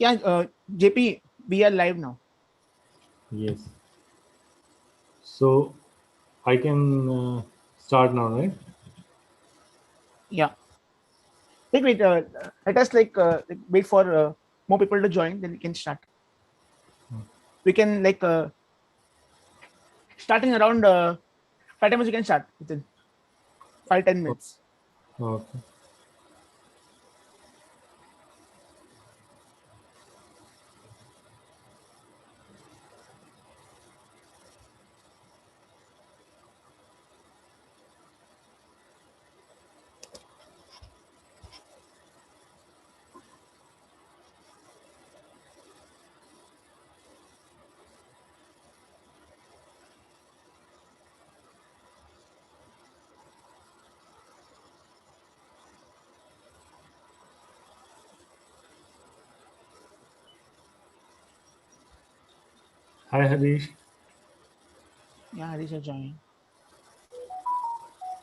Yeah, JP, we are live now. Yes. So I can start now, right? Yeah. Wait. Let us wait for more people to join, then we can start. We can starting around 5 times. We can start within 5-10 minutes. Okay. Hi, Harish. Yeah, Harish are joining.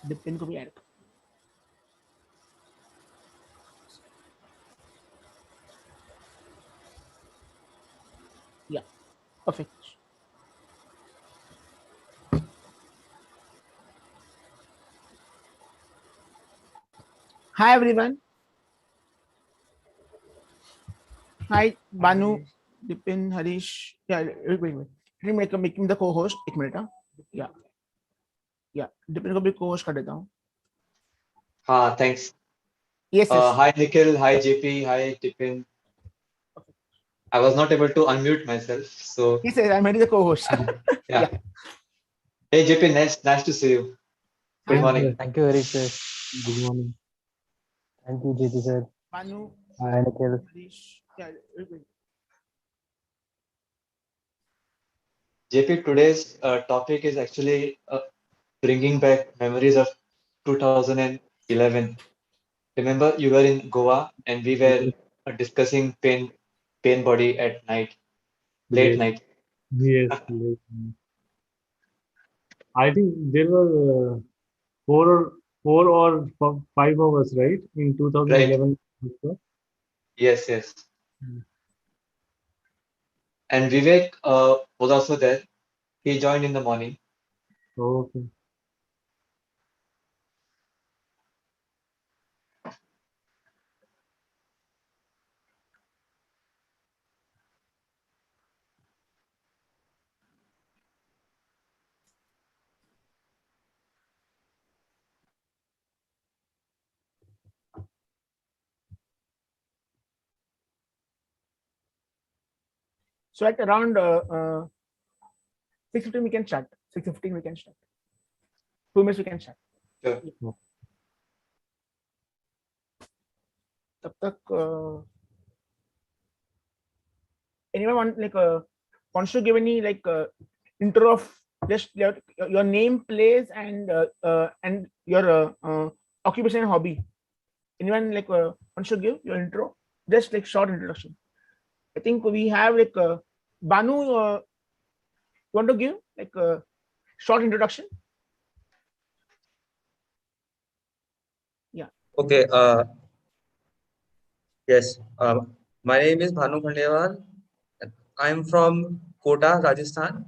Dipin को भी add कर. Yeah, perfect. Hi everyone. Hi Banu, Harish. Dipin, Harish. Yeah, wait. Let me make him the co-host. एक minute हाँ. Yeah. Dipin को भी co-host कर देता हूँ. Thanks. Yes. Hi Nikhil, hi JP, hi Tipin. I was not able to unmute myself, so He says I'm already the co-host. yeah. Hey JP, nice to see you. Good morning. Thank you, Harish sir. Good morning. Thank you, JP sir. Banu, Hi, Nikhil. Harish. Yeah, wait. JP, today's topic is actually bringing back memories of 2011. Remember, you were in Goa and we were discussing pain body at night, late Yes. night. Yes. Yes. I think there were four or 5 of us, right? In Right. 2011. Yes. And Vivek was also there. He joined in the morning. Okay. So at around 6:15 we can start. 6:15 we can start. 2 minutes we can start. Sure. तब तक anyone wants to give any intro of just your name, place, and your occupation and hobby. Anyone wants to give your intro? Just short introduction. I think we have Banu. You want to give a short introduction? Yeah. Okay. Yes. My name is Bhanu Khandewal. I'm from Kota, Rajasthan.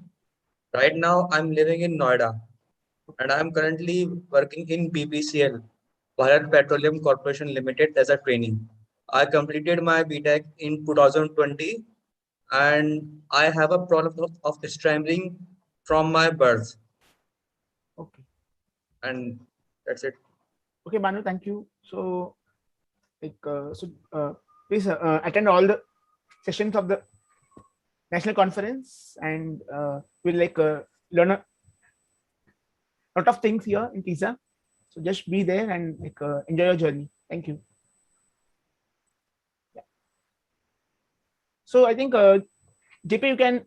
Right now, I'm living in Noida, and I'm currently working in BPCL, Bharat Petroleum Corporation Limited, as a trainee. I completed my BTech in 2020, and I have a problem of stammering from my birth. Okay. And that's it. Okay, Banu, thank you. So, please attend all the sessions of the national conference, and we'll learn a lot of things here in TISA. So just be there and enjoy your journey. Thank you. Yeah. So I think JP, you can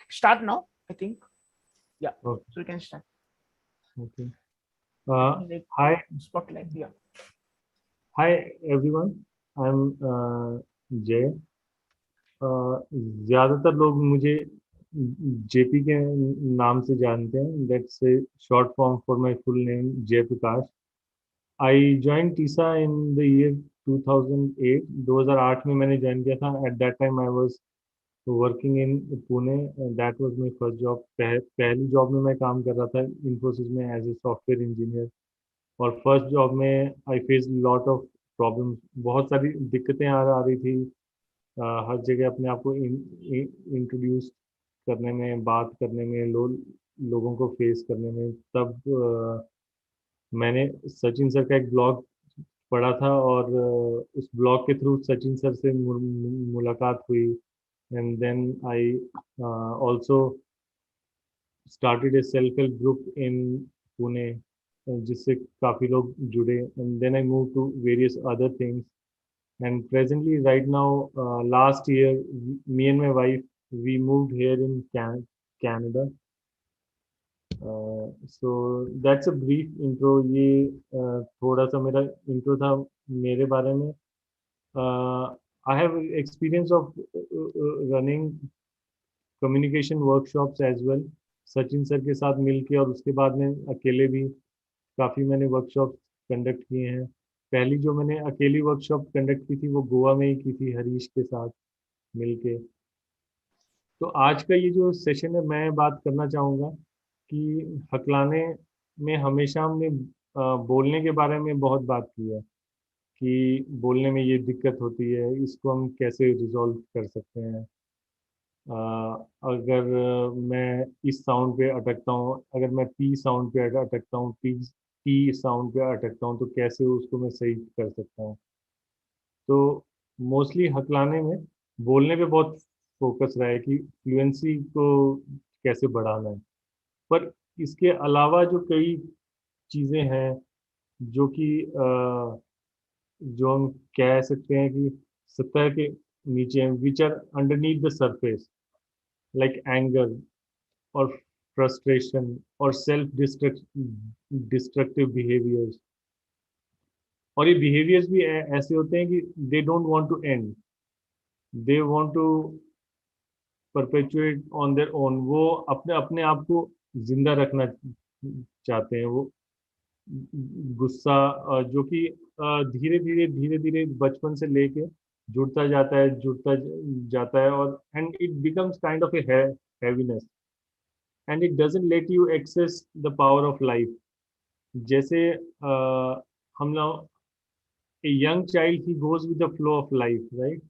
start now. I think. Yeah. Okay. So you can start. Okay. Hi. Spotlight. Yeah. Hi everyone. I'm Jay. ज़्यादातर लोग मुझे JP के नाम से जानते हैं. That's a short form for my full name, Jay Prakash. I joined TISA in the year 2008 2008 में मैंने ज्वाइन किया था. At that time I was working in Pune. That was my first job. पहली जॉब में मैं काम कर रहा था इन्फोसिस में एज ए सॉफ्टवेयर इंजीनियर. और फर्स्ट जॉब में I face lot of problems. बहुत सारी दिक्कतें आ रही थी. हर जगह अपने आप को इंट्रोड्यूस करने में, बात करने में, लोगों को फेस करने में. तब मैंने सचिन सर का एक ब्लॉग पढ़ा था और उस ब्लॉग के थ्रू सचिन सर से मुलाकात हुई. And then I also started a self help group in Pune, जिससे काफ़ी लोग जुड़े. And then I move to various other things. And presently, right now, last year, me and my wife, we moved here in Canada. So that's a brief intro. ये थोड़ा सा मेरा intro था मेरे बारे में. I have experience of running communication workshops as well. Sachin sir के साथ मिलके और उसके बाद में अकेले भी काफ़ी मैंने वर्कशॉप कंडक्ट किए हैं. पहली जो मैंने अकेली वर्कशॉप कंडक्ट की थी वो गोवा में ही की थी हरीश के साथ मिलके. तो आज का ये जो सेशन है मैं बात करना चाहूँगा कि हकलाने में हमेशा हमने बोलने के बारे में बहुत बात की है कि बोलने में ये दिक्कत होती है, इसको हम कैसे रिजॉल्व कर सकते हैं. अगर मैं इस साउंड पे अटकता हूँ, अगर मैं पी साउंड पे अटकता हूँ, टी साउंड पे अटकता हूँ, तो कैसे उसको मैं सही कर सकता हूँ. तो मोस्टली हकलाने में बोलने पे बहुत फोकस रहा है कि फ्लुएंसी को कैसे बढ़ाना है. पर इसके अलावा जो कई चीज़ें हैं जो कि जो हम कह सकते हैं कि सतह के नीचे हैं, which are underneath the surface, like anger और फ्रस्ट्रेशन और सेल्फ डिस्ट्रक्टिव बिहेवियर्स. और ये बिहेवियर्स भी ऐसे होते हैं कि they don't want to end, they want to perpetuate on their own. वो अपने अपने आप को जिंदा रखना चाहते हैं. वो गुस्सा जो कि धीरे धीरे बचपन से लेके जुड़ता जाता है और and it becomes kind of a heaviness and it doesn't let you access the power of life. जैसे हम लोग a young child he goes with the flow of life, right.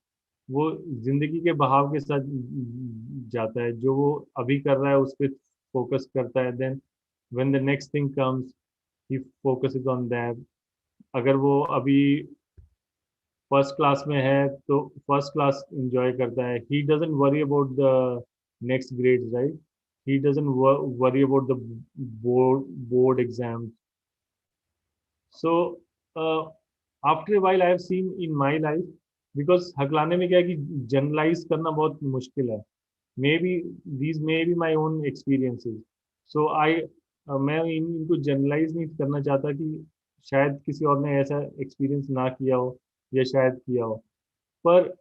वो जिंदगी के बहाव के साथ जाता है. जो वो अभी कर रहा है उस पर फोकस करता है. Then when the next thing comes he focuses on that. अगर वो अभी फर्स्ट क्लास में है तो फर्स्ट क्लास एंजॉय करता है. He doesn't worry about the next grade, right. He doesn't worry about the board exam. So after while I have seen in my life, because हकलाने में क्या है कि जनरलाइज करना बहुत मुश्किल है. Maybe these maybe my own experiences. So मैं इनको जनरलाइज नहीं करना चाहता कि शायद किसी और ने ऐसा एक्सपीरियंस ना किया हो या शायद किया हो. पर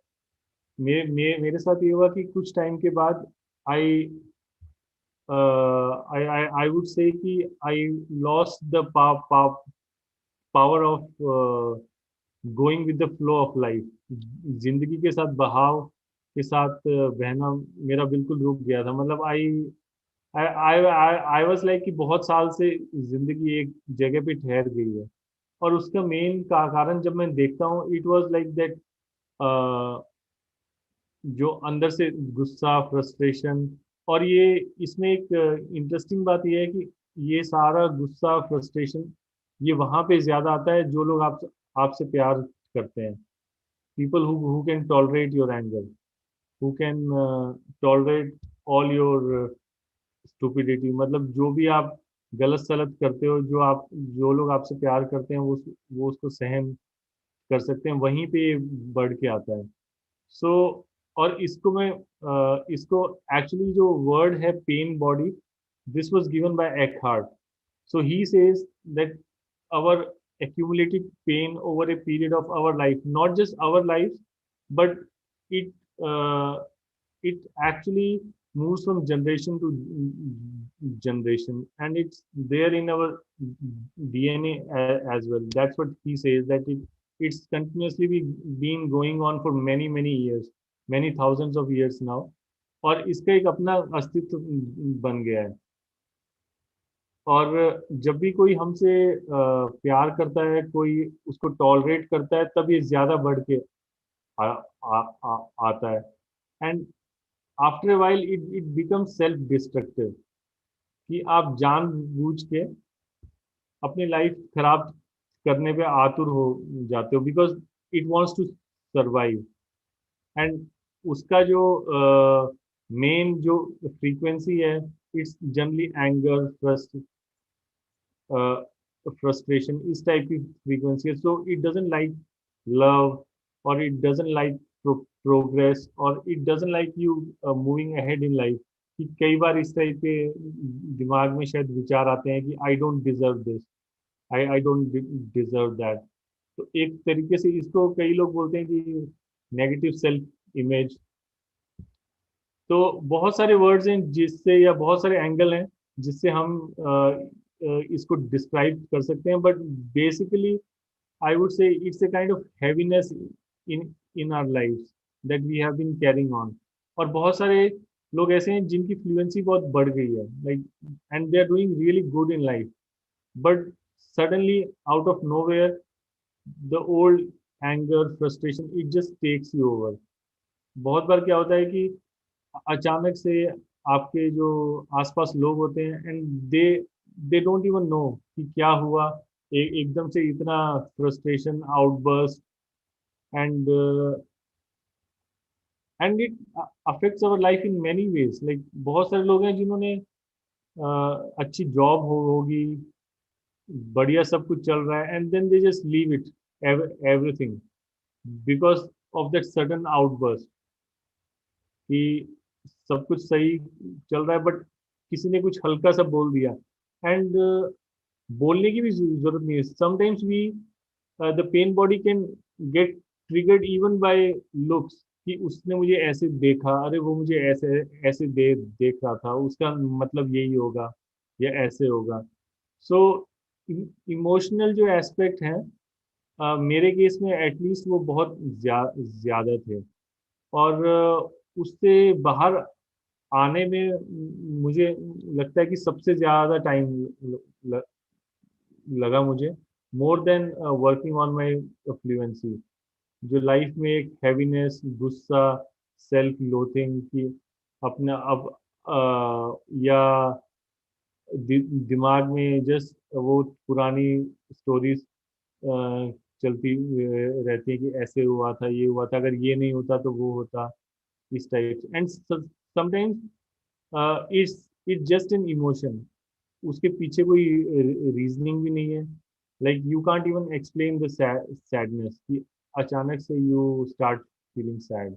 मेरे साथ ये हुआ कि कुछ टाइम के बाद आई आई वुड से कि I lost the power of going with the flow of life. जिंदगी के साथ बहाव के साथ बहना मेरा बिल्कुल रुक गया था. मतलब आई वाज लाइक कि बहुत साल से जिंदगी एक जगह पे ठहर गई है. और उसका मेन कारण जब मैं देखता हूँ इट वाज लाइक दैट, जो अंदर से गुस्सा, फ्रस्ट्रेशन. और ये इसमें एक इंटरेस्टिंग बात यह है कि ये सारा गुस्सा, फ्रस्ट्रेशन ये वहाँ पे ज़्यादा आता है जो लोग आपसे प्यार करते हैं. People who can tolerate your anger, who can tolerate all your stupidity. मतलब जो भी आप गलत सलत करते हो, जो लोग आपसे प्यार करते हैं वो उसको सहन कर सकते हैं. वहीं पे ये बढ़ के आता है. सो और इसको एक्चुअली जो वर्ड है pen body, this was given by Eckhart. So he says that our accumulated pain over a period of our life, not just our lives, but it uh, it actually moves from generation to generation, and it's there in our DNA as well. That's what he says, that it's continuously been going on for many years, many thousands of years now, और इसका एक अपना अस्तित्व बन गया है। और जब भी कोई हमसे प्यार करता है, कोई उसको टॉलरेट करता है, तब ये ज्यादा बढ़ के आ, आ, आ, आता है। And after a while it becomes self destructive, कि आप जानबूझ के अपनी लाइफ खराब करने पे आतुर हो जाते हो, because it wants to survive. And उसका जो मेन जो फ्रीक्वेंसी है, इट्स जनरली एंगर, frustration, इस टाइप की फ्रीक्वेंसी है। So it doesn't like love, और इट डजंट लाइक प्रोग्रेस, और it doesn't like you moving ahead in life. कि कई बार इस टाइप के दिमाग में शायद विचार आते हैं कि I don't deserve this, I don't deserve that. तो एक तरीके से इसको कई लोग बोलते हैं कि नेगेटिव सेल्फ इमेज। तो बहुत सारे वर्ड्स हैं जिससे, या बहुत सारे एंगल हैं जिससे हम इसको डिस्क्राइब कर सकते हैं, but basically I would say it's a kind of heaviness in our lives that we have been carrying on. और बहुत सारे लोग ऐसे हैं जिनकी फ्लुएंसी बहुत बढ़ गई है, like, and they are doing really good in life, but suddenly out of nowhere the old anger, frustration, it just takes you over. बहुत बार क्या होता है कि अचानक से आपके जो आसपास लोग होते हैं, and they don't even know कि क्या हुआ, एकदम से इतना frustration outburst, and and it affects our life in many ways. Like बहुत सारे लोग हैं जिन्होंने अच्छी जॉब होगी, बढ़िया सब कुछ चल रहा है, and then they just leave it everything because of that sudden outburst, कि सब कुछ सही चल रहा है बट किसी ने कुछ हल्का सा बोल दिया। एंड बोलने की भी जरूरत नहीं है। Sometimes we the pain body can get triggered even by looks, कि उसने मुझे ऐसे देखा, अरे वो मुझे ऐसे ऐसे देख रहा था, उसका मतलब यही होगा या ऐसे होगा। सो इमोशनल जो एस्पेक्ट है, मेरे केस में एटलीस्ट वो बहुत ज्यादा थे, और उससे बाहर आने में मुझे लगता है कि सबसे ज्यादा टाइम लगा मुझे, more than working on my fluency. जो लाइफ में एक हैवीनेस, गुस्सा, सेल्फ लोथिंग की अपना अब या दिमाग में जस्ट वो पुरानी स्टोरीज चलती रहती है कि ऐसे हुआ था, ये हुआ था, अगर ये नहीं होता तो वो होता, इस type. And sometimes it's just an emotion, उसके पीछे कोई रीजनिंग भी नहीं है। Like you can't even explain the sadness, कि अचानक से you start feeling sad.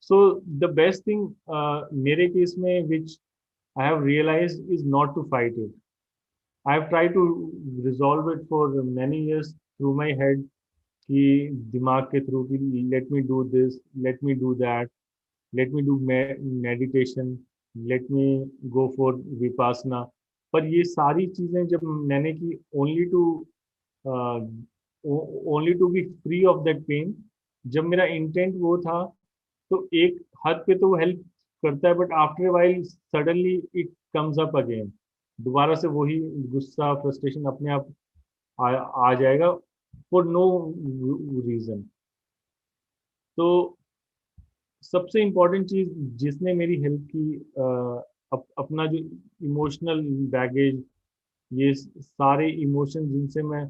So the best thing मेरे केस में which I have realised is not to fight it. I have try to resolve it for many years through my head, कि दिमाग के through, कि let me do this, late me do that, let me do meditation, let me go for Vipassana. पर ये सारी चीज़ें जब मैंने की only to be free of that pain, जब मेरा इंटेंट वो था, तो एक हद पे तो वो हेल्प करता है, but after while suddenly it comes up again, दोबारा से वही गुस्सा, फ्रस्ट्रेशन अपने आप आ जाएगा फॉर नो रीजन। तो सबसे इम्पोर्टेंट चीज जिसने मेरी हेल्प की, अपना जो इमोशनल बैगेज, ये सारे इमोशन जिनसे मैं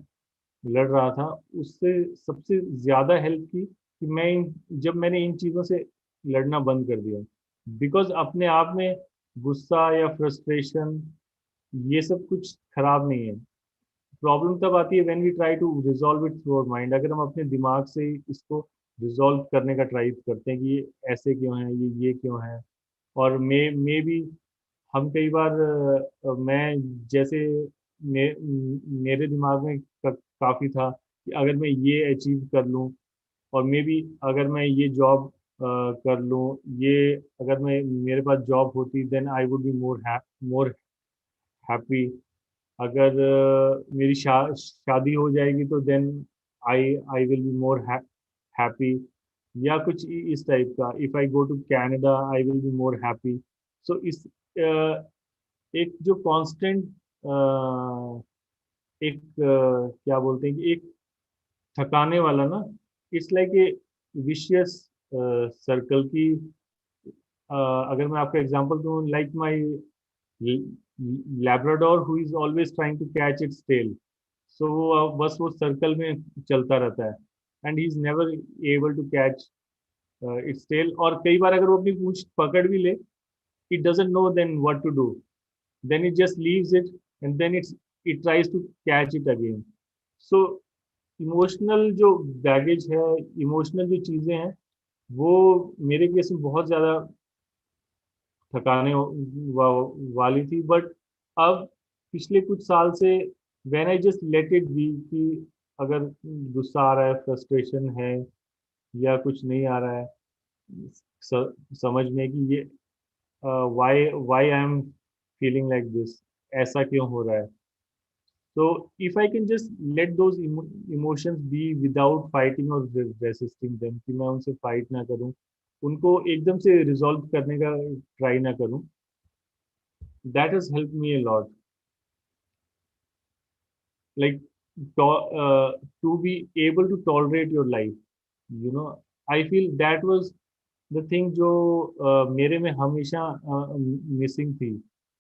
लड़ रहा था, उससे सबसे ज्यादा हेल्प की कि जब मैंने इन चीजों से लड़ना बंद कर दिया। बिकॉज अपने आप में गुस्सा या फ्रस्ट्रेशन ये सब कुछ खराब नहीं है। प्रॉब्लम तब आती है when we try to resolve it through our mind. अगर हम अपने दिमाग से इसको रिजॉल्व करने का ट्राई करते हैं कि ये ऐसे क्यों है, ये क्यों है, और मे भी हम कई बार मैं जैसे मेरे दिमाग में काफ़ी था कि अगर मैं ये अचीव कर लूँ, और मे बी अगर मैं ये जॉब कर लूँ, ये अगर मैं मेरे पास जॉब होती, then I would be more happy. अगर मेरी शादी हो जाएगी तो then I I will be more happy, या कुछ इस टाइप का। If I go to Canada I will be more happy. So इस एक जो कांस्टेंट एक क्या बोलते हैं कि एक थकाने वाला ना, it's like a vicious circle की। अगर मैं आपको एग्जांपल दूं, like my Labrador who is always trying to catch its tail. So वो बस वो सर्कल में चलता रहता है, and he is never able to catch its tail. और कई बार अगर वो अपनी पूंछ पकड़ भी ले, it doesn't know then what to do, then it just leaves it, and then it tries to catch it again. So emotional जो baggage है, इमोशनल जो चीज़ें हैं, वो मेरे केस में बहुत ज़्यादा थकाने वाली थी। बट अब पिछले कुछ साल से when I just let it be, कि अगर गुस्सा आ रहा है, फ्रस्ट्रेशन है, या कुछ नहीं आ रहा है समझ में कि ये why I am feeling like this, ऐसा क्यों हो रहा है। So if I can just let those emotions be without fighting or resisting them, कि मैं उनसे फाइट ना करूं, उनको एकदम से रिजॉल्व करने का ट्राई ना करूं, that has helped me a lot. Like to be able to tolerate your life, you know, I feel that was the thing जो मेरे में हमेशा मिसिंग थी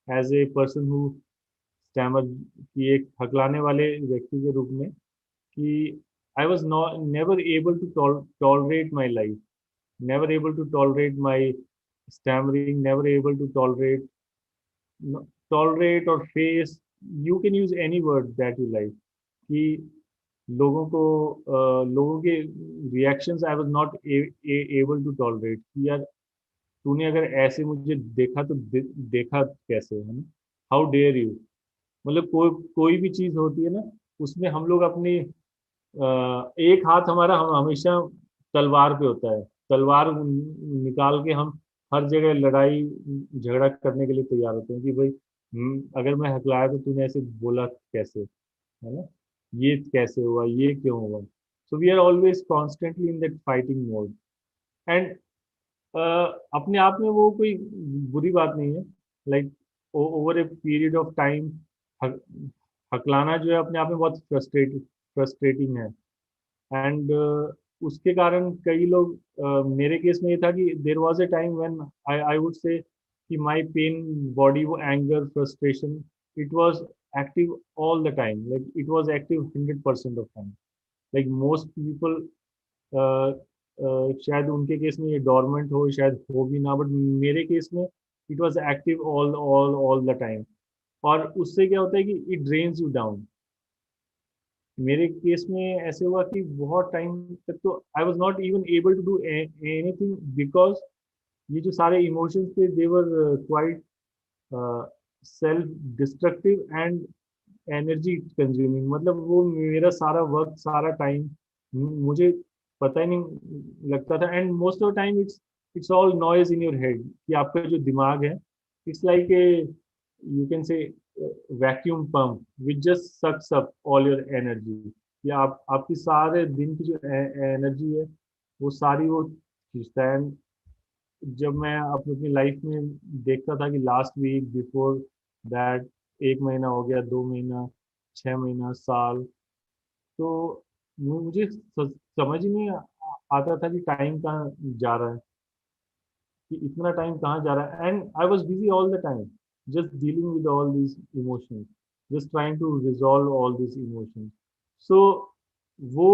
as a person who stammer, की एक हकलाने वाले व्यक्ति के रूप में, कि I was not never able to tolerate my life, never able to tolerate my stammering, never able to tolerate or face, you can use any word that you like, कि लोगों को लोगों के reactions I was not able to tolerate, कि यार तूने अगर ऐसे मुझे देखा तो देखा कैसे, है ना, हाउ डेयर यू। मतलब कोई भी चीज़ होती है ना, उसमें हम लोग अपनी एक हाथ हमारा हम हमेशा तलवार पे होता है, तलवार निकाल के हम हर जगह लड़ाई झगड़ा करने के लिए तैयार होते हैं कि भाई अगर मैं हकलाया तो तूने ऐसे बोला कैसे, है ना, ये कैसे हुआ, ये क्यों हुआ। So we are always constantly in that fighting mode. And अपने आप में वो कोई बुरी बात नहीं है। Like over a period of time हकलाना जो है अपने आप में बहुत फ्रस्ट्रेटिंग है। एंड उसके कारण कई लोग मेरे केस में ये था कि there was a time when I would say कि माय पेन बॉडी, वो anger, frustration, it was active all the time, like it was active 100% of time. Like most people शायद उनके केस में ये डोरमेंट हो, शायद हो भी ना, बट मेरे केस में it was active all the time. और उससे क्या होता है कि इट ड्रेन्स यू डाउन। मेरे केस में ऐसे हुआ कि बहुत टाइम तक तो I was not even able to do anything, because ये जो सारे इमोशंस थे they were quite self destructive and energy consuming. मतलब वो मेरा सारा वक्त, सारा टाइम मुझे पता ही नहीं लगता था। And most of time it's all noise in your head, कि आपका जो दिमाग है, it's like a, you can say vacuum pump which just sucks up all your energy. या आपकी सारे दिन की जो एनर्जी है वो सारी वो खींचता है। जब मैं अपनी लाइफ में देखता था कि लास्ट वीक बिफोर दैट, 1 महीना हो गया, 2 महीना, 6 महीना, साल, तो मुझे समझ ही नहीं आता था कि टाइम कहाँ जा रहा है, कि इतना टाइम कहाँ जा रहा है। And I was busy all the time just dealing with all these emotions, just trying to resolve all these emotions. So वो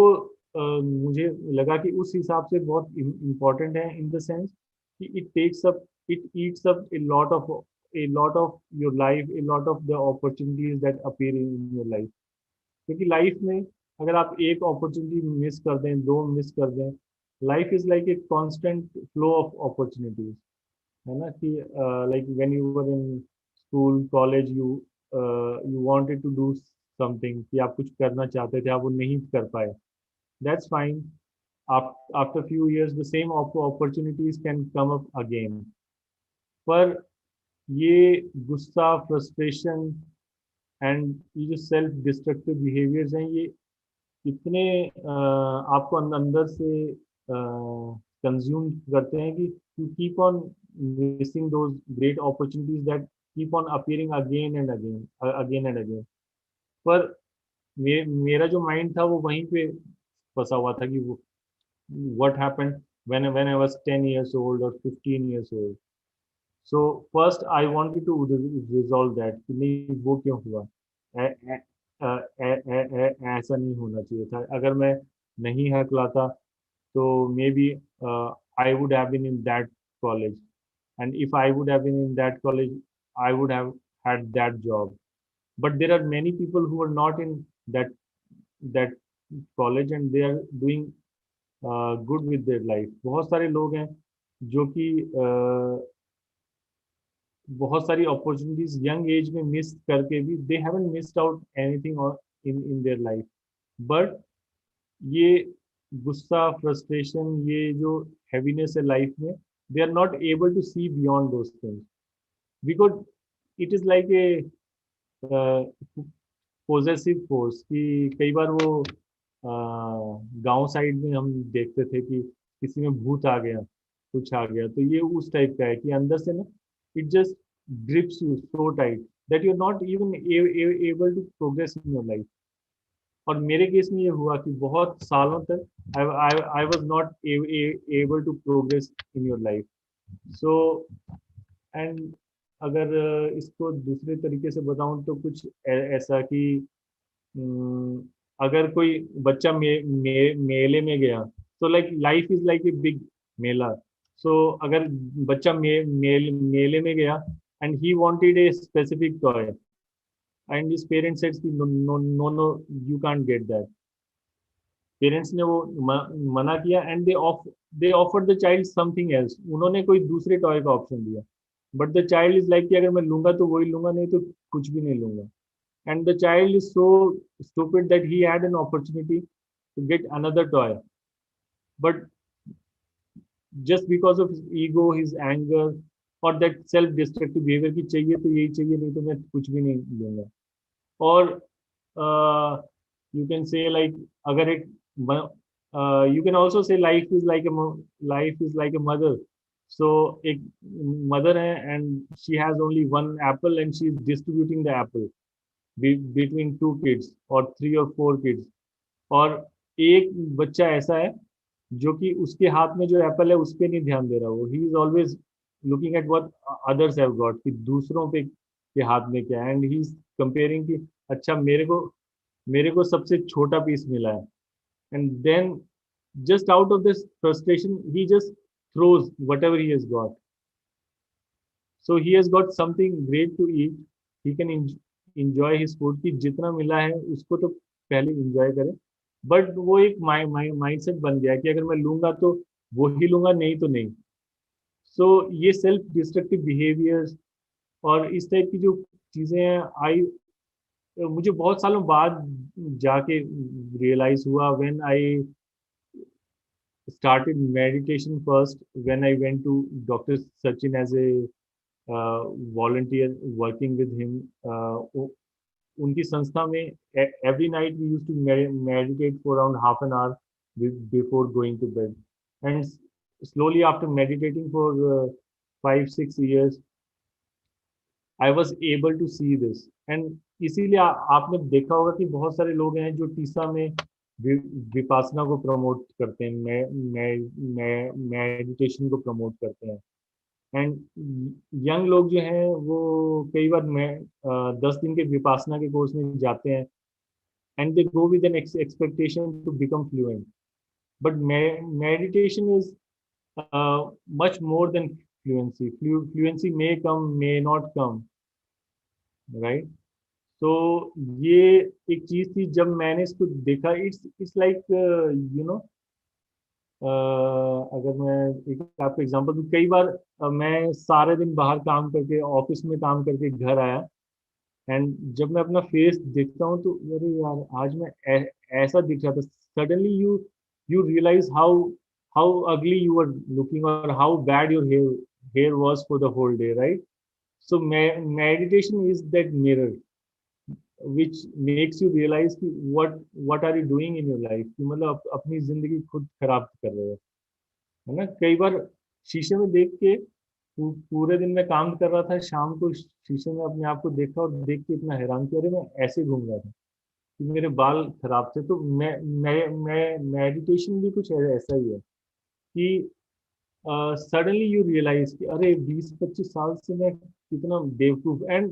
मुझे लगा कि उस हिसाब से बहुत इम्पोर्टेंट है, इन द सेंस कि it eats up a lot of your life, a lot of the opportunities that appear in your life. क्योंकि लाइफ में अगर आप एक अपॉर्चुनिटी मिस कर दें, दो मिस कर दें, life is like a constant flow of opportunities, है ना, कि like when you were in school, college, you wanted to do something, कि आप कुछ करना चाहते थे, आप वो नहीं कर पाए, that's fine. After few years the same opportunities can come up again. पर ये गुस्सा, फ्रस्ट्रेशन एंड ये जो सेल्फ डिस्ट्रक्टिव बिहेवियर्स हैं ये इतने आपको अंदर से कंज्यूम करते हैं कि you keep on missing those great opportunities that keep on appearing again and again. पर मेरा जो माइंड था वो वहीं पे फंसा हुआ था कि वो what happened when I was 10 years old or 15 years old. So first I wanted to resolve that कि नहीं वो क्यों हुआ, ऐसा नहीं होना चाहिए था। अगर मैं नहीं हकलाता तो maybe I would have been in that college, and if I would have been in that college I would have had that job. But there are many people who are not in that college and they are doing good with their life. बहुत सारे लोग हैं जो कि बहुत सारी opportunities young age में miss करके भी they haven't missed out anything in their life. But ये गुस्सा, फ्रस्ट्रेशन, ये जो हैवीनेस है लाइफ में, they are not able to see beyond those things because it is like a possessive force कि कई बार वो गांव साइड में हम देखते थे कि किसी में भूत आ गया, कुछ आ गया, तो ये उस टाइप का है कि अंदर से ना it just grips you so tight that you are not even able to progress in your life. और मेरे केस में ये हुआ कि बहुत सालों तक I was not able to progress in your life. So and अगर इसको दूसरे तरीके से बताऊं तो कुछ ऐसा कि अगर कोई बच्चा मेले में गया तो like life is like a big mela. So अगर बच्चा मेले में गया and he wanted a specific toy and his parents said no no no no you can't get that. Parents ने वो मना किया and they offered the child something else. उन्होंने कोई दूसरे टॉय का ऑप्शन दिया but the child is like कि अगर मैं लूंगा तो वही लूंगा, नहीं तो कुछ भी नहीं लूंगा। And the child is so stupid that he had an opportunity to get another toy, but just because of his ego, his anger, or that self-destructive behavior कि चाहिए तो यही चाहिए, नहीं तो मैं कुछ भी नहीं लूंगा। और you can say like अगर एक you can also say life is like a mother. So एक mother है and she has only one apple and she is distributing the apple between 2 kids or 3 or 4 kids। और एक बच्चा ऐसा है जो कि उसके हाथ में जो एप्पल है उस पर नहीं ध्यान दे रहा, वो he is always looking at what others have got कि दूसरों पे के हाथ में क्या है, एंड ही इज कंपेयरिंग कि अच्छा मेरे को सबसे छोटा पीस मिला है, and then just out of this frustration he just throws whatever he has got। so he has got something great to eat, he can enjoy his food कि जितना मिला है उसको तो पहले enjoy करे। बट वो एक माइंडसेट बन गया कि अगर मैं लूंगा तो वो ही लूंगा, नहीं तो नहीं। सो ये सेल्फ डिस्ट्रक्टिव बिहेवियर्स और इस टाइप की जो चीजें हैं मुझे बहुत सालों बाद जाके रियलाइज हुआ when I started meditation first, when I went to Dr. Sachin as a volunteer working with him। उनकी संस्था में every night we used to meditate for around half an hour before going to bed, and slowly after meditating for 5-6 years I was able to see this। and इसीलिए आपने देखा होगा कि बहुत सारे लोग हैं जो टीसा में विपासना को प्रमोट करते हैं, मेडिटेशन को प्रमोट करते हैं। एंड यंग लोग जो हैं वो कई बार 10 दिन के विपासना के कोर्स में जाते हैं and they go with an expectation to become fluent, but meditation is much more than fluency. Fluency may come, may not come, right. तो ये एक चीज थी जब मैंने इसको देखा, इट्स लाइक यू नो, अगर मैं एक आपको एग्जांपल दूं, कई बार मैं सारे दिन बाहर काम करके ऑफिस में काम करके घर आया एंड जब मैं अपना फेस देखता हूँ तो अरे यार आज मैं ऐसा दिख रहा था। Suddenly you realise how ugly you are looking और how bad your hair was for the whole day, right. So meditation is that mirror. which makes you realize कि what are you doing in your life, कि मतलब अपनी जिंदगी खुद खराब कर रहे हो, है ना। कई बार शीशे में देख के पूरे दिन में काम कर रहा था, शाम को शीशे में अपने आप को देखा और देख के इतना हैरान किया, अरे मैं ऐसे घूम रहा था कि मेरे बाल खराब थे। तो मैं मेडिटेशन भी कुछ ऐसा ही है कि सडनली यू रियलाइज कि अरे 20-25 साल से मैं कितना बेवकूफ। एंड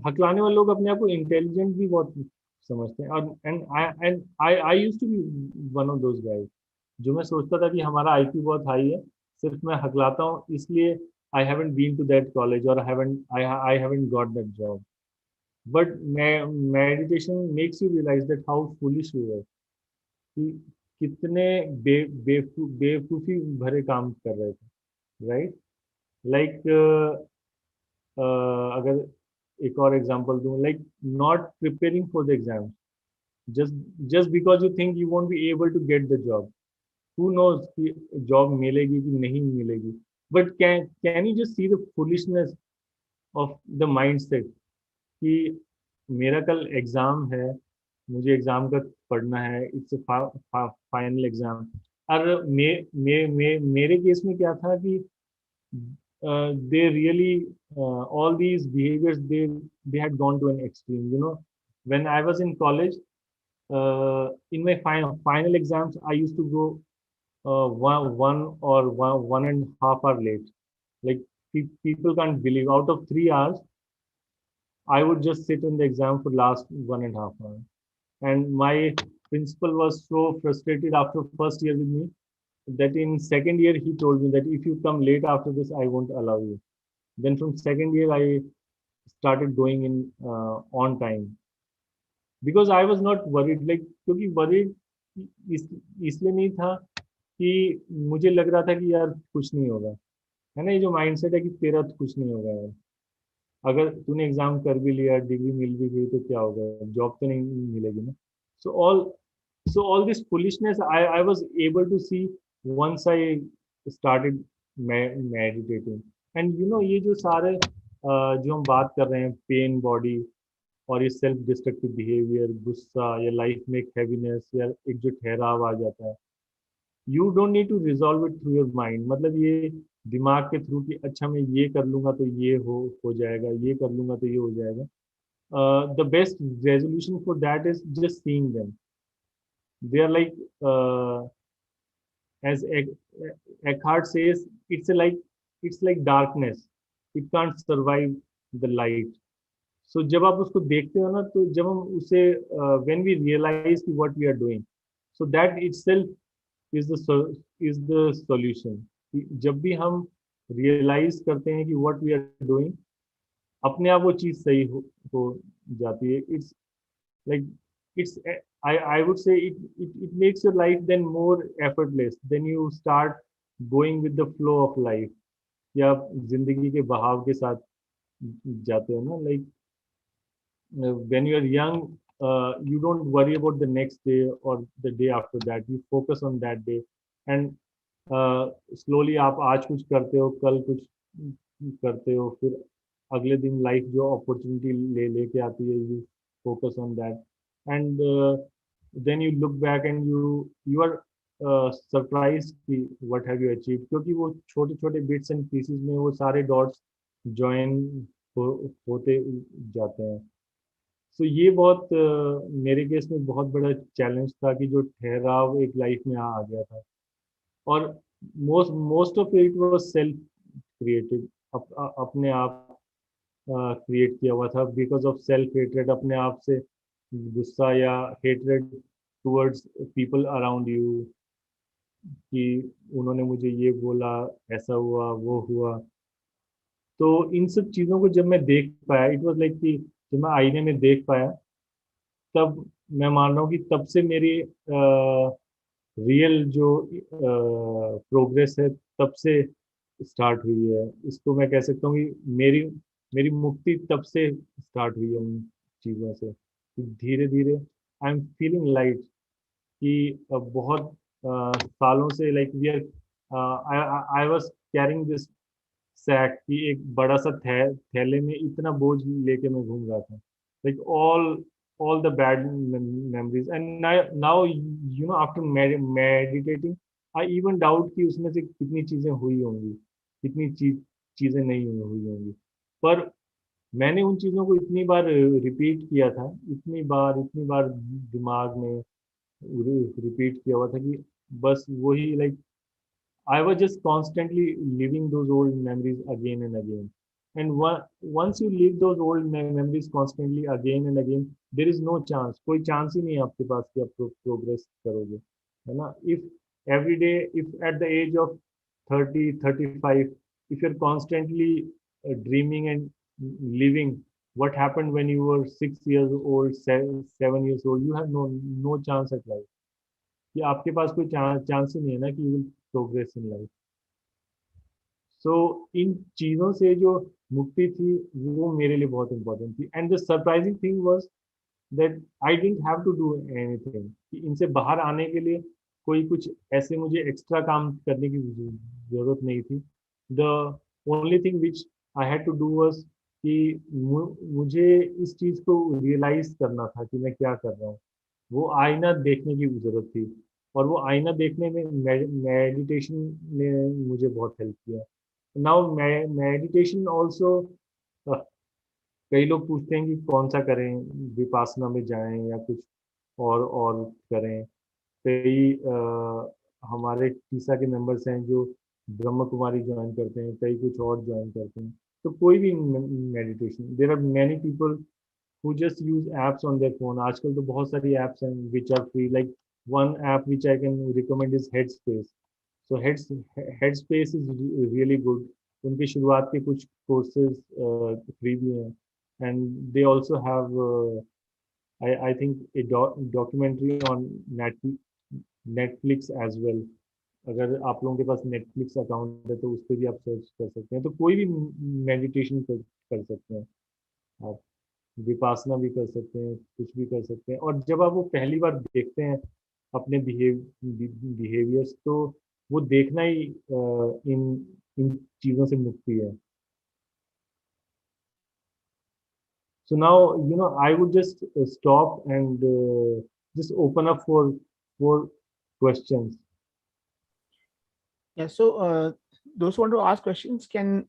हकलाने वाले लोग अपने आप को इंटेलिजेंट भी बहुत समझते हैं, और and I used to be one of those guys, जो मैं सोचता था कि हमारा आईक्यू बहुत हाई है, सिर्फ मैं हकलाता हूँ इसलिए I haven't been to that college और I haven't got that job. But meditation makes you realise that how foolish you are, कि कितने बेवकूफ़ी भरे काम कर रहे थे, राइट। लाइक अगर एक और एग्जांपल दूं, like not preparing for the exam just just because you think you won't be able to get the job. Who knows कि जॉब मिलेगी कि नहीं मिलेगी, but can you just see the foolishness of the mindset कि मेरा कल exam है, मुझे एग्जाम का पढ़ना है, इट्स फाइनल एग्जाम। और मेरे केस में क्या था कि they really all these behaviors they had gone to an extreme, you know। when I was in college, in my final exams I used to go one and a half hour late. Like people can't believe, out of 3 hours I would just sit in the exam for last 1.5 hours. And my principal was so frustrated after first year with me that in second year he told me that if you come late after this, I won't allow you. Then from second year, I started going in on time because I was not worried. Like क्योंकि worried इसलिए नहीं था कि मुझे लग रहा था कि यार कुछ नहीं होगा, है ना। ये जो माइंडसेट है कि तेरा तो कुछ नहीं होगा यार, अगर तूने एग्जाम कर भी लिया, डिग्री मिल भी गई तो क्या होगा, जॉब तो नहीं मिलेगी ना। So all this foolishness I was able to see once I started meditating. And you know ये जो सारे जो हम बात कर रहे हैं, पेन बॉडी और ये सेल्फ डिस्ट्रक्टिव बिहेवियर, गुस्सा या लाइफ में एक हैवीनेस या एक जो ठहराव आ जाता है, you don't need to resolve it through your mind. मतलब ये दिमाग के थ्रू कि अच्छा मैं ये कर लूंगा तो ये हो जाएगा, ये कर लूंगा तो ये हो जाएगा। The best resolution for that is just seeing them. They are like as Eckhart says, it's like darkness. It can't survive the light. So जब आप उसको देखते हो ना, तो जब हम उसे when we realize what we are doing, so that itself is the solution. जब भी हम realize करते हैं कि what we are doing, अपने आप वो चीज सही हो जाती है। It's like it's I would say it makes your life then more effortless. Then you start going with the flow of life, या आप जिंदगी के बहाव के साथ जाते हो ना। Like when you are young, you don't worry about the next day or the day after that. You focus on that day, and slowly आप आज कुछ करते हो, कल कुछ करते हो, फिर अगले दिन लाइफ जो अपॉर्चुनिटी लेके आती है, you focus on that, and then you look back and you are surprise कि व्हाट हैव यू अचीव, क्योंकि वो छोटे छोटे बिट्स एंड पीसेस में वो सारे डॉट्स ज्वाइन होते जाते हैं। सो ये बहुत मेरे केस में बहुत बड़ा चैलेंज था कि जो ठहराव एक लाइफ में आ गया था, और most of it was self created, अपने आप क्रिएट किया हुआ था, बिकॉज ऑफ सेल्फ हेट्रेड, अपने आप से गुस्सा या hatred towards people around you, कि उन्होंने मुझे ये बोला, ऐसा हुआ, वो हुआ। तो इन सब चीज़ों को जब मैं देख पाया, इट वाज लाइक कि जब मैं आईने में देख पाया, तब मैं मान रहा हूँ कि तब से मेरी रियल जो प्रोग्रेस है तब से स्टार्ट हुई है। इसको मैं कह सकता हूँ कि मेरी मेरी मुक्ति तब से स्टार्ट हुई है उन चीज़ों से। धीरे धीरे आई एम फीलिंग लाइट, कि बहुत सालों से like we are I was carrying this sack, कि एक बड़ा सा थैले में इतना बोझ लेके मैं घूम रहा था, like all the bad memories. And now after meditating, I even doubt कि उसमें से कितनी चीजें हुई होंगी, कितनी चीजें नहीं हुई होंगी। पर मैंने उन चीजों को इतनी बार रिपीट किया था, इतनी बार दिमाग में रिपीट किया हुआ था कि बस वही, like I was just constantly living those old memories again and again. And once you live those old memories constantly again and again, there is no chance, कोई chance ही नहीं है आपके पास कि आप progress करोगे, है ना? If every day, if at the age of 30, 35, if you're constantly dreaming and living what happened when you were 6 years old, 7 years old, you have no chance at life. कि आपके पास कोई चांस ही नहीं है ना कि you will progress in life. So इन चीज़ों से जो मुक्ति थी वो मेरे लिए बहुत इंपॉर्टेंट थी। And the surprising thing was that I didn't have to do anything, कि इनसे बाहर आने के लिए कोई कुछ ऐसे मुझे एक्स्ट्रा काम करने की जरूरत नहीं थी। The only thing which I had to do was कि मुझे इस चीज़ को रियलाइज करना था कि मैं क्या कर रहा हूँ। वो आईना देखने की जरूरत थी, और वो आईना देखने में मेडिटेशन ने मुझे बहुत हेल्प किया। नाउ मेडिटेशन ऑल्सो, कई लोग पूछते हैं कि कौन सा करें, विपासना में जाएं या कुछ और करें। कई हमारे टीसा के मेंबर्स हैं जो ब्रह्म कुमारी ज्वाइन करते हैं, कई कुछ और ज्वाइन करते हैं। तो कोई भी meditation, there are many people who just use apps on their phone. आजकल तो बहुत सारी apps हैं which are free. Like one app which I can recommend is Headspace. So Headspace is really good. उनकी शुरुआत के कुछ courses free भी हैं, and they also have I think a documentary on Netflix as well. अगर आप लोगों के पास Netflix अकाउंट है तो उस पर भी आप सर्च कर सकते हैं। तो कोई भी मेडिटेशन कर सकते हैं आप, विपासना भी कर सकते हैं, कुछ भी कर सकते हैं। और जब आप वो पहली बार देखते हैं अपने बिहेवियर्स, तो वो देखना ही इन इन चीज़ों से मुक्ति है। So now, I would just stop and just open up for questions. Yeah, so those who want to ask questions can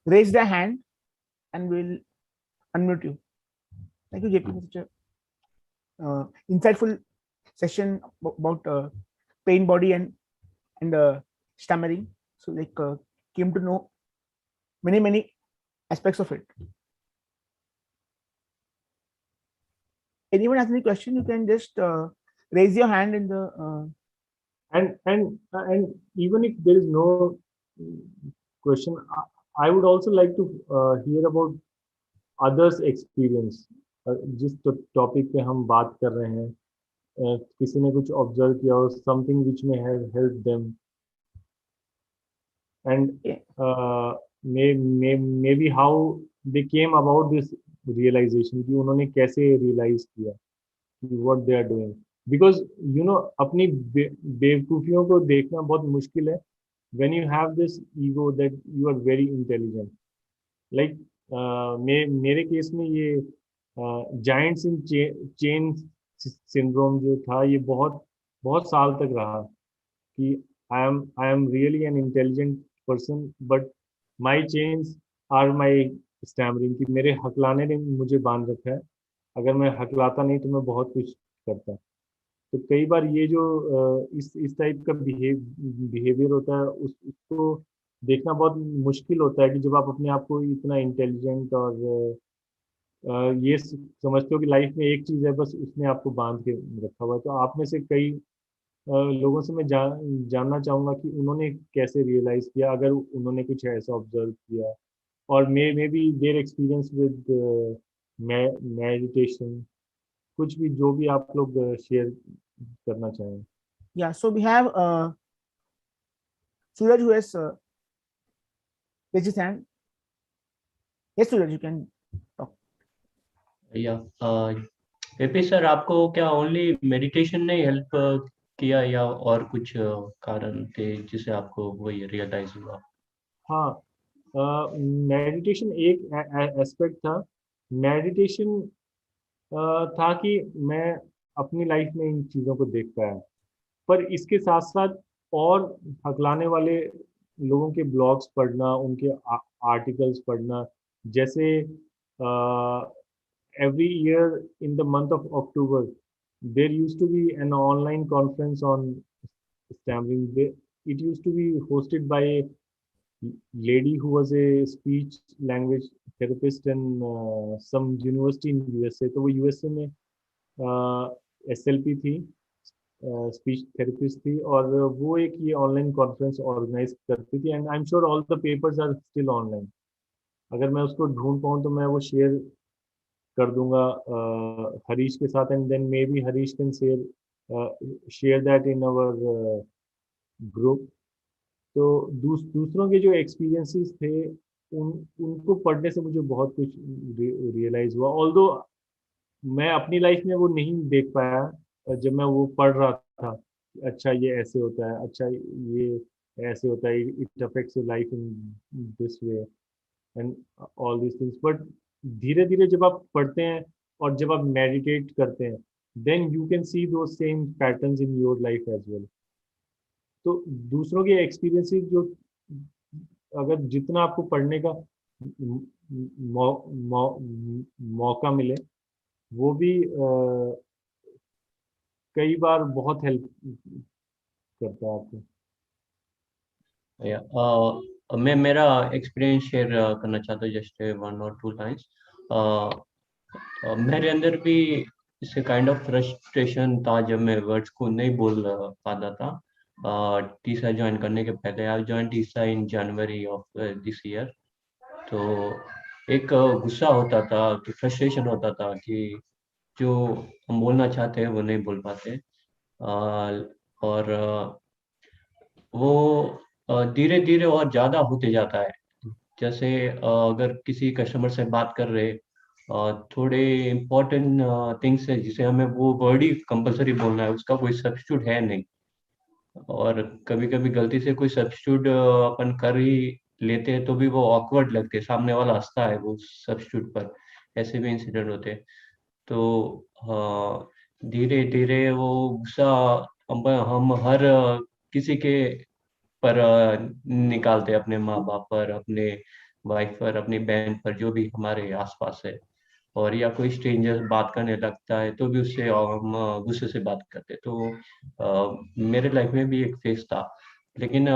raise their hand and we'll unmute you. Thank you, JP, for such a insightful session about pain body and stammering. So came to know many aspects of it. Anyone has any question, you can just raise your hand in the and even if there is no question, I would also like to hear about others experience. जिस topic पे हम बात कर रहे हैं, किसी ने कुछ ऑब्जर्व किया हो, something which may have helped them, and maybe how they came about this realization, कि उन्होंने कैसे realize किया कि what they are doing. Because अपनी बेवकूफियों को देखना बहुत मुश्किल है when you have this ego that you are very intelligent. Like मेरे केस में ये giants in chain syndrome जो था, ये बहुत साल तक रहा कि I am really an intelligent person, but my chains are my stammering, कि मेरे हकलाने ने मुझे बांध रखा है। अगर मैं हकलाता नहीं तो मैं बहुत कुछ करता। तो कई बार ये जो इस टाइप का बिहेवियर होता है, उसको देखना बहुत मुश्किल होता है कि जब आप अपने आप को इतना इंटेलिजेंट और ये समझते हो कि लाइफ में एक चीज़ है बस, उसने आपको बांध के रखा हुआ है। तो आप में से कई लोगों से मैं जानना चाहूँगा कि उन्होंने कैसे रियलाइज़ किया, अगर उन्होंने कुछ ऐसा ऑब्जर्व किया, और may be their experience with meditation, कुछ भी जो भी आप लोग शेयर करना चाहें। Yeah, so we have Suraj who has raised his hand. Yes, Suraj, you can talk. JP sir, आपको क्या ओनली मेडिटेशन ने हेल्प किया या और कुछ कारण थे जिससे आपको वो ये रियलाइज हुआ? हाँ, मेडिटेशन एक एस्पेक्ट था, मेडिटेशन था कि मैं अपनी लाइफ में इन चीज़ों को देख पाया, पर इसके साथ साथ और हकलाने वाले लोगों के ब्लॉग्स पढ़ना, उनके आर्टिकल्स पढ़ना, जैसे every year in the month of October, there used to be an online conference on stammering. It used to be hosted by a lady who was a speech language therapist in some university in USA. तो वो USA में SLP थी, speech therapist थी, और वो एक ये online conference organise करती थी, and I am sure all the papers are still online. अगर मैं उसको ढूंढ पाऊँ तो मैं वो शेयर कर दूंगा हरीश के साथ, and then maybe Harish can share that in our group. तो दूसरों के जो एक्सपीरियंसेस थे उनको पढ़ने से मुझे बहुत कुछ रियलाइज हुआ, ऑल्दो मैं अपनी लाइफ में वो नहीं देख पाया। जब मैं वो पढ़ रहा था, अच्छा ये ऐसे होता है, अच्छा ये ऐसे होता है, it affects your life in this way and all this things. But धीरे धीरे जब आप पढ़ते हैं और जब आप मेडिटेट करते हैं, then you can see though same patterns in your life as well. तो दूसरों के एक्सपीरियंसेस जो, अगर जितना आपको पढ़ने का मौ, मौ, मौका मिले, वो भी कई बार बहुत हेल्प करता है आपको। मैं मेरा एक्सपीरियंस शेयर करना चाहता हूँ, जस्ट 1 or 2 लाइन्स। मेरे अंदर भी इससे काइंड ऑफ फ्रस्ट्रेशन था जब मैं वर्ड्स को नहीं बोल पाता था। टीसा ज्वाइन करने के पहले, I join Tessa in January of this year. तो एक गुस्सा होता था, तो फ्रस्ट्रेशन होता था कि जो हम बोलना चाहते हैं वो नहीं बोल पाते। और वो धीरे धीरे और ज़्यादा होते जाता है। जैसे अगर किसी कस्टमर से बात कर रहे, थोड़े इम्पोर्टेंट थिंग्स है जिसे हमें वो वर्ड ही कंपलसरी बोलना है, उसका कोई सब्स्टिट्यूट है नहीं, और कभी कभी गलती से कोई सब्स्टिट्यूट अपन कर ही लेते हैं तो भी वो ऑकवर्ड लगते, सामने वाला हंसता है वो सब्स्टिट्यूट पर। ऐसे भी इंसिडेंट होते हैं। तो धीरे धीरे वो गुस्सा हम हर किसी के पर निकालते हैं, अपने माँ बाप पर, अपने वाइफ पर, अपनी बहन पर, जो भी हमारे आसपास है। और या कोई स्ट्रेंजर बात करने लगता है तो भी उससे हम गुस्से से बात करते। तो मेरे लाइफ में भी एक फेज था, लेकिन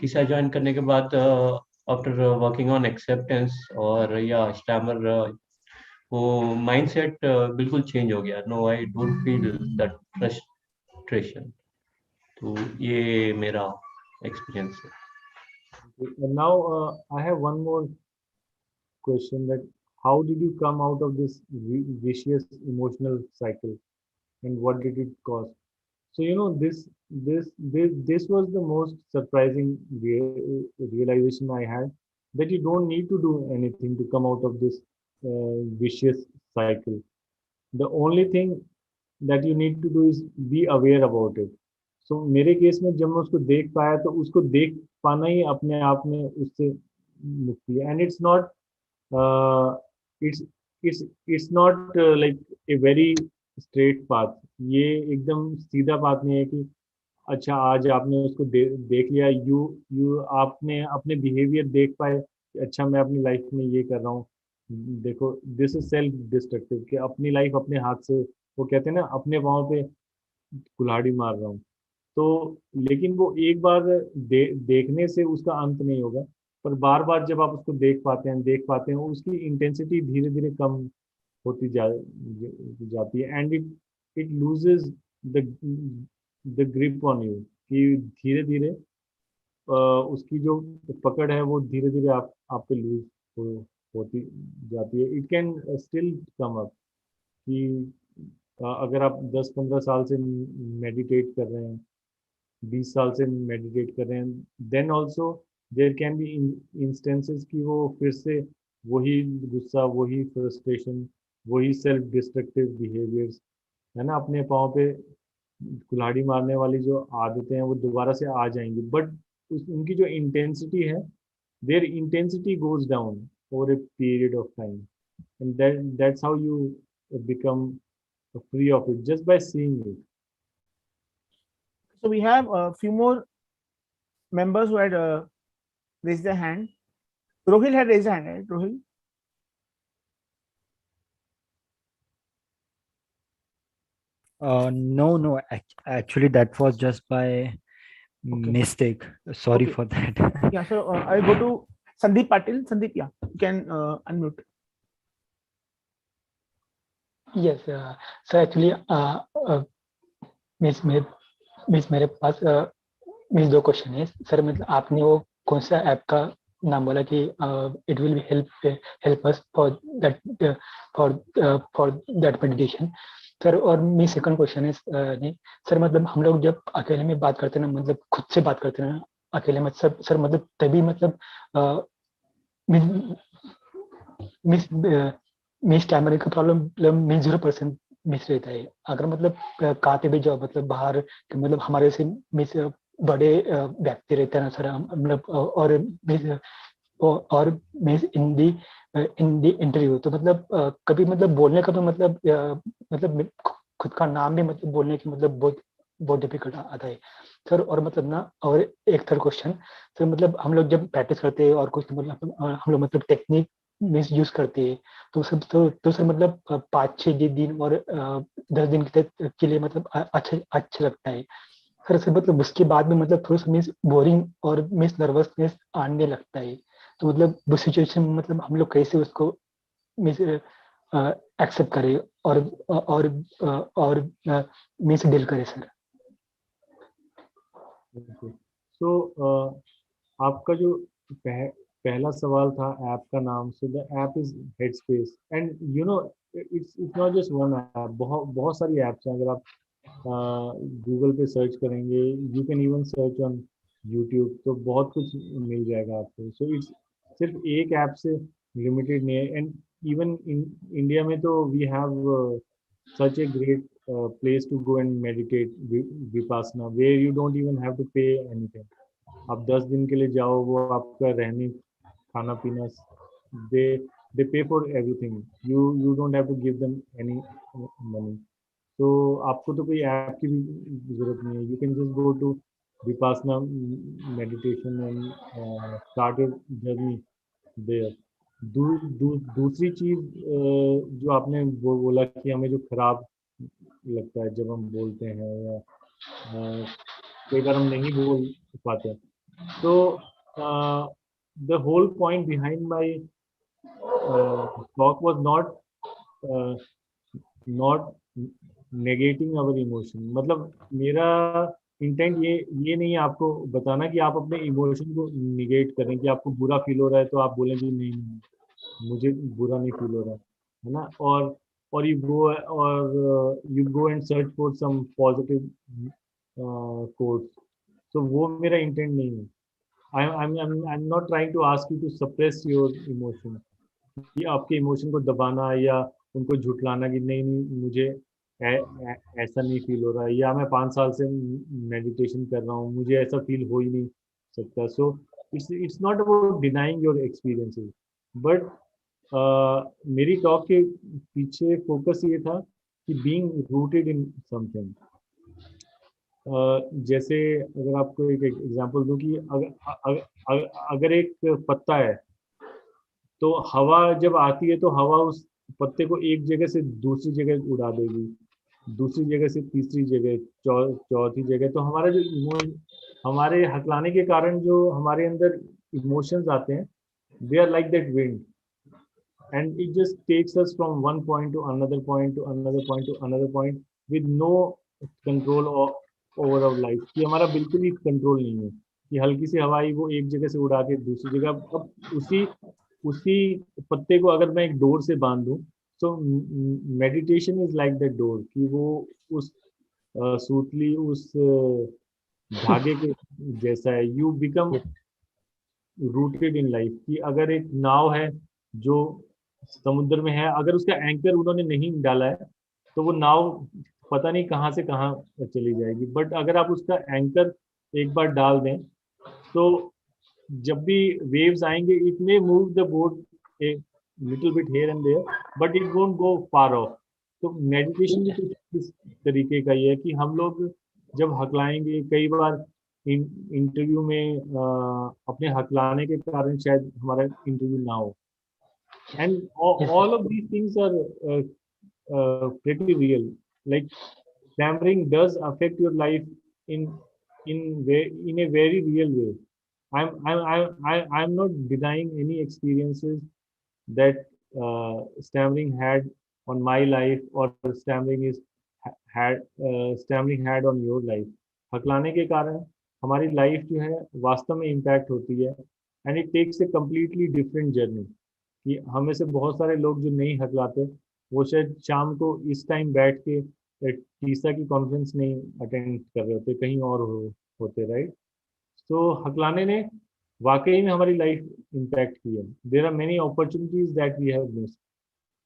टीसा ज्वाइन करने के बाद आफ्टर वर्किंग ऑन एक्सेप्टेंस और या स्टैमर, वो माइंडसेट बिल्कुल चेंज हो गया। No, I don't feel that frustration. तो ये मेरा एक्सपीरियंस है। And now I have one more question, that how did you come out of this vicious emotional cycle, and what did it cause? So this was the most surprising realization I had, that you don't need to do anything to come out of this vicious cycle. The only thing that you need to do is be aware about it. So मेरे case में जब मैं उसको देख पाया, तो उसको देख पाना ही अपने आप में उससे मुक्ति है। And it's not it's it's not like a very straight path. ये एकदम सीधा पाथ नहीं है कि अच्छा आज आपने उसको देख लिया, यू आपने अपने बिहेवियर देख पाए कि अच्छा मैं अपनी लाइफ में ये कर रहा हूँ। देखो, दिस इज सेल्फ डिस्ट्रक्टिव, कि अपनी लाइफ अपने हाथ से, वो कहते हैं ना, अपने पाँव पे कुल्हाड़ी मार रहा हूँ। तो लेकिन वो एक बार देखने से उसका अंत नहीं होगा, पर बार बार जब आप उसको देख पाते हैं उसकी इंटेंसिटी धीरे धीरे कम होती जाती है, and it loses the grip on you, कि धीरे धीरे उसकी जो पकड़ है वो धीरे धीरे आप पे लूज होती जाती है। It can still come up, कि अगर आप 10-15 साल से मेडिटेट कर रहे हैं, 20 साल से मेडिटेट कर रहे हैं, then also there can be instances कि वो फिर से वही गुस्सा, वही फ्रस्ट्रेशन, वही सेल्फ डिस्ट्रक्टिव बिहेवियर्स, है ना, अपने पाँव पे कुल्हाड़ी मारने वाली जो आदतें हैं वो दोबारा से आ जाएंगी। बट उनकी जो इंटेंसिटी है, their intensity goes down over a period of time. and that's how you become free of it, just by seeing it. So we have a few more members who had raised their hand. Rohil had raised a hand, right? Rohil? No, actually that was just by Okay. mistake. Sorry Okay. for that. Yeah, so I'll go to Sandeep Patil. Sandeep, yeah, you can unmute. Yes, so actually, miss मेरे miss मेरे पास miss दो question है sir. मतलब आपने वो कौन सा app का नाम बोला कि it will be help us for that meditation sir. और मेरी सेकंड क्वेश्चन है सर, मतलब हम लोग जब अकेले में बात करते हैं ना, मतलब खुद से बात करते हैं ना अकेले में सर, मतलब तभी मतलब मिस मिस स्टैमरिंग का प्रॉब्लम मिस 0% मिस रहता है। अगर मतलब कहाँ पे भी जाओ, मतलब बाहर मतलब हमारे से मिस बड़े व्यक्ति रहते हैं ना सर, मतलब और मिस इन दी इंटरव्यू, तो मतलब कभी मतलब बोलने का तो मतलब खुद का नाम भी मतलब बोलने की मतलब बहुत डिफिकल्ट आता है सर। और मतलब ना, और एक थर्ड क्वेश्चन सर, मतलब हम लोग जब प्रैक्टिस करते हैं और कुछ मतलब हम लोग मतलब टेक्निक मिस यूज करते हैं, तो सर मतलब 5-6 दिन और 10 दिन के लिए मतलब अच्छा लगता है सर मतलब उसके बाद में मतलब थोड़ा सा मिस बोरिंग और मिस नर्वसनेस आने लगता है। तो मतलब वो सिचुएशन में मतलब हम लोग कैसे उसको मिस एक्सेप्ट करें और और मिस डील करें सर। सो आपका जो पहला सवाल था ऐप का नाम, so the app is headspace, and you no it's not just one app, बहुत बहुत सारी ऐप्स हैं। अगर आप गूगल पे सर्च करेंगे, you can even search on YouTube, तो बहुत कुछ मिल जाएगा आपको। सो इट्स सिर्फ एक ऐप से लिमिटेड नहीं है, एंड इवन इन इंडिया में तो we have such a great place to go and meditate, vipassana, where you don't even have to pay anything. आप 10 दिन के लिए जाओ, वो आपका रहने खाना पीना, they they pay for everything. You don't have to give them any money. तो आपको तो कोई ऐप की भी जरूरत नहीं है. You can just go to vipassana meditation and start your journey there. दूसरी चीज जो आपने वो बोला कि हमें जो खराब लगता है जब हम बोलते हैं, या कई बार हम नहीं बोल पाते, तो the whole point behind my talk was not negating our emotion. मतलब मेरा इंटेंट ये नहीं है आपको बताना कि आप अपने इमोशन को निगेट करें, कि आपको बुरा फील हो रहा है तो आप बोलें कि नहीं मुझे बुरा नहीं फील हो रहा है ना, और you go and search for some positive quotes. तो वो मेरा इंटेंट नहीं है. I am not trying to ask you to suppress your emotion, कि आपके इमोशन को दबाना या उनको झुटलाना कि नहीं मुझे ऐसा नहीं फील हो रहा है, या मैं 5 साल से मेडिटेशन कर रहा हूँ मुझे ऐसा फील हो ही नहीं सकता. So it's not about denying your experiences, but मेरी टॉक के पीछे फोकस ये था कि बीइंग रूटेड इन समथिंग. जैसे अगर आपको एक एग्जांपल दूं कि अगर एक पत्ता है, तो हवा जब आती है तो हवा उस पत्ते को एक जगह से दूसरी जगह उड़ा देगी, दूसरी जगह से तीसरी जगह, चौथी जगह. तो हमारा जो हमारे हकलाने के कारण जो हमारे अंदर इमोशंस आते हैं, they are like that wind, and it just takes us from one point to another point to another point to another point with no control over our life. कि हमारा बिल्कुल ही कंट्रोल नहीं है कि हल्की सी हवाई वो एक जगह से उड़ा के दूसरी जगह. अब उसी पत्ते को अगर मैं एक डोर से बांध दूं, तो meditation is like that door, कि वो उस सूतली उस धागे के जैसा है. You become rooted in life. कि अगर एक नाव है जो समुद्र में है, अगर उसका एंकर उन्होंने नहीं डाला है तो वो नाव पता नहीं कहाँ से कहाँ चली जाएगी. बट अगर आप उसका एंकर एक बार डाल दें, तो जब भी वेव्स आएंगे, it may move the boat little bit here and there, but it won't go far off. तो मेडिटेशन भी कुछ इस तरीके का ही है कि हम लोग जब हकलाएंगे, कई बार इंटरव्यू में अपने हकलाने के कारण शायद हमारा इंटरव्यू ना हो, and all of these things are pretty real. Like stammering does affect your life in in a very real way. I'm not denying any experiences that stammering had on my life or stammering had on your life. हकलाने के कारण हमारी life जो है वास्तव में impact होती है, and it takes a completely different journey. कि हमें से बहुत सारे लोग जो नहीं हकलाते वो शायद शाम को इस टाइम बैठ के टीसा की कॉन्फ्रेंस नहीं अटेंड कर रहे होते, कहीं और होते, राइट. तो हकलाने ने वाकई में हमारी लाइफ इम्पैक्ट की है. There are many opportunities that we have missed.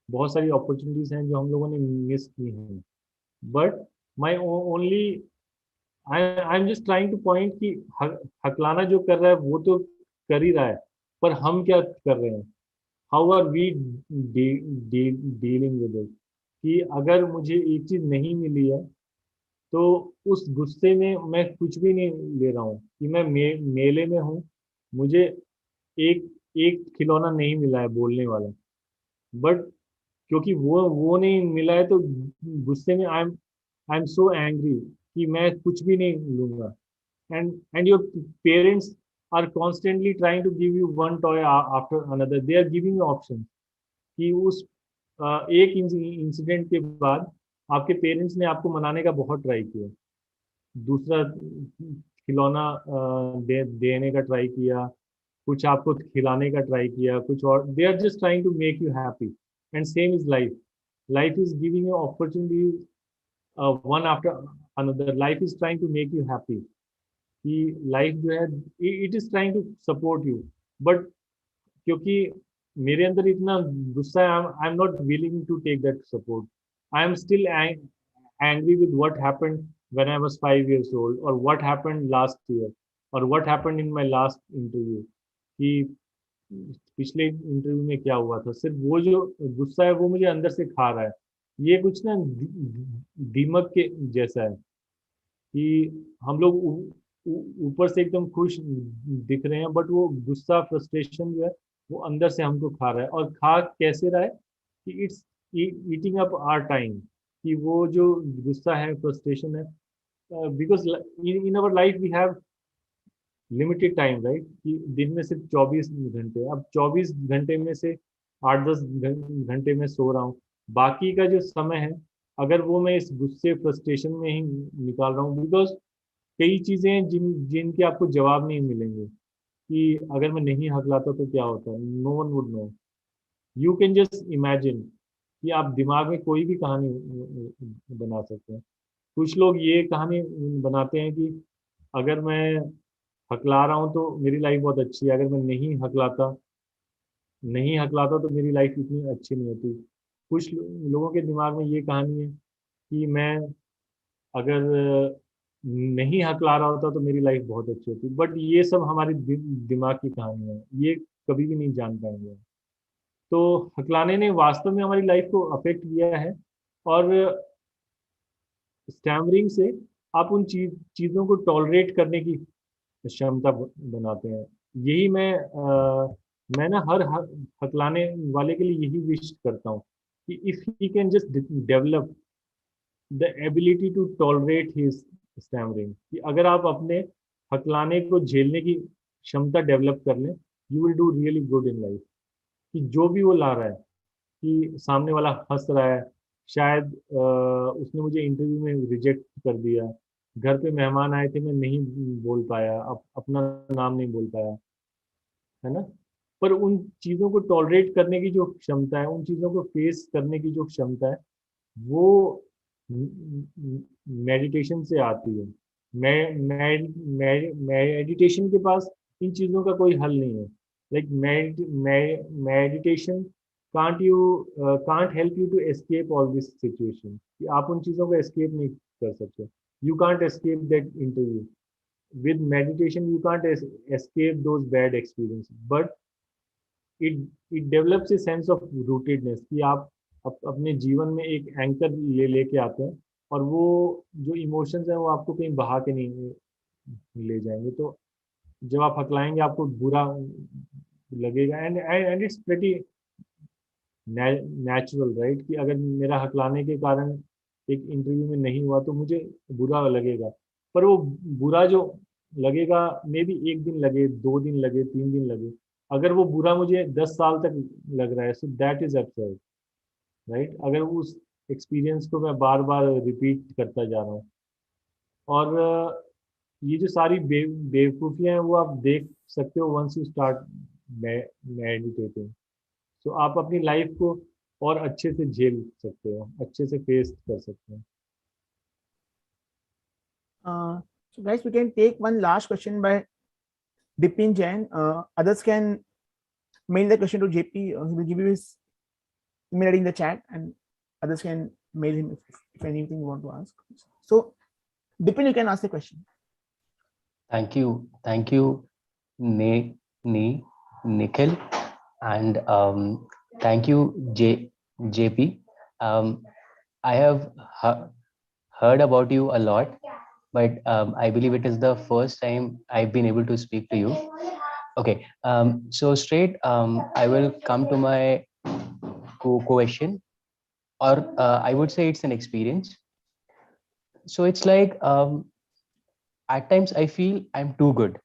बहुत सारी अपॉर्चुनिटीज हैं जो हम लोगों ने मिस की हैं. But my only I am just trying two point कि हकलाना जो कर रहा है वो तो कर ही रहा है, पर हम क्या कर रहे हैं, how are we dealing with it. कि अगर मुझे एक चीज नहीं मिली है तो उस गुस्से में मैं कुछ भी नहीं ले रहा हूँ. कि मैं मेले में हूँ, मुझे एक एक खिलौना नहीं मिला है बोलने वाला, बट क्योंकि वो नहीं मिला है तो गुस्से में आई एम सो एंग्री कि मैं कुछ भी नहीं लूंगा. and your parents are constantly trying to give you one toy after another. They are giving you options. कि उस एक इंसिडेंट के बाद आपके पेरेंट्स ने आपको मनाने का बहुत ट्राई किया, दूसरा खिलौना देने का ट्राई किया, कुछ आपको खिलाने का ट्राई किया, कुछ और. They are just trying to make you happy. And same is life is giving you opportunity one after another. Life is trying to make you happy. कि लाइफ जो है it is trying to support you, but क्योंकि मेरे अंदर इतना गुस्सा है, I am not willing to take that support. I am still angry with what happened when I was 5 years old, और व्हाट हैपेंड लास्ट ईयर, और what happened in my last interview. कि पिछले इंटरव्यू में क्या हुआ था. सिर्फ वो जो गुस्सा है वो मुझे अंदर से खा रहा है. ये कुछ ना दीमक के जैसा है कि हम लोग ऊपर से एकदम खुश दिख रहे हैं, बट वो गुस्सा, फ्रस्ट्रेशन जो है वो अंदर से हमको खा रहा है. और खा कैसे रहा है कि it's eating up our time. कि वो जो गुस्सा है, फ्रस्ट्रेशन है, because in our life we have limited time, right. कि दिन में सिर्फ 24 घंटे. अब 24 घंटे में से 8-10 घंटे में सो रहा हूँ, बाकी का जो समय है अगर वो मैं इस गुस्से, फ्रस्ट्रेशन में ही निकाल रहा हूँ. बिकॉज कई चीजें हैं जिनके आपको जवाब नहीं मिलेंगे. कि अगर मैं नहीं हकलाता तो क्या होता है, no one would know. You can just imagine. कि आप दिमाग में कोई भी कहानी बना सकते हैं. कुछ लोग ये कहानी बनाते हैं कि अगर मैं हकला रहा हूँ तो मेरी लाइफ बहुत अच्छी है, अगर मैं नहीं हकलाता तो मेरी लाइफ इतनी अच्छी नहीं होती. कुछ लोगों के दिमाग में ये कहानी है कि मैं अगर नहीं हकला रहा होता तो मेरी लाइफ बहुत अच्छी होती. बट ये सब हमारी दिमाग की कहानी है, ये कभी भी नहीं जान पाएंगे. तो हकलाने ने वास्तव में हमारी लाइफ को अफेक्ट किया है. और स्टैमरिंग से आप उन चीज़ों को टॉलरेट करने की क्षमता बनाते हैं. यही मैं ना हर हकलाने वाले के लिए यही विश करता हूँ कि if he can just develop the ability to tolerate his stammering. कि अगर आप अपने हकलाने को झेलने की क्षमता डेवलप कर लें, you will do really good in life. कि जो भी वो ला रहा है, कि सामने वाला हंस रहा है, शायद उसने मुझे इंटरव्यू में रिजेक्ट कर दिया, घर पे मेहमान आए थे मैं नहीं बोल पाया, अपना नाम नहीं बोल पाया, है ना. पर उन चीज़ों को टॉलरेट करने की जो क्षमता है, उन चीज़ों को फेस करने की जो क्षमता है, वो मेडिटेशन से आती है. मेडिटेशन के पास इन चीज़ों का कोई हल नहीं है. Like meditation can't help you to escape all this situation. कि आप उन चीज़ों को escape नहीं कर सकते. You can't escape that interview. With meditation you can't escape those bad experiences. But it develops a sense of rootedness कि आप अपने जीवन में एक एंकर लेके आते हैं, और वो जो इमोशंस हैं वो आपको कहीं बहा के नहीं ले जाएंगे। तो जब आप हकलाएंगे आपको बुरा लगेगा, and it's pretty natural, right, कि अगर मेरा हकलाने के कारण एक इंटरव्यू में नहीं हुआ तो मुझे बुरा लगेगा। पर वो बुरा जो लगेगा, मे बी 1 दिन लगे, 2 दिन लगे, 3 दिन लगे, अगर वो बुरा मुझे 10 साल तक लग रहा है, so that is absurd, right. अगर उस एक्सपीरियंस को मैं बार बार रिपीट करता जा रहा हूँ, और ये जो सारी बेवकूफ़ियाँ हैं वो आप देख सकते हो वंस यू स्टार्ट मेडिटेटिंग। तो आप अपनी लाइफ को और अच्छे से झेल सकते हो, अच्छे से फेस कर सकते हो। So guys, we can take one last question by Dipin Jain. Others can mail the question to JP. He will give you his email ID in the chat, and others can mail him if anything you want to ask. So Dipin, you can ask the question. Thank you, Nikhil, and thank you, JP. I have heard about you a lot, but I believe it is the first time I've been able to speak to you. Okay, so straight, I will come to my question, or I would say it's an experience. So it's like, at times I feel I'm too good.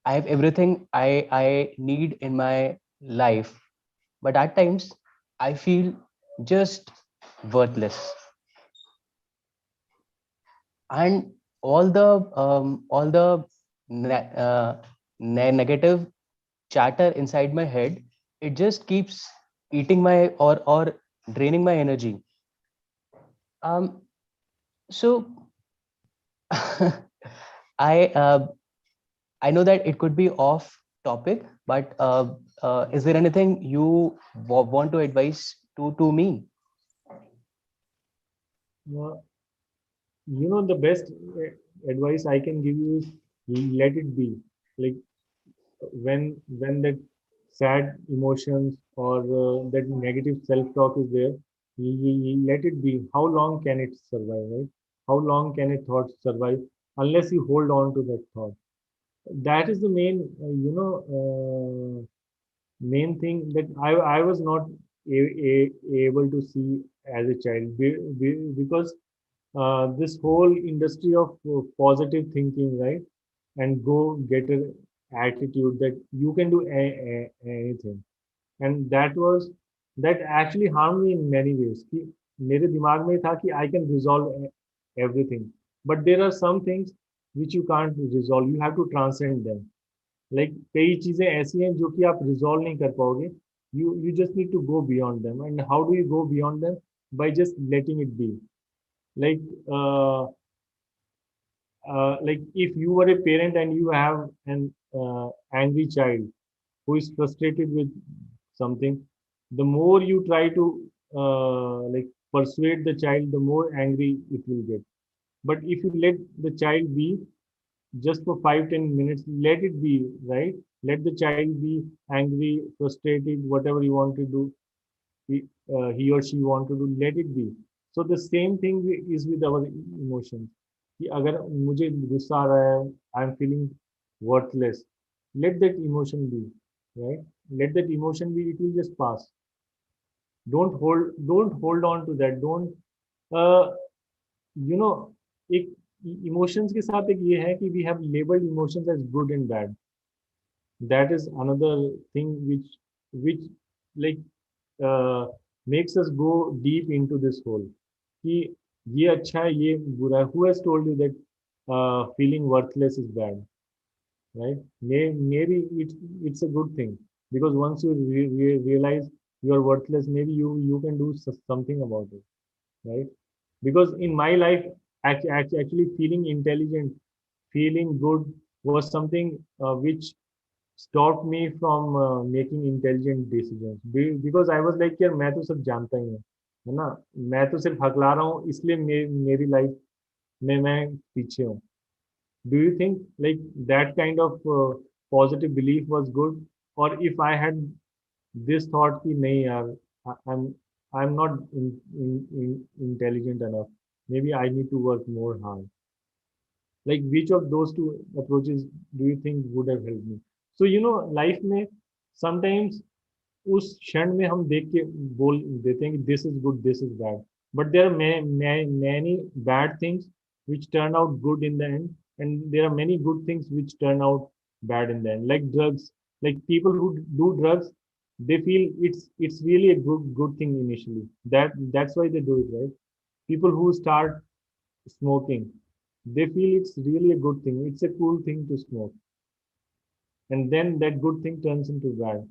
I have everything I need in my life, but at times I feel just worthless. And all the negative chatter inside my head, it just keeps eating my, or draining my energy. So I know that it could be off topic, but is there anything you want to advise to me? The best advice I can give you is let it be. Like when that sad emotions or that negative self-talk is there, let it be. How long can it survive, right? How long can a thought survive unless you hold on to that thought? That is the main, main thing that I was not able to see as a child, because this whole industry of positive thinking, right, and go get an attitude that you can do anything, and that actually harmed me in many ways. कि मेरे दिमाग में था कि I can resolve everything, but there are some things which you can't resolve. You have to transcend them. Like कई चीजें ऐसी हैं जो कि आप resolve नहीं कर पाओगे. You just need to go beyond them. And how do you go beyond them? By just letting it be. Like like if you were a parent and you have an angry child who is frustrated with something, the more you try to like persuade the child, the more angry it will get. But if you let the child be just for 5-10 minutes, let it be, right? Let the child be angry, frustrated, whatever you want to do, he or she want to do, let it be. So the same thing is with our emotions. कि अगर मुझे गुस्सा आ रहा है, I am feeling worthless, let that emotion be, right? Let that emotion be, it will just pass. Don't hold on to that. Don't एक emotions के साथ एक ये है कि we have labeled emotions as good and bad. That is another thing which like makes us go deep into this hole. कि ये अच्छा है, ये बुरा है. Who has told you that feeling worthless is bad, right? Maybe it's a good thing, because once you realize you are worthless, maybe you can do something about it, right? Because in my life, actually feeling intelligent, feeling good was something which stopped me from making intelligent decisions. Because I was like, यार मैं तो सब जानता ही हूँ, है ना, मैं तो सिर्फ हकला रहा हूँ, इसलिए मेरी लाइफ में मैं पीछे हूँ. Do you think like that kind of positive belief was good? Or if I had this thought कि नहीं यार, I'm not intelligent enough, maybe I need to work more hard. Like which of those two approaches do you think would have helped me? So life में sometimes उस क्षण में हम देख के बोल देते हैं कि this is good, this is bad, but there are many bad things which turn out good in the end, and there are many good things which turn out bad in the end. Like drugs, like people who do drugs, they feel it's really a good thing initially. That's why they do it, right? People who start smoking, they feel it's really a good thing. It's a cool thing to smoke, and then that good thing turns into bad.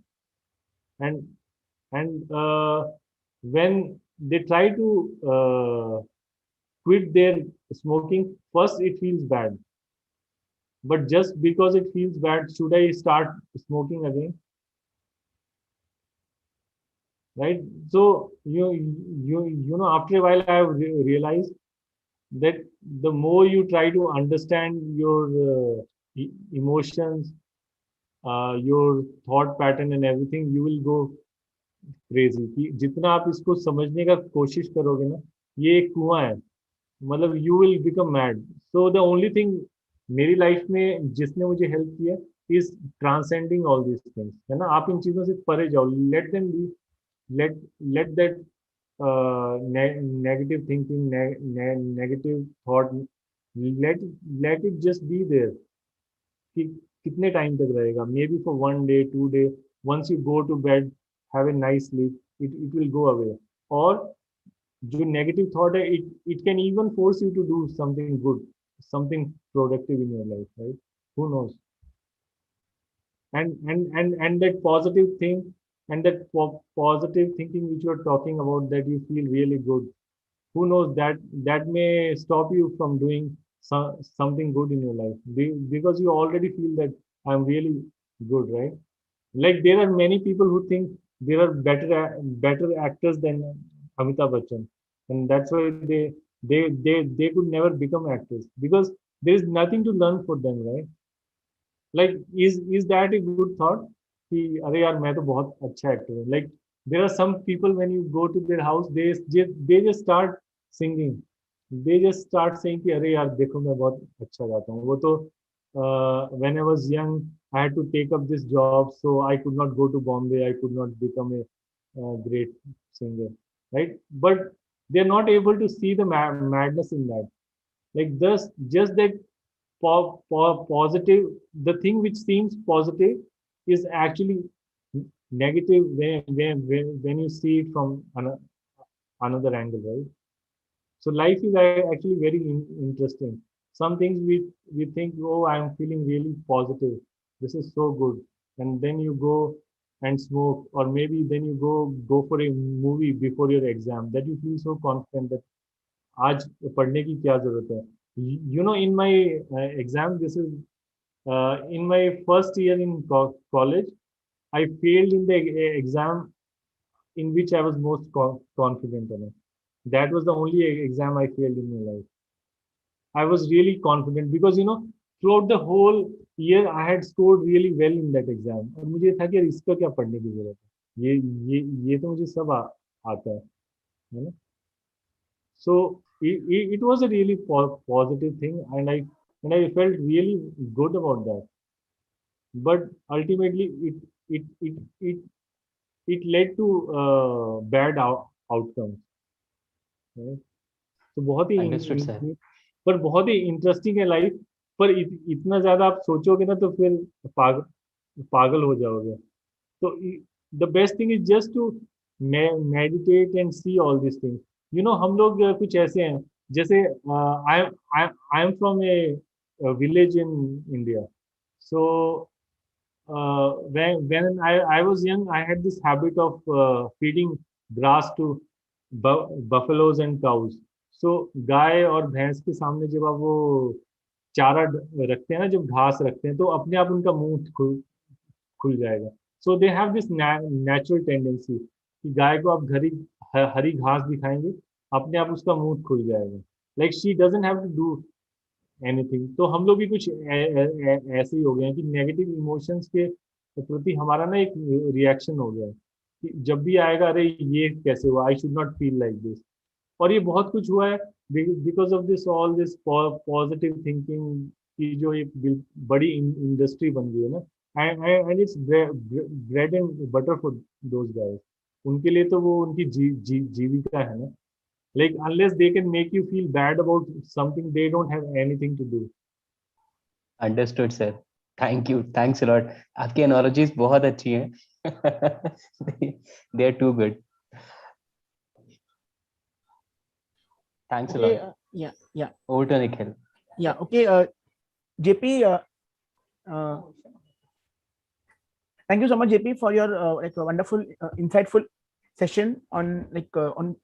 And when they try to quit their smoking, first it feels bad. But just because it feels bad, should I start smoking again? Right? So after a while, I have realized that the more you try to understand your emotions, your thought pattern and everything, you will go crazy. कि जितना आप इसको समझने का कोशिश करोगे ना, ये एक कुआं है, मतलब you will become mad. So the only thing मेरी लाइफ में जिसने मुझे हेल्प किया is transcending all this things, है ना. आप इन चीजों से परे जाओ, let them be, let let that negative thinking, negative thought, let let it just be there. कि कितने टाइम तक रहेगा, may be for 1 day 2 day, once you go to bed, have a nice sleep, it will go away. और जो negative thought है, it can even force you to do something good, something productive in your life, right? Who knows? And that positive thing, and that positive thinking which you are talking about, that you feel really good, who knows, that may stop you from doing something good in your life, because you already feel that I'm really good, right? Like there are many people who think they are better actors than Amitabh Bachchan, and that's why they could never become actors, because there is nothing to learn for them, right? Like is that a good thought कि अरे यार मैं तो बहुत अच्छा actor हूँ. Like there are some people, when you go to their house, they just start singing, they just start saying कि अरे यार देखो मैं बहुत अच्छा गाता हूँ. वो तो when I was young, I had to take up this job, so I could not go to Bombay, I could not become a great singer, right? But they're not able to see the madness in that. Like just that positive, the thing which seems positive is actually negative when you see it from another angle, right? So life is actually very interesting. Some things we think, oh, I'm feeling really positive, this is so good, and then you go and smoke, or maybe then you go for a movie before your exam, that you feel so confident that आज पढ़ने की क्या जरूरत है. In my exam, this is in my first year in college, I failed in the exam in which I was most confident in it. That was the only exam I failed in my life. I was really confident because throughout the whole year I had scored really well in that exam. और मुझे था कि यार इसका क्या पढ़ने की जरूरत है, ये तो मुझे सब आता है ना. So it was a really positive thing, and I felt really good about that. But ultimately, it led to bad outcomes. Right? तो बहुत ही Understood, sir. पर बहुत ही इंटरेस्टिंग है लाइफ. पर इतना ज्यादा आप सोचोगे ना तो फिर पागल हो जाओगे. तो the best thing is just to meditate and see all these things. हम लोग कुछ ऐसे हैं, जैसे I am from a village in India. So when I was young, I had this habit of feeding grass to buffaloes and cows. So गाय और भैंस के सामने जब आप वो चारा रखते हैं ना, जब घास रखते हैं, तो अपने आप उनका मुंह खुल जाएगा. So they have this natural tendency कि गाय को आप हरी घास दिखाएंगे, अपने आप उसका मुंह खुल जाएगा. Like she doesn't have to do anything. तो हम लोग भी कुछ ऐसे ही हो गए हैं कि नेगेटिव इमोशंस के प्रति हमारा ना एक रिएक्शन हो गया है. जब भी आएगा अरे ये कैसे हुआ, I should not feel like this. और ये बहुत कुछ हुआ है because of this all this positive thinking की जो एक बड़ी इंडस्ट्री बन गई है ना, and it's bread and butter for those guys. उनके लिए तो वो उनकी जीविका है ना। Like unless they can make you feel bad about something, they don't have anything to do. Understood sir, thank you, thanks a lot. आपकी analogies बहुत अच्छी हैं। They are too good. Thanks a Okay, lot. yeah. Over to Nikhil. Yeah, okay. JP, thank you so much, JP, for your like a wonderful, insightful session on on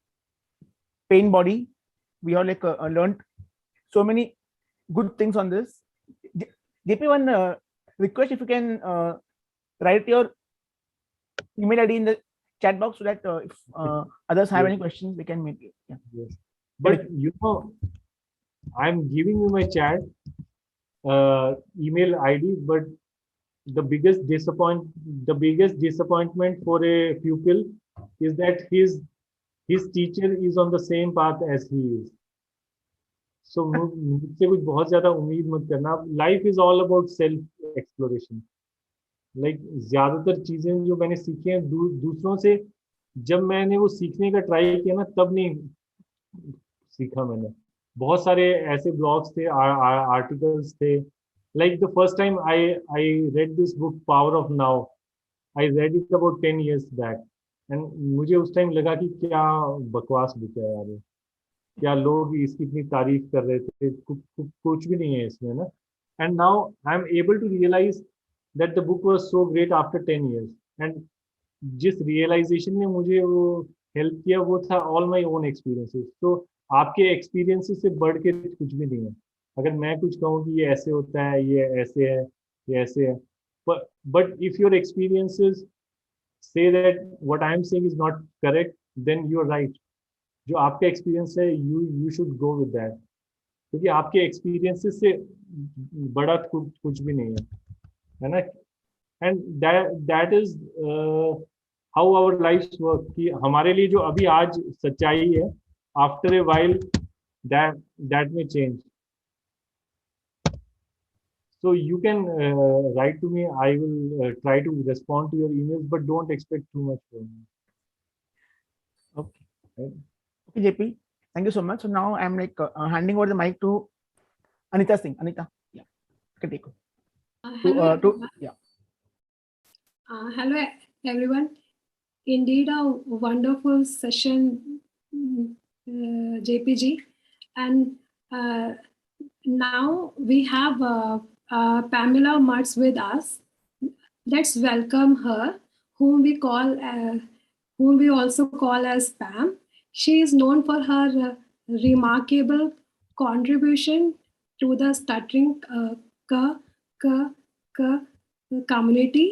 pain body. We all learned so many good things on this. JP, one request, if you can write your email ID in the chat box so that if others have any questions, they can make it. Yeah. Yes. But you know, I'm giving you my chat email ID, but the biggest disappointment for a pupil is that his teacher is on the same path as he is. So मुझसे कुछ बहुत ज्यादा उम्मीद मत करना। Life is all about self exploration. Like ज्यादातर चीजें जो मैंने सीखी हैं दूसरों से, जब मैंने वो सीखने का ट्राई किया ना तब नहीं सीखा मैंने। बहुत सारे ऐसे ब्लॉग्स थे, आर्टिकल्स थे। Like the first time I read this book Power of Now, I read it about 10 years back, and मुझे उस टाइम लगा कि क्या बकवास बुक है यार, क्या लोग इसकी इतनी तारीफ कर रहे थे, कुछ भी नहीं है इसमें ना। And now I'm able to realize that the book was so great after 10 years, and जिस रियलाइजेशन ने मुझे वो हेल्प किया वो था ऑल माय ओन एक्सपीरियंसेस। तो आपके एक्सपीरियंसेस से बढ़ के कुछ भी नहीं है। अगर मैं कुछ कहूँ कि ये ऐसे होता है, ये ऐसे है, ये ऐसे है, but if your experiences say that what I am saying is not correct, then you are right. जो आपका एक्सपीरियंस है, you should go with that, क्योंकि आपके एक्सपीरियंसेस से बड़ा कुछ भी नहीं है ना। And that is how our lives work, कि हमारे लिए जो अभी आज सच्चाई है, after a while that may change. So you can write to me. I will try to respond to your emails, but don't expect too much from me. Okay. Right? Okay, JP. Thank you so much. So now I'm handing over the mic to Anita Singh. Anita, yeah, you can take it. Hello, yeah. Hello, everyone. Indeed, a wonderful session, JPG. And now we have Pamela Mertz with us. Let's welcome her, whom we also call as Pam. She is known for her remarkable contribution to the stuttering community,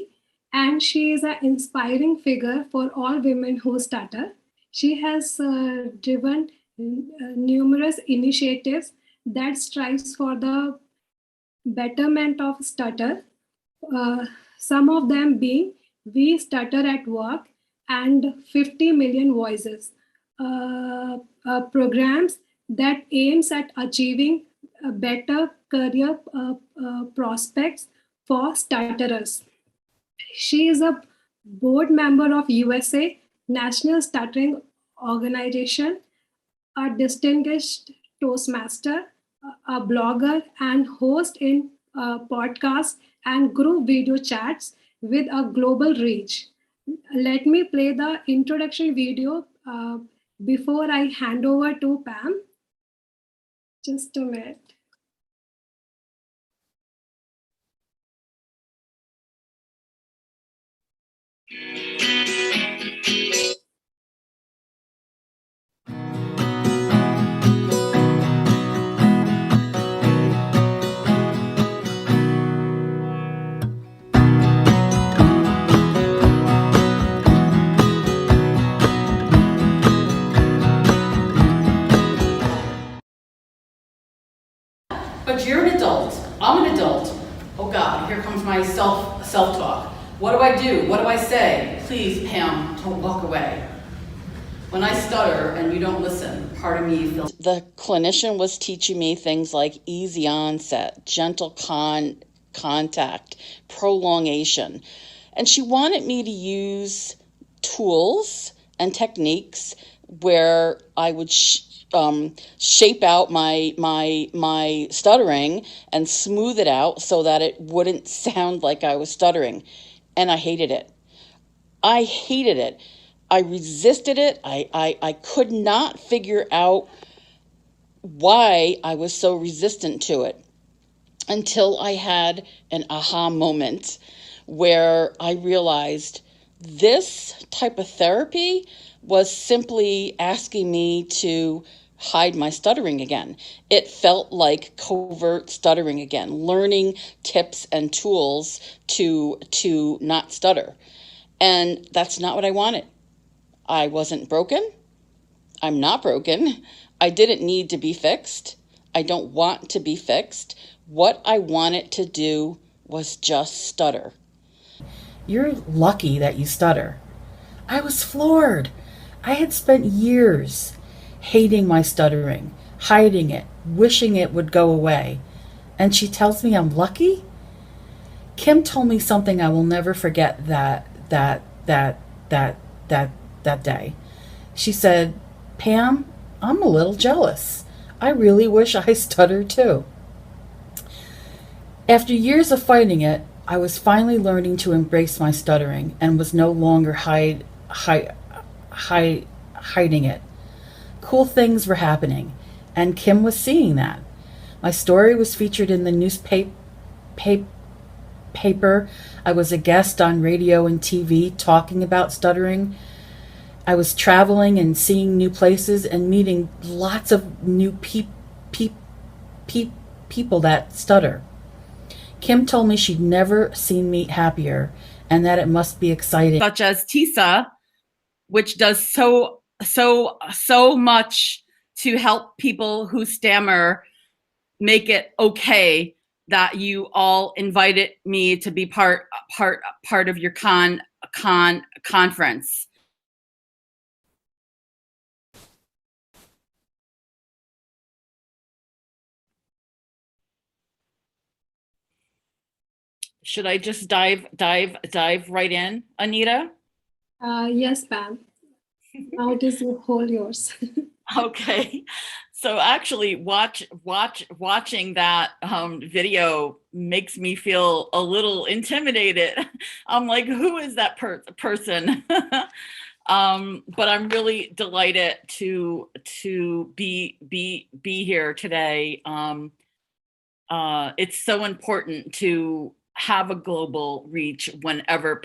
and she is an inspiring figure for all women who stutter. She has driven numerous initiatives that strives for the betterment of stutter, some of them being We Stutter at Work and 50 Million Voices, programs that aims at achieving better career prospects for stutterers. She is a board member of USA National Stuttering Organization, a distinguished Toastmaster, a blogger, and host in podcasts and group video chats with a global reach. Let me play the introduction video before I hand over to Pam. Just a minute. But you're an adult. I'm an adult. Oh God, here comes my self-talk. What do? What do I say? Please, Pam, don't walk away. When I stutter and you don't listen, part of me feels... The clinician was teaching me things like easy onset, gentle contact, prolongation. And she wanted me to use tools and techniques where I would shape out my stuttering and smooth it out so that it wouldn't sound like I was stuttering. And I hated it. I hated it. I resisted it. I could not figure out why I was so resistant to it until I had an aha moment where I realized this type of therapy was simply asking me to hide my stuttering again. It felt like covert stuttering again, learning tips and tools to not stutter. And that's not what I wanted. I wasn't broken. I'm not broken. I didn't need to be fixed. I don't want to be fixed. What I wanted to do was just stutter. You're lucky that you stutter. I was floored. I had spent years hating my stuttering, hiding it, wishing it would go away. And she tells me I'm lucky? Kim told me something I will never forget that day. She said, Pam, I'm a little jealous. I really wish I stuttered too. After years of fighting it, I was finally learning to embrace my stuttering and was no longer hiding it. Cool things were happening, and Kim was seeing that. My story was featured in the newspaper. I was a guest on radio and TV talking about stuttering. I was traveling and seeing new places and meeting lots of new people that stutter. Kim told me she'd never seen me happier and that it must be exciting. Such as TISA, which does so much to help people who stammer make it okay that you all invited me to be part of your conference. Should I just dive right in, Anita? Yes, Pam. Now it is all yours. Okay. So actually watching that video makes me feel a little intimidated. I'm like, who is that person? But I'm really delighted to be here today. It's so important to have a global reach whenever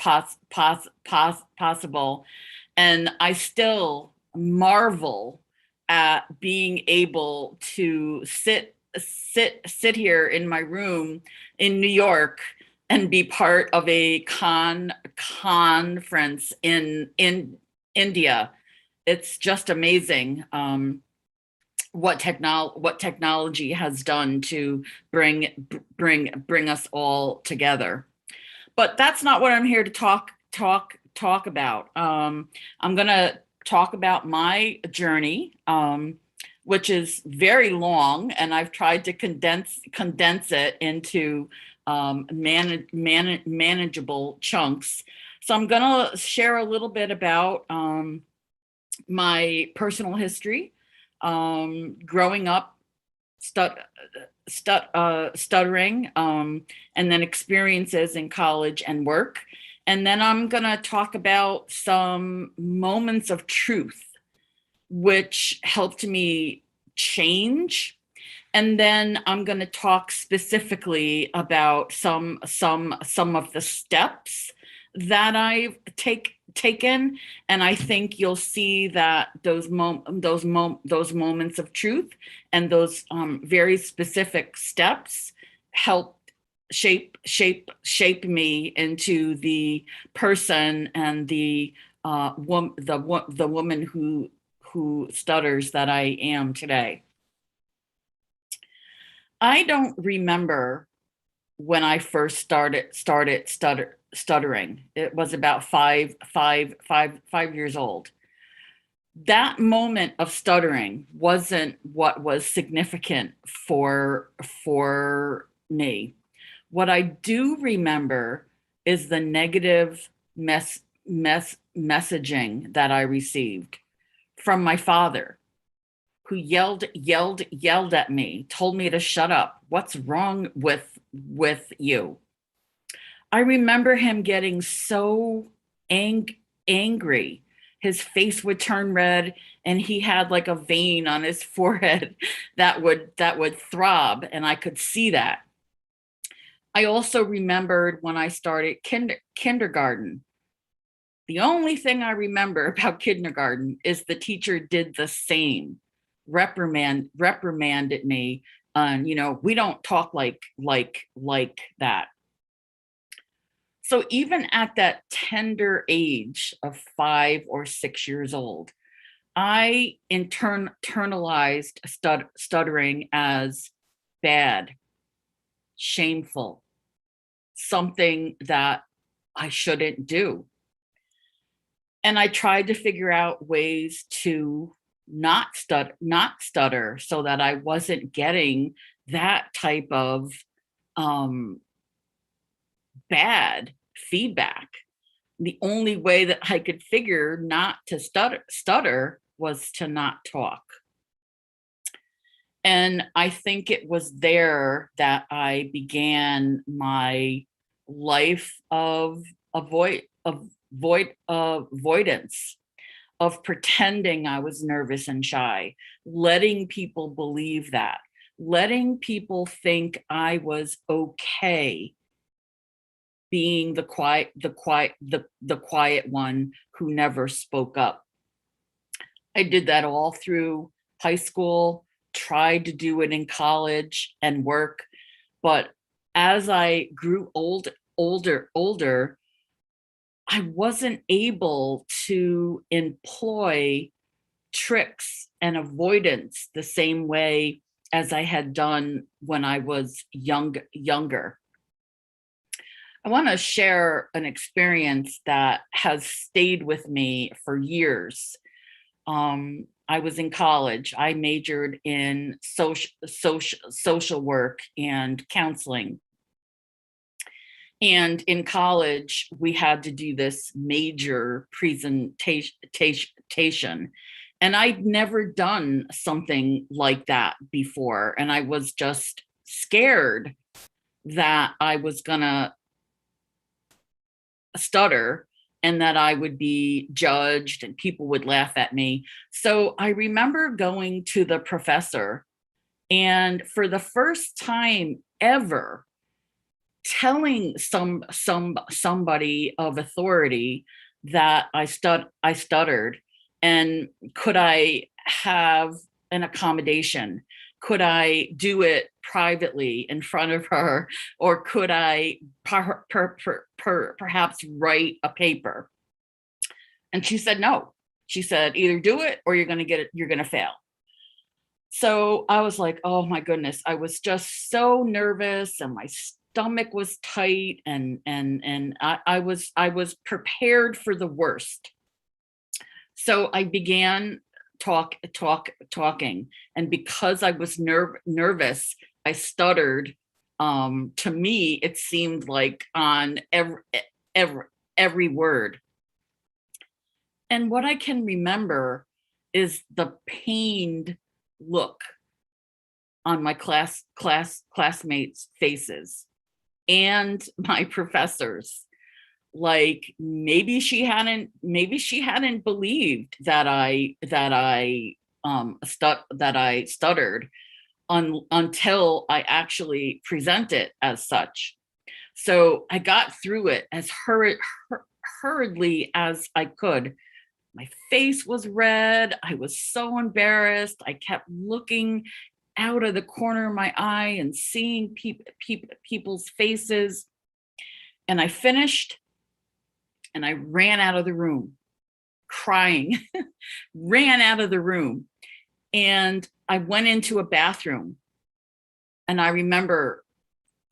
possible. And I still marvel at being able to sit here in my room in New York and be part of a conference in India. It's just amazing what technology has done to bring us all together. But that's not what I'm here to talk about. I'm gonna talk about my journey, which is very long, and I've tried to condense it into manageable chunks. So I'm gonna share a little bit about my personal history, growing up, stuttering, and then experiences in college and work. And then I'm gonna talk about some moments of truth which helped me change. And then I'm gonna talk specifically about some of the steps that I've taken, and I think you'll see that those moments of truth and those very specific steps help shape me into the person and the woman who stutters that I am today. I don't remember when I first started stuttering. It was about 5 years old. That moment of stuttering wasn't what was significant for me. What I do remember is the negative messaging that I received from my father, who yelled at me, told me to shut up. What's wrong with you? I remember him getting so angry. His face would turn red, and he had like a vein on his forehead that would throb, and I could see that. I also remembered when I started kindergarten. The only thing I remember about kindergarten is the teacher did the same, reprimanded me, you know, we don't talk like that. So even at that tender age of 5 or 6 years old, I internalized stuttering as bad, shameful, something that I shouldn't do. And I tried to figure out ways to not stutter so that I wasn't getting that type of bad feedback. The only way that I could figure not to stutter was to not talk. And I think it was there that I began my life of avoidance, of pretending I was nervous and shy, letting people believe that, letting people think I was okay being the quiet one who never spoke up. I did that all through high school, tried to do it in college and work, but as I grew older, I wasn't able to employ tricks and avoidance the same way as I had done when I was younger. I want to share an experience that has stayed with me for years. I was in college. I majored in social work and counseling. And in college, we had to do this major presentation. And I'd never done something like that before. And I was just scared that I was gonna stutter and that I would be judged and people would laugh at me. So I remember going to the professor, and for the first time ever, telling somebody of authority that I stuttered, and could I have an accommodation? Could I do it privately in front of her, or could I perhaps write a paper? And she said no. She said, either do it or you're gonna fail. So I was like, oh my goodness, I was just so nervous, and my stomach was tight, and I was prepared for the worst. So I began talking, and because I was nervous, I stuttered. To me, it seemed like on every word. And what I can remember is the pained look on my classmates' faces and my professors. Like maybe she hadn't believed that I stuttered until I actually present it as such. So I got through it as hurriedly as I could. My face was red. I was so embarrassed. I kept looking out of the corner of my eye and seeing people's faces. And I finished, and I ran out of the room, crying, ran out of the room. And I went into a bathroom, and I remember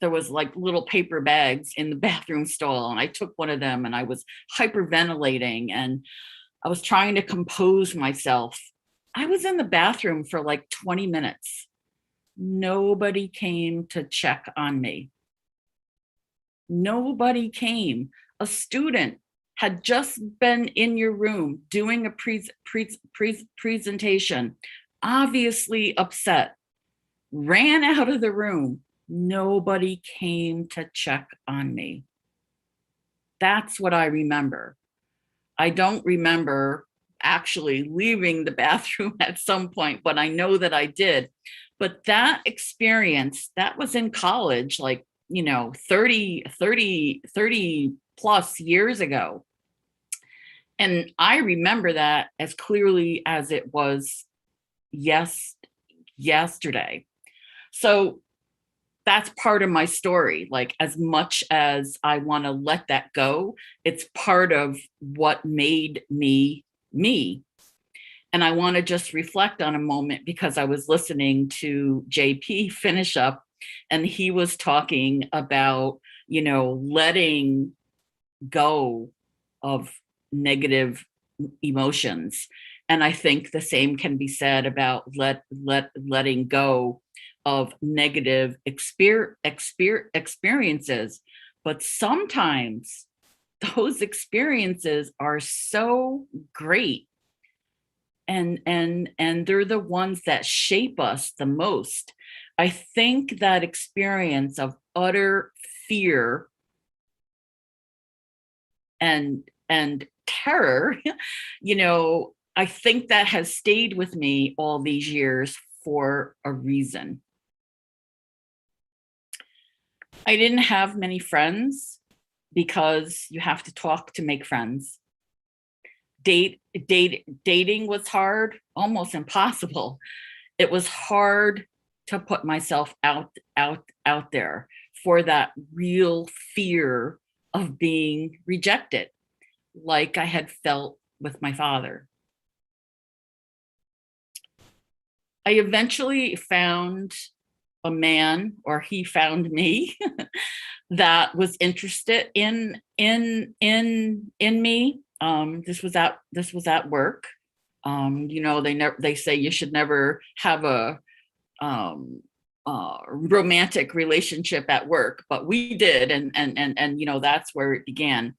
there was like little paper bags in the bathroom stall, and I took one of them and I was hyperventilating and I was trying to compose myself. I was in the bathroom for like 20 minutes. Nobody came to check on me. Nobody came. A student had just been in your room doing a presentation, obviously upset, ran out of the room. Nobody came to check on me. That's what I remember. I don't remember actually leaving the bathroom at some point, but I know that I did. But that experience, that was in college, like, 30 plus years ago. And I remember that as clearly as it was yesterday. So that's part of my story. Like, as much as I want to let that go, it's part of what made me me. And I want to just reflect on a moment, because I was listening to JP finish up, and he was talking about, letting go of negative emotions. And I think the same can be said about letting go of negative experiences. But sometimes those experiences are so great, and they're the ones that shape us the most. I think that experience of utter fear and terror, I think that has stayed with me all these years for a reason. I didn't have many friends, because you have to talk to make friends. Dating was hard, almost impossible. It was hard to put myself out there, for that real fear of being rejected, like I had felt with my father. I eventually found a man, or he found me, that was interested in me. This was at work. They say you should never have a romantic relationship at work, but we did, and that's where it began.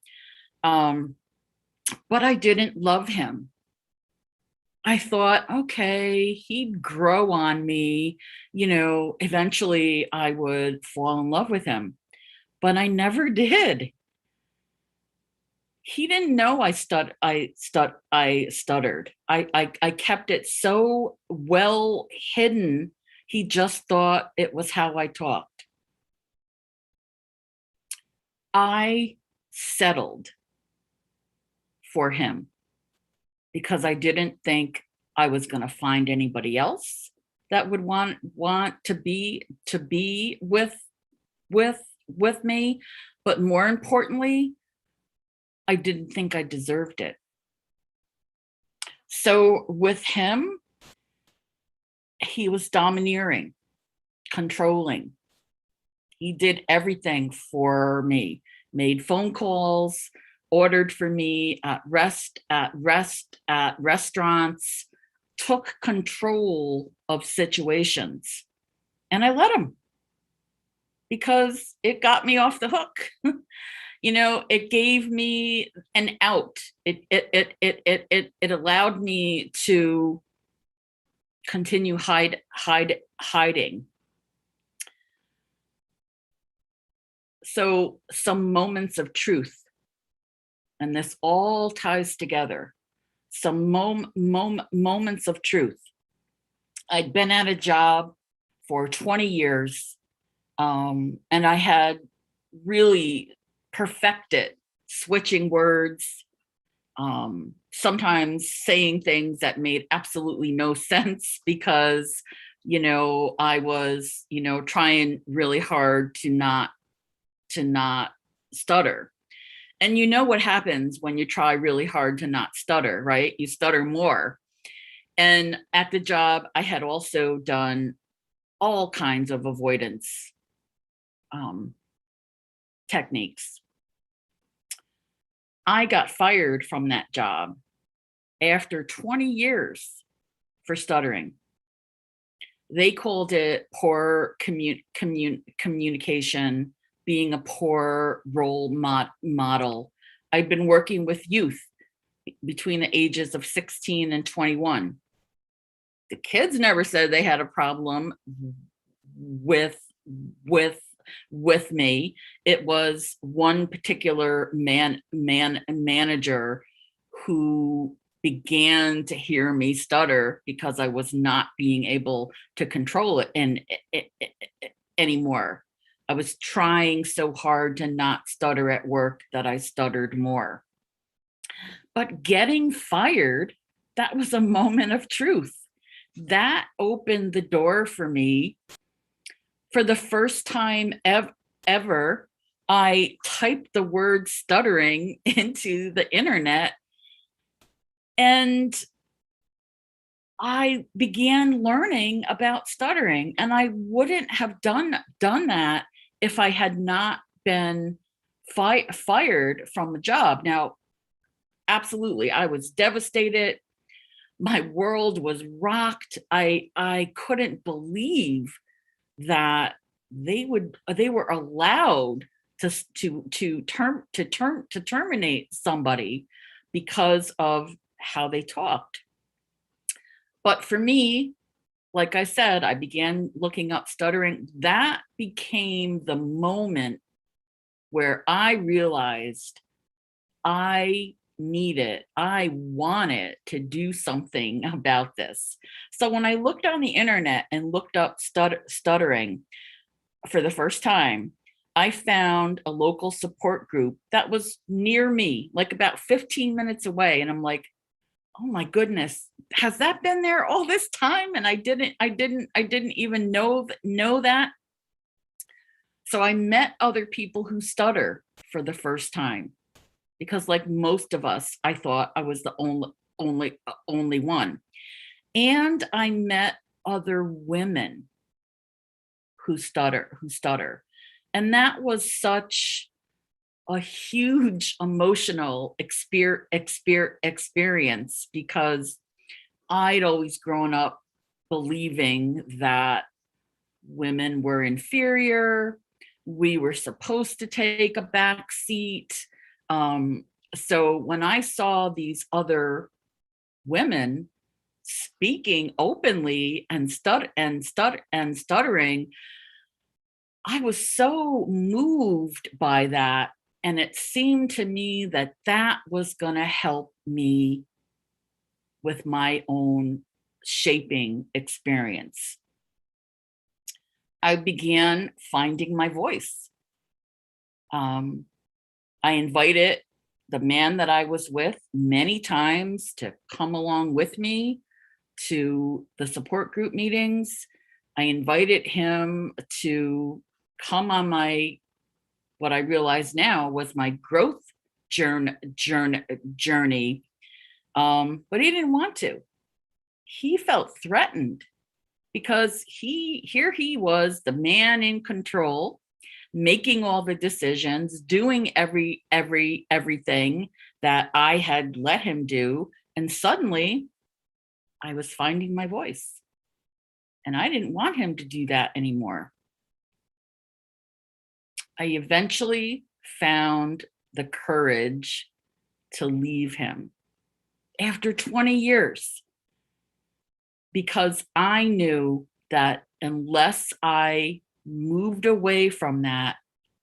But I didn't love him. I thought, okay, he'd grow on me, eventually I would fall in love with him, but I never did. He didn't know I stuttered. I kept it so well hidden. He just thought it was how I talked. I settled for him because I didn't think I was going to find anybody else that would want to be with me. But more importantly, I didn't think I deserved it. So with him, he was domineering, controlling. He did everything for me, made phone calls, ordered for me at restaurants, took control of situations. And I let him, because it got me off the hook. It gave me an out. It allowed me to continue hiding. So some moments of truth, and this all ties together. Some moments of truth. I'd been at a job for 20 years, and I had really perfected switching words, sometimes saying things that made absolutely no sense, because I was trying really hard to not stutter. And what happens when you try really hard to not stutter, right? You stutter more. And at the job, I had also done all kinds of avoidance. techniques. I got fired from that job after 20 years for stuttering. They called it poor communication, being a poor role model. I've been working with youth between the ages of 16 and 21. The kids never said they had a problem with me. It was one particular manager who began to hear me stutter because I was not being able to control it anymore. I was trying so hard to not stutter at work that I stuttered more. But getting fired, that was a moment of truth. That opened the door for me. For the first time ever, I typed the word stuttering into the internet, and I began learning about stuttering. And I wouldn't have done that if I had not been fired from a job. Now, absolutely, I was devastated. My world was rocked. I couldn't believe that they were allowed to terminate somebody because of how they talked. But for me, like I said, I began looking up stuttering. That became the moment where I realized I wanted to do something about this. So when I looked on the internet and looked up stuttering for the first time, I found a local support group that was near me, like about 15 minutes away. And I'm like, oh my goodness, has that been there all this time? And I didn't even know that. So I met other people who stutter for the first time, because like most of us, I thought I was the only one. And I met other women who stutter. And that was such a huge emotional experience, because I'd always grown up believing that women were inferior. We were supposed to take a back seat. So when I saw these other women speaking openly and stuttering, I was so moved by that. And it seemed to me that that was going to help me with my own shaping experience. I began finding my voice. I invited the man that I was with many times to come along with me to the support group meetings. I invited him to come on what I realize now was my growth journey. But he didn't want to. He felt threatened, because here he was, the man in control, making all the decisions, doing everything that I had let him do. And suddenly I was finding my voice, and I didn't want him to do that anymore. I eventually found the courage to leave him after 20 years, because I knew that unless I moved away from that,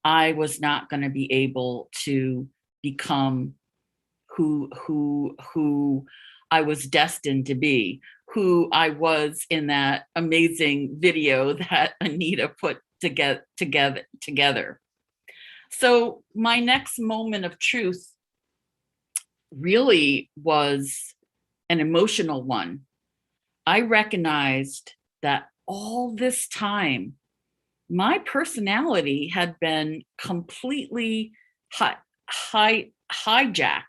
I was not going to be able to become who I was destined to be, who I was in that amazing video that Anita put together. So my next moment of truth really was an emotional one. I recognized that all this time, my personality had been completely hijacked.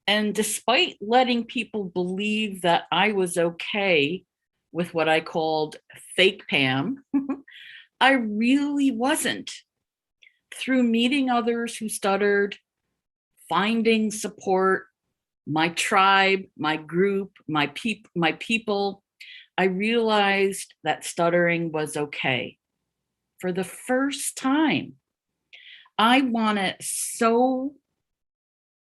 And despite letting people believe that I was okay with what I called fake Pam, I really wasn't. Through meeting others who stuttered, finding support, my tribe, my group, my people, I realized that stuttering was okay. For the first time, I wanted so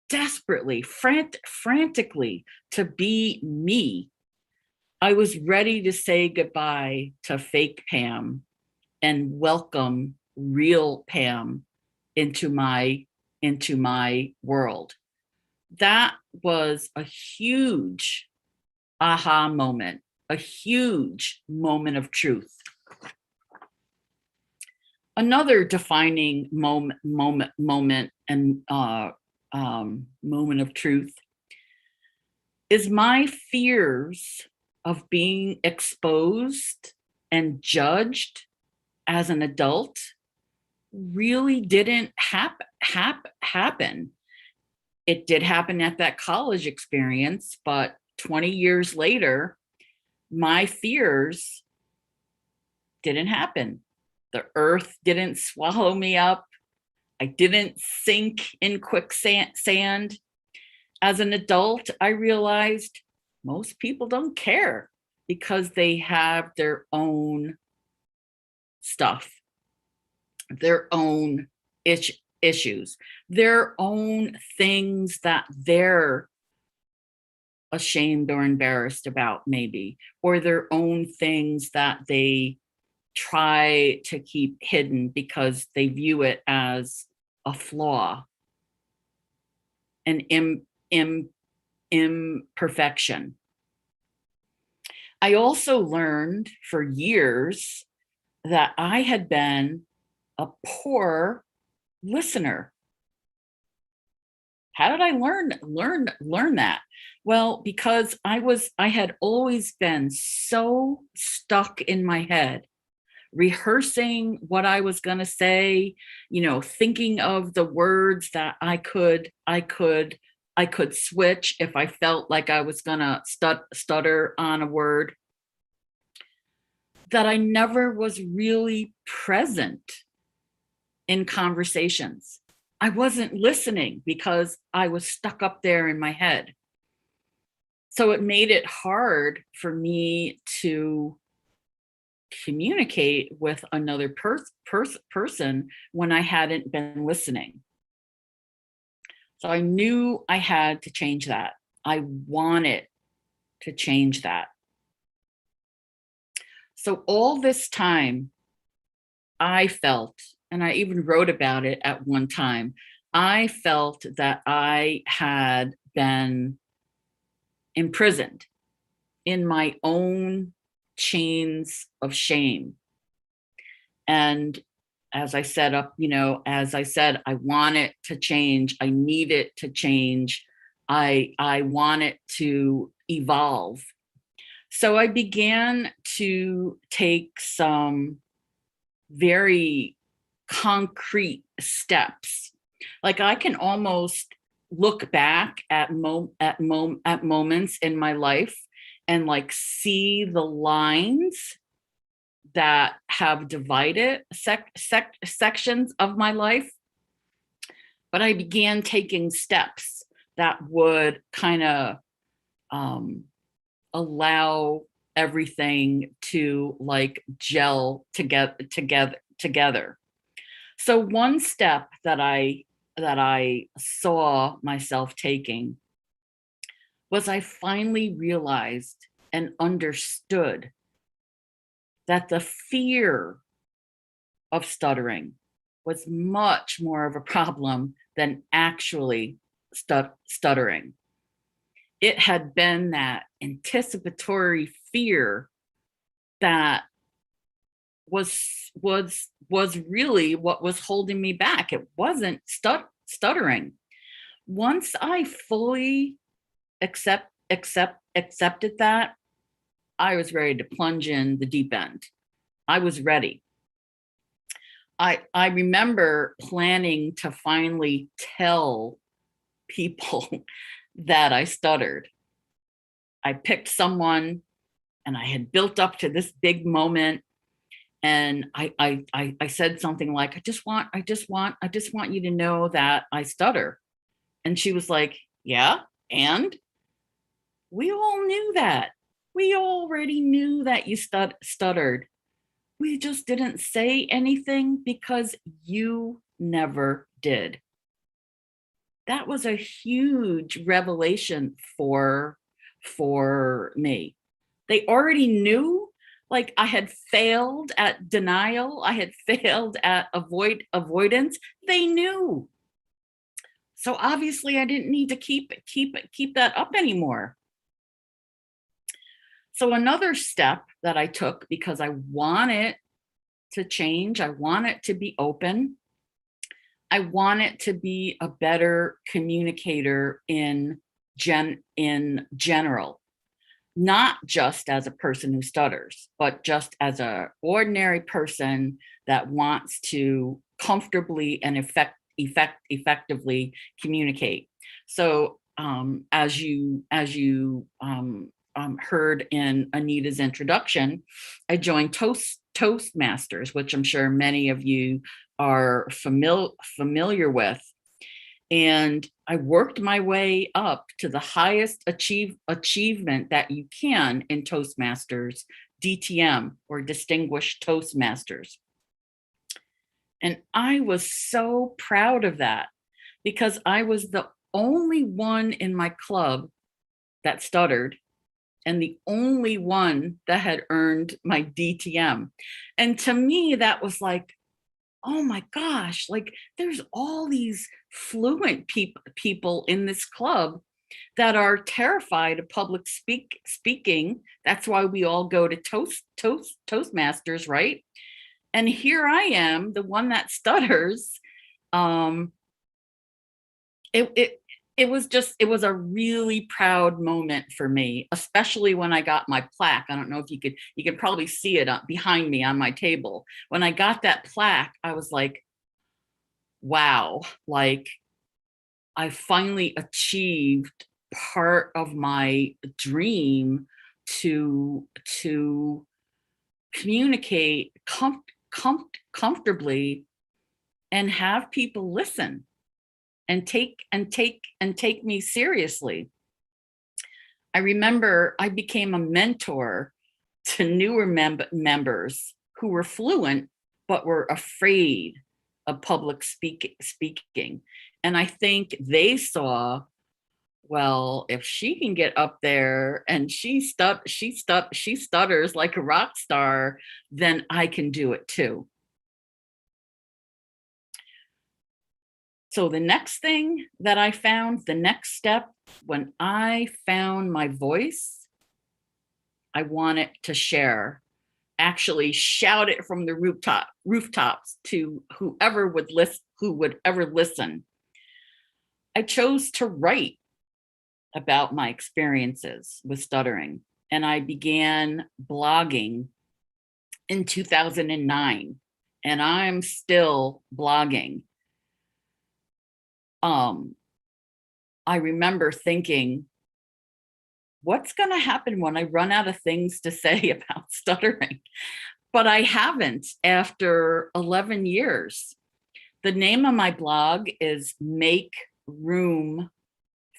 desperately, frantically to be me. I was ready to say goodbye to fake Pam and welcome real Pam into my world. That was a huge aha moment, a huge moment of truth. Another defining moment and moment of truth is my fears of being exposed and judged as an adult really didn't happen. It did happen at that college experience, but 20 years later, my fears didn't happen. The earth didn't swallow me up. I didn't sink in quicksand. As an adult, I realized most people don't care because they have their own stuff, their own issues, their own things that they're ashamed or embarrassed about, maybe, or their own things that they try to keep hidden because they view it as a flaw, an imperfection. I also learned for years that I had been a poor listener. How did I learn that? Well, because I had always been so stuck in my head, rehearsing what I was going to say, thinking of the words that I could switch if I felt like I was going to stutter on a word, that I never was really present in conversations. I wasn't listening because I was stuck up there in my head. So it made it hard for me to communicate with another person when I hadn't been listening. So I knew I had to change that. I wanted to change that. So all this time, I felt, and I even wrote about it at one time, I felt that I had been imprisoned in my own chains of shame. And as I said, I wanted to change. I needed to change. I wanted to evolve. So I began to take some very concrete steps. Like I can almost look back at moments in my life and like see the lines that have divided sections of my life. But I began taking steps that would kind of allow everything to like gel together. So one step that I saw myself taking was I finally realized and understood that the fear of stuttering was much more of a problem than actually stuttering. It had been that anticipatory fear that was really what was holding me back. It wasn't stuttering. Once I fully accepted that, I was ready to plunge in the deep end. I was ready. I remember planning to finally tell people that I stuttered. I picked someone and I had built up to this big moment, And I said something like, I just want you to know that I stutter. And she was like, yeah, and we all knew that. We already knew that you stuttered. We just didn't say anything because you never did. That was a huge revelation for me. They already knew, like I had failed at denial. I had failed at avoidance. They knew. So obviously I didn't need to keep that up anymore. So another step that I took, because I want it to change, I want it to be open, I want it to be a better communicator in general, not just as a person who stutters, but just as an ordinary person that wants to comfortably and effectively communicate. So as you heard in Anita's introduction, I joined Toastmasters, which I'm sure many of you are familiar with. And I worked my way up to the highest achievement that you can in Toastmasters, DTM, or Distinguished Toastmasters. And I was so proud of that, because I was the only one in my club that stuttered and the only one that had earned my DTM. And to me, that was like, oh my gosh, like there's all these fluent people in this club that are terrified of public speaking. That's why we all go to Toastmasters, right? And here I am, the one that stutters. It was a really proud moment for me, especially when I got my plaque. I don't know if you could probably see it behind me on my table. When I got that plaque, I was like, wow, like I finally achieved part of my dream to communicate comfortably and have people listen and take me seriously. I remember I became a mentor to newer members who were fluent but were afraid of public speaking. And I think they saw, well, if she can get up there and she stutters like a rock star, then I can do it too. So the next thing that I found, the next step, when I found my voice, I wanted to share, actually shout it from the rooftops to whoever would ever listen. I chose to write about my experiences with stuttering, and I began blogging in 2009, and I'm still blogging. I remember thinking, what's going to happen when I run out of things to say about stuttering? But I haven't after 11 years. The name of my blog is Make Room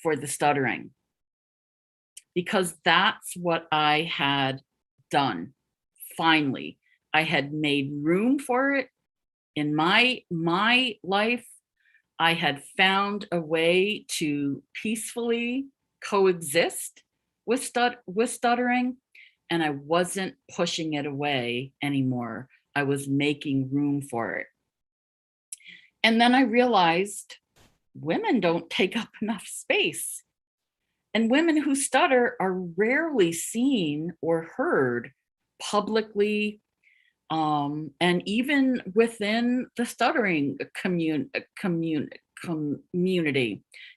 for the Stuttering, because that's what I had done. Finally, I had made room for it in my life. I had found a way to peacefully coexist with stuttering, and I wasn't pushing it away anymore. I was making room for it. And then I realized women don't take up enough space, and women who stutter are rarely seen or heard publicly, and even within the stuttering community,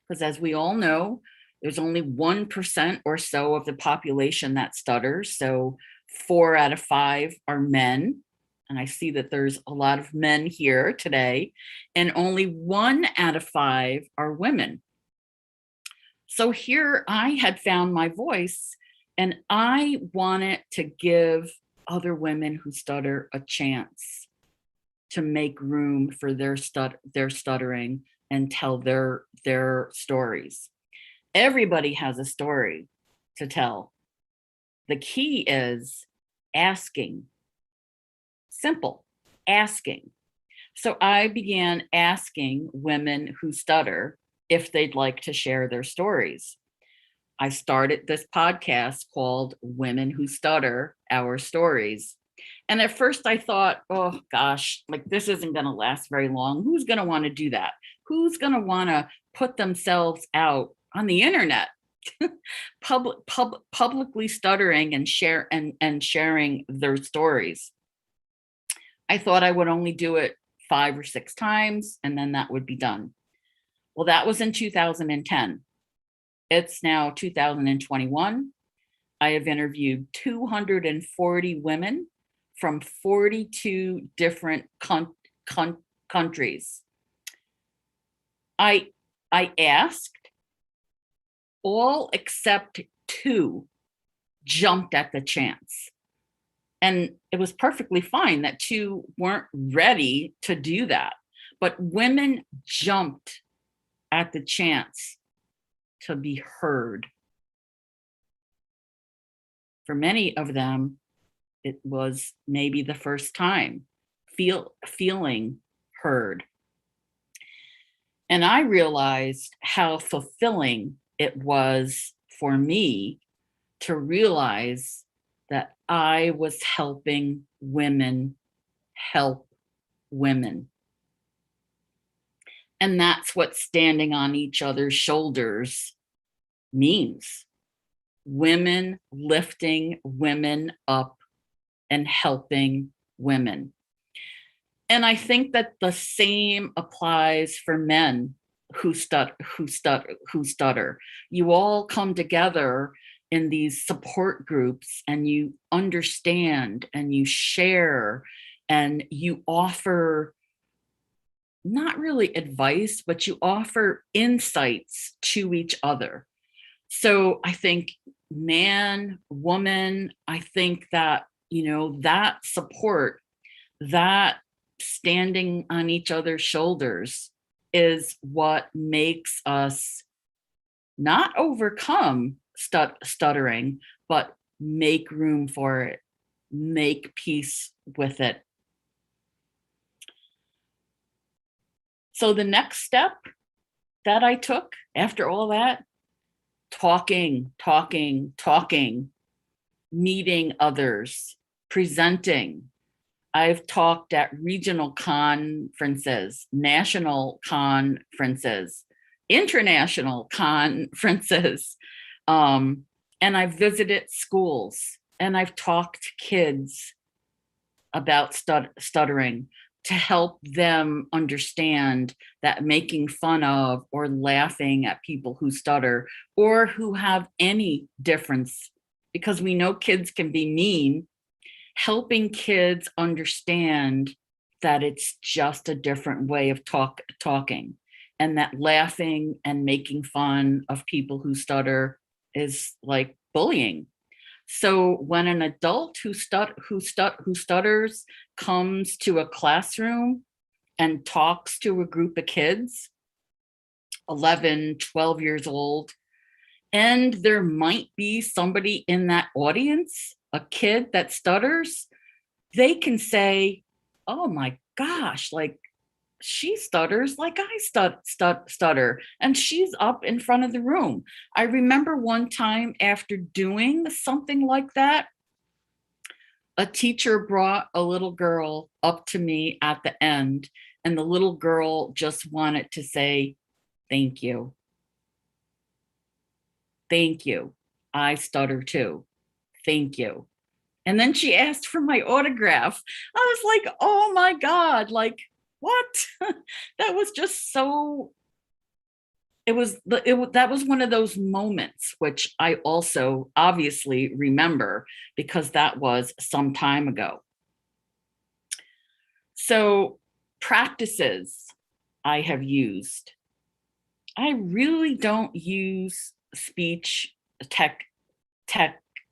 because as we all know, there's only 1% or so of the population that stutters. So 4 out of 5 are men. And I see that there's a lot of men here today, and only 1 out of 5 are women. So here I had found my voice, and I wanted to give other women who stutter a chance to make room for their stuttering and tell their stories. Everybody has a story to tell. The key is asking. Simple, asking. So I began asking women who stutter if they'd like to share their stories. I started this podcast called Women Who Stutter, Our Stories. And at first I thought, oh gosh, like this isn't going to last very long. Who's going to want to do that? Who's going to want to put themselves out on the internet, publicly stuttering and sharing their stories? I thought I would only do it 5 or 6 times and then that would be done. Well, that was in 2010. It's now 2021. I have interviewed 240 women from 42 different countries. I asked, all except 2 jumped at the chance. And it was perfectly fine that 2 weren't ready to do that. But women jumped at the chance to be heard. For many of them, it was maybe the first time feeling heard. And I realized how fulfilling it was for me to realize that I was helping women help women. And that's what standing on each other's shoulders means. Women lifting women up and helping women. And I think that the same applies for men who stutter. You all come together in these support groups and you understand and you share and you offer not really advice, but you offer insights to each other. So I think man, woman, I think that, that support, that standing on each other's shoulders is what makes us not overcome stuttering, but make room for it, make peace with it. So the next step that I took after all that, talking, meeting others, presenting. I've talked at regional conferences, national conferences, international conferences, and I've visited schools and I've talked to kids about stuttering to help them understand that making fun of or laughing at people who stutter or who have any difference, because we know kids can be mean, helping kids understand that it's just a different way of talking, and that laughing and making fun of people who stutter is like bullying. So when an adult who stutters comes to a classroom and talks to a group of kids, 11, 12 years old, and there might be somebody in that audience, a kid that stutters, they can say, oh my gosh, like she stutters like I stutter, and she's up in front of the room. I remember one time after doing something like that, a teacher brought a little girl up to me at the end, and the little girl just wanted to say, thank you. Thank you. I stutter too. Thank you. And then she asked for my autograph. I was like, oh my God, like, what? That was just so, that was one of those moments, which I also obviously remember because that was some time ago. So practices I have used. I really don't use speech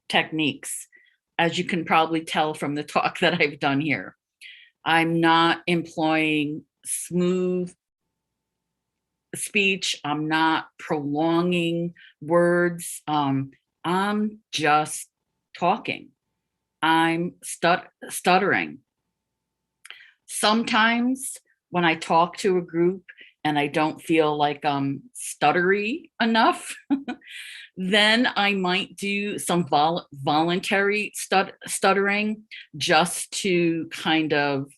techniques. as you can probably tell from the talk that I've done here. I'm not employing smooth speech. I'm not prolonging words. I'm just talking. I'm stuttering. Sometimes when I talk to a group and I don't feel like I'm stuttery enough, then I might do some voluntary stuttering just to kind of,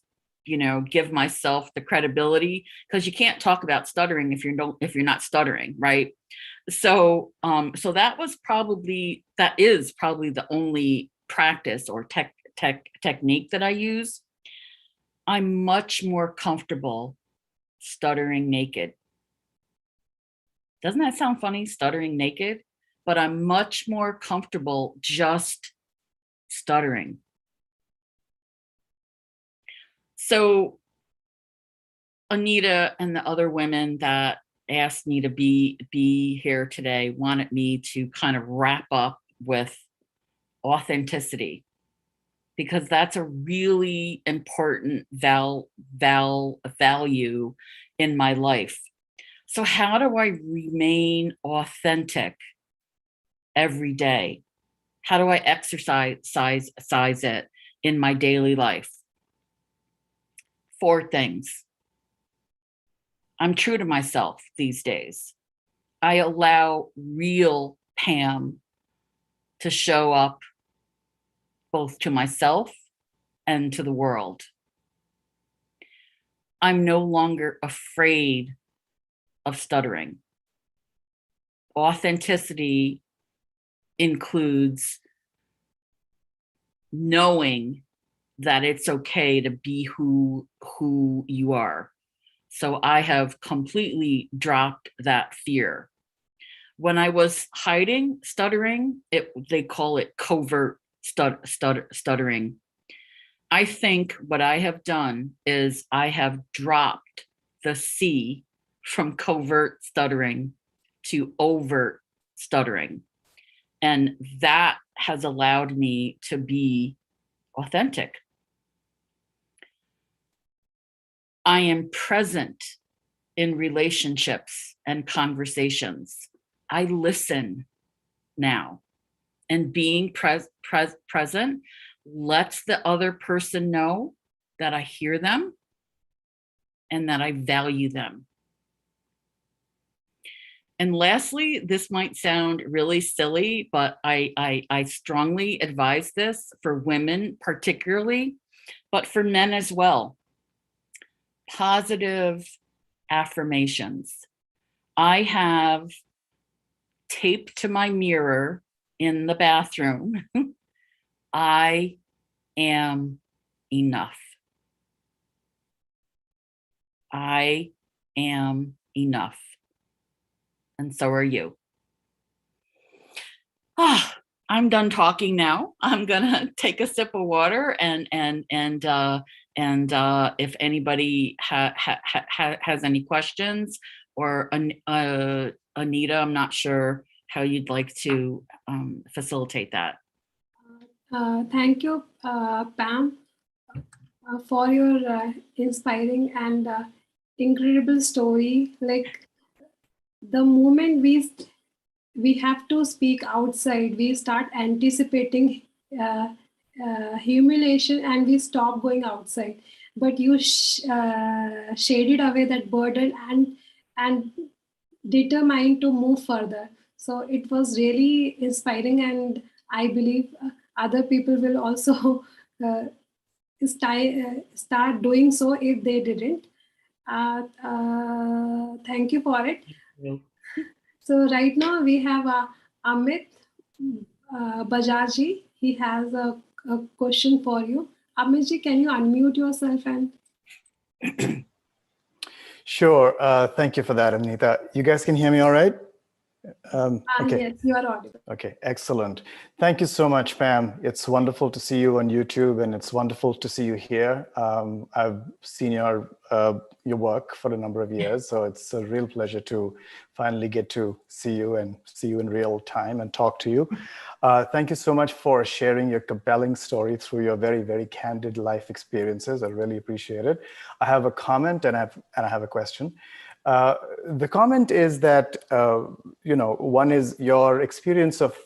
give myself the credibility, because you can't talk about stuttering if you're not stuttering, right? So that is probably the only practice or technique that I use. I'm much more comfortable stuttering naked. Doesn't that sound funny, stuttering naked? But I'm much more comfortable just stuttering. So Anita and the other women that asked me to be here today wanted me to kind of wrap up with authenticity, because that's a really important value in my life. So how do I remain authentic every day? How do I exercise it in my daily life? 4 things. I'm true to myself these days. I allow real Pam to show up both to myself and to the world. I'm no longer afraid of stuttering. Authenticity includes knowing that it's okay to be who you are. So I have completely dropped that fear. When I was hiding stuttering, they call it covert stuttering. I think what I have done is I have dropped the C from covert stuttering to overt stuttering. And that has allowed me to be authentic. I am present in relationships and conversations. I listen now, and being present lets the other person know that I hear them and that I value them. And lastly, this might sound really silly, but I strongly advise this for women particularly, but for men as well. Positive affirmations. I have taped to my mirror in the bathroom, I am enough. I am enough. And so are you. I'm done talking now. I'm gonna take a sip of water and if anybody has any questions, or Anita, I'm not sure how you'd like to facilitate that. Thank you, Pam, for your inspiring and incredible story. Like, the moment we have to speak outside, we start anticipating humiliation and we stop going outside. But you shaded away that burden and determined to move further. So it was really inspiring, and I believe other people will also start doing so if they didn't. Thank you for it. So right now we have Amit Bajaji. He has a question for you. Amitji, can you unmute yourself and? Sure. Thank you for that, Anita. You guys can hear me all right? Okay. Yes, you are audible. Okay, excellent. Thank you so much, Pam. It's wonderful to see you on YouTube, and it's wonderful to see you here. I've seen your work for a number of years, so it's a real pleasure to finally get to see you and see you in real time and talk to you. Thank you so much for sharing your compelling story through your very, very candid life experiences. I really appreciate it. I have a comment and I have a question. The comment is that, one is your experience of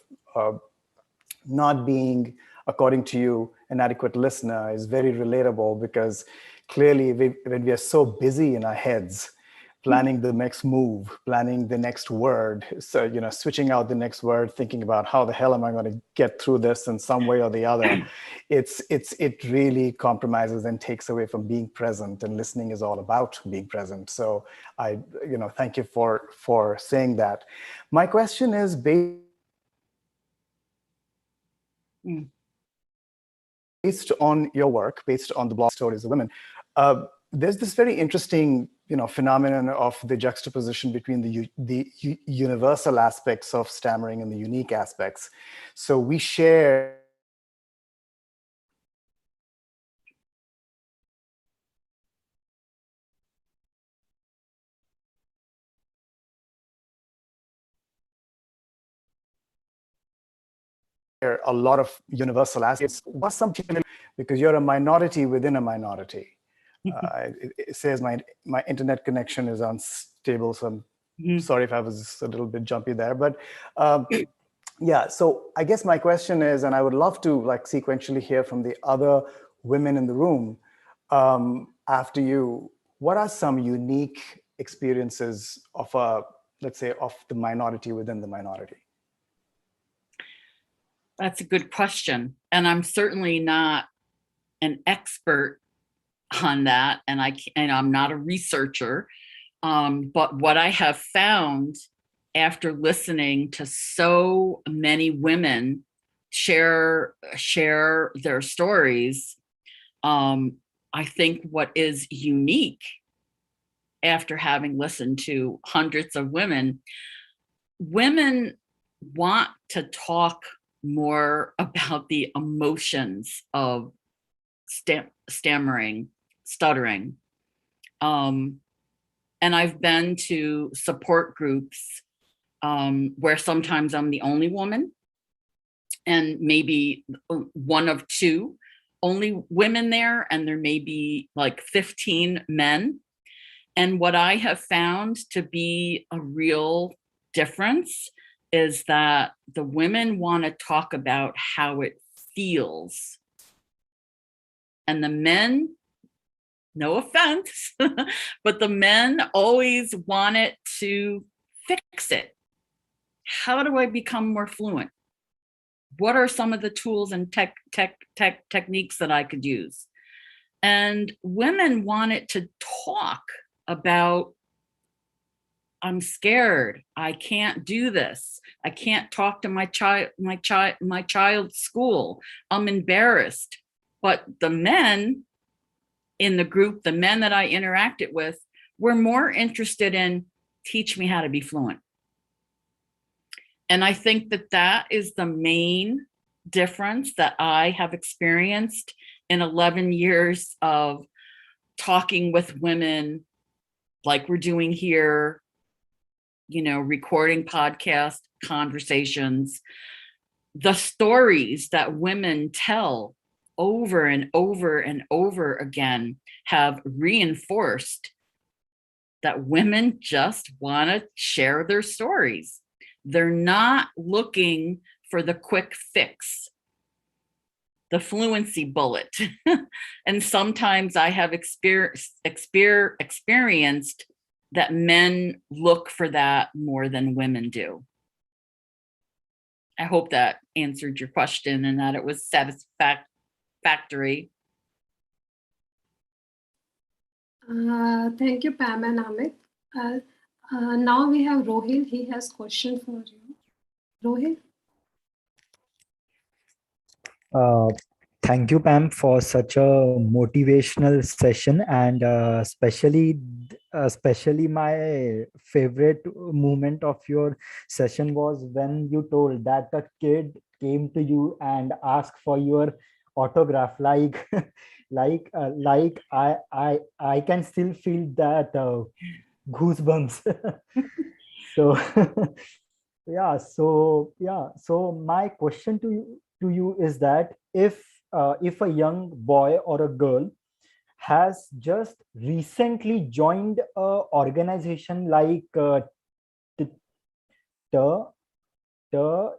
not being, according to you, an adequate listener is very relatable, because clearly when we are so busy in our heads, planning the next move, planning the next word, so, switching out the next word, thinking about how the hell am I going to get through this in some way or the other, it really compromises and takes away from being present, and listening is all about being present. So I, thank you for saying that. My question is based on your work, based on the blog Stories of Women. There's this very interesting, phenomenon of the juxtaposition between the universal aspects of stammering and the unique aspects. So we share a lot of universal aspects. What's something, because you're a minority within a minority. It says my internet connection is unstable, so I'm sorry if I was a little bit jumpy there, but yeah. So I guess my question is, and I would love to sequentially hear from the other women in the room after you, what are some unique experiences of let's say, of the minority within the minority? That's a good question. And I'm certainly not an expert on that. And I'm not a researcher. But what I have found after listening to so many women share their stories, I think what is unique after having listened to hundreds of women want to talk more about the emotions of stammering, stuttering. And I've been to support groups where sometimes I'm the only woman, and maybe one of two only women there, and there may be 15 men. And what I have found to be a real difference is that the women want to talk about how it feels. And the men, no offense, but the men always want it to fix it. How do I become more fluent? What are some of the tools and techniques that I could use? And women wanted to talk about, I'm scared, I can't do this, I can't talk to my child's school, I'm embarrassed. But the men in the group, the men that I interacted with, were more interested in teach me how to be fluent. And I think that that is the main difference that I have experienced in 11 years of talking with women like we're doing here, recording podcast conversations. The stories that women tell over and over and over again have reinforced that women just want to share their stories. They're not looking for the quick fix, the fluency bullet. And sometimes I have experienced that men look for that more than women do. I hope that answered your question and that it was satisfactory. Thank you, Pam and Amit. Now we have Rohit. He has question for you. Rohit? Thank you, Pam, for such a motivational session, and especially especially my favorite moment of your session was when you told that a kid came to you and asked for your autograph. Like, like I can still feel that goosebumps. So so my question to you is that if a young boy or a girl has just recently joined a organization like t- the the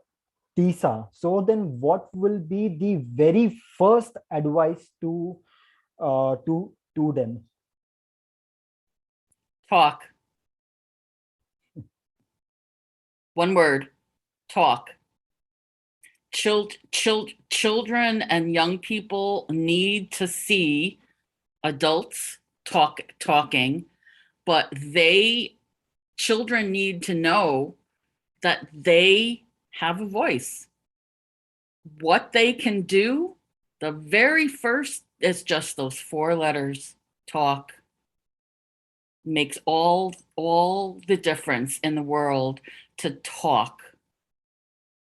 TISA, so then what will be the very first advice to them? Talk. One word, talk. Children and young people need to see adults talking, but children need to know that they have a voice. What they can do, the very first is just those 4 letters, talk. Makes all the difference in the world to talk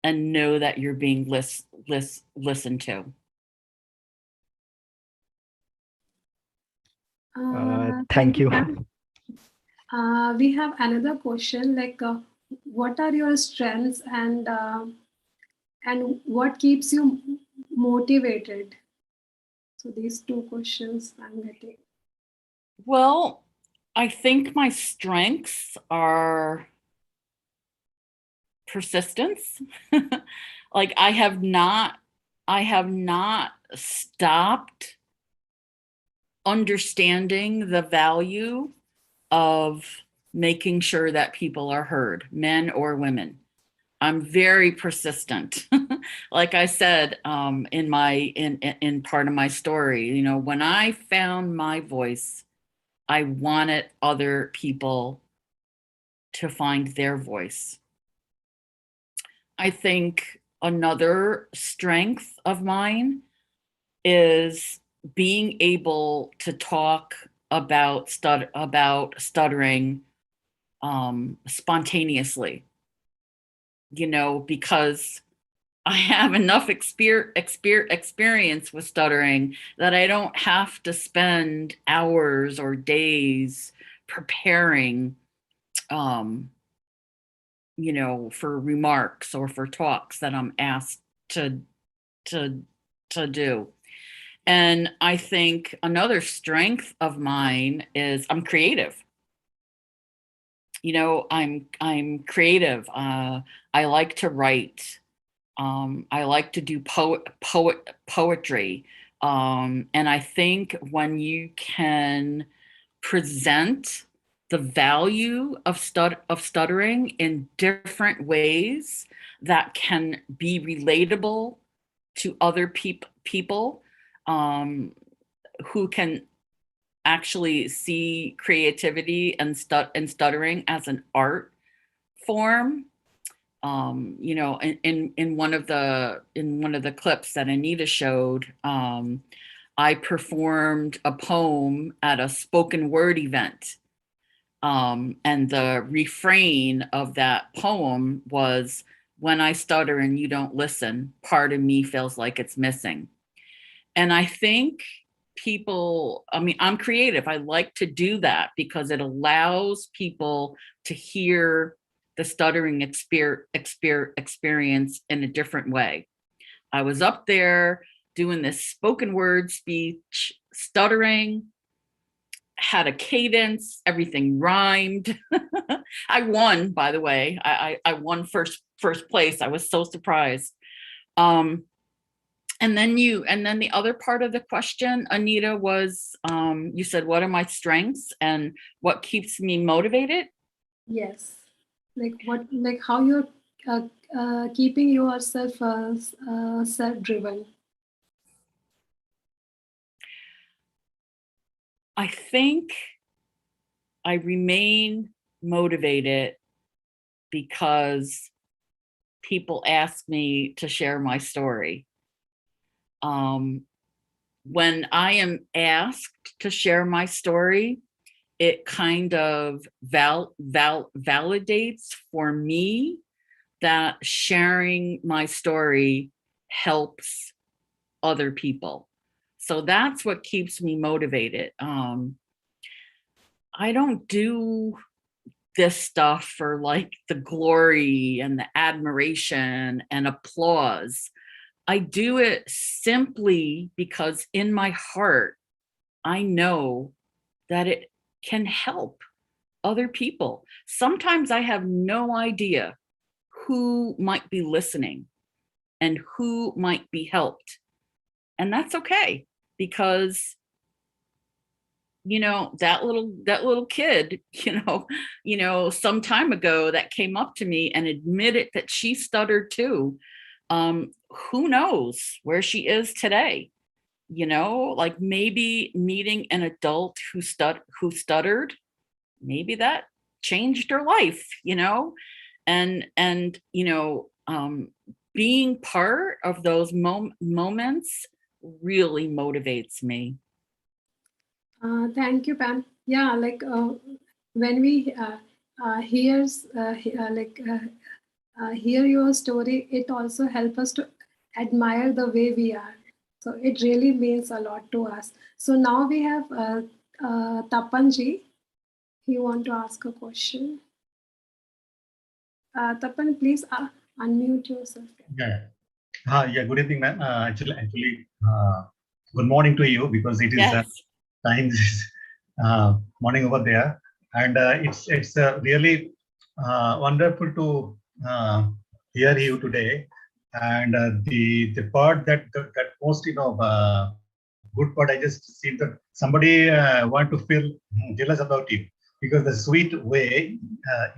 and know that you're being listened to. Thank you. We have another question, like what are your strengths and what keeps you motivated? So these 2 questions I'm getting. Well, I think my strengths are persistence. Like I have not stopped understanding the value of making sure that people are heard, men or women. I'm very persistent. Like I said, in part of my story, you know, when I found my voice, I wanted other people to find their voice. I think another strength of mine is being able to talk about stuttering spontaneously, you know, because I have enough experience with stuttering that I don't have to spend hours or days preparing, you know, for remarks or for talks that I'm asked to do. And I think another strength of mine is I'm creative. You know, I'm creative. I like to write. I like to do poetry. And I think when you can present the value of stuttering in different ways that can be relatable to other people who can actually see creativity and stuttering as an art form. You know, in one of the clips that Anita showed, I performed a poem at a spoken word event. And the refrain of that poem was, "When I stutter and you don't listen, part of me feels like it's missing." And I think people, I mean, I'm creative. I like to do that because it allows people to hear the stuttering experience in a different way. I was up there doing this spoken word speech, stuttering, had a cadence, everything rhymed. I won, by the way. I won first place. I was so surprised. And then the other part of the question, Anita, was you said, what are my strengths and what keeps me motivated? Yes, like how you're keeping yourself self-driven. I think I remain motivated because people ask me to share my story. When I am asked to share my story, it kind of validates for me that sharing my story helps other people. So that's what keeps me motivated. I don't do this stuff for like the glory and the admiration and applause. I do it simply because in my heart, I know that it can help other people. Sometimes I have no idea who might be listening and who might be helped. And that's okay, because that little kid, some time ago that came up to me and admitted that she stuttered too. Who knows where she is today? Like maybe meeting an adult who stuttered, maybe that changed her life, and being part of those moments really motivates me. Thank you, Pam. Yeah, like when we hear your story, it also helps us to admire the way we are. So it really means a lot to us. So now we have Tapanji. You want to ask a question? Tapan, please unmute yourself. Yeah. Yeah. Good evening, ma'am. Actually, good morning to you, because it is Yes. time morning over there, and it's really wonderful to hear you today. And the part that most good part, I just see that somebody want to feel jealous about you, because the sweet way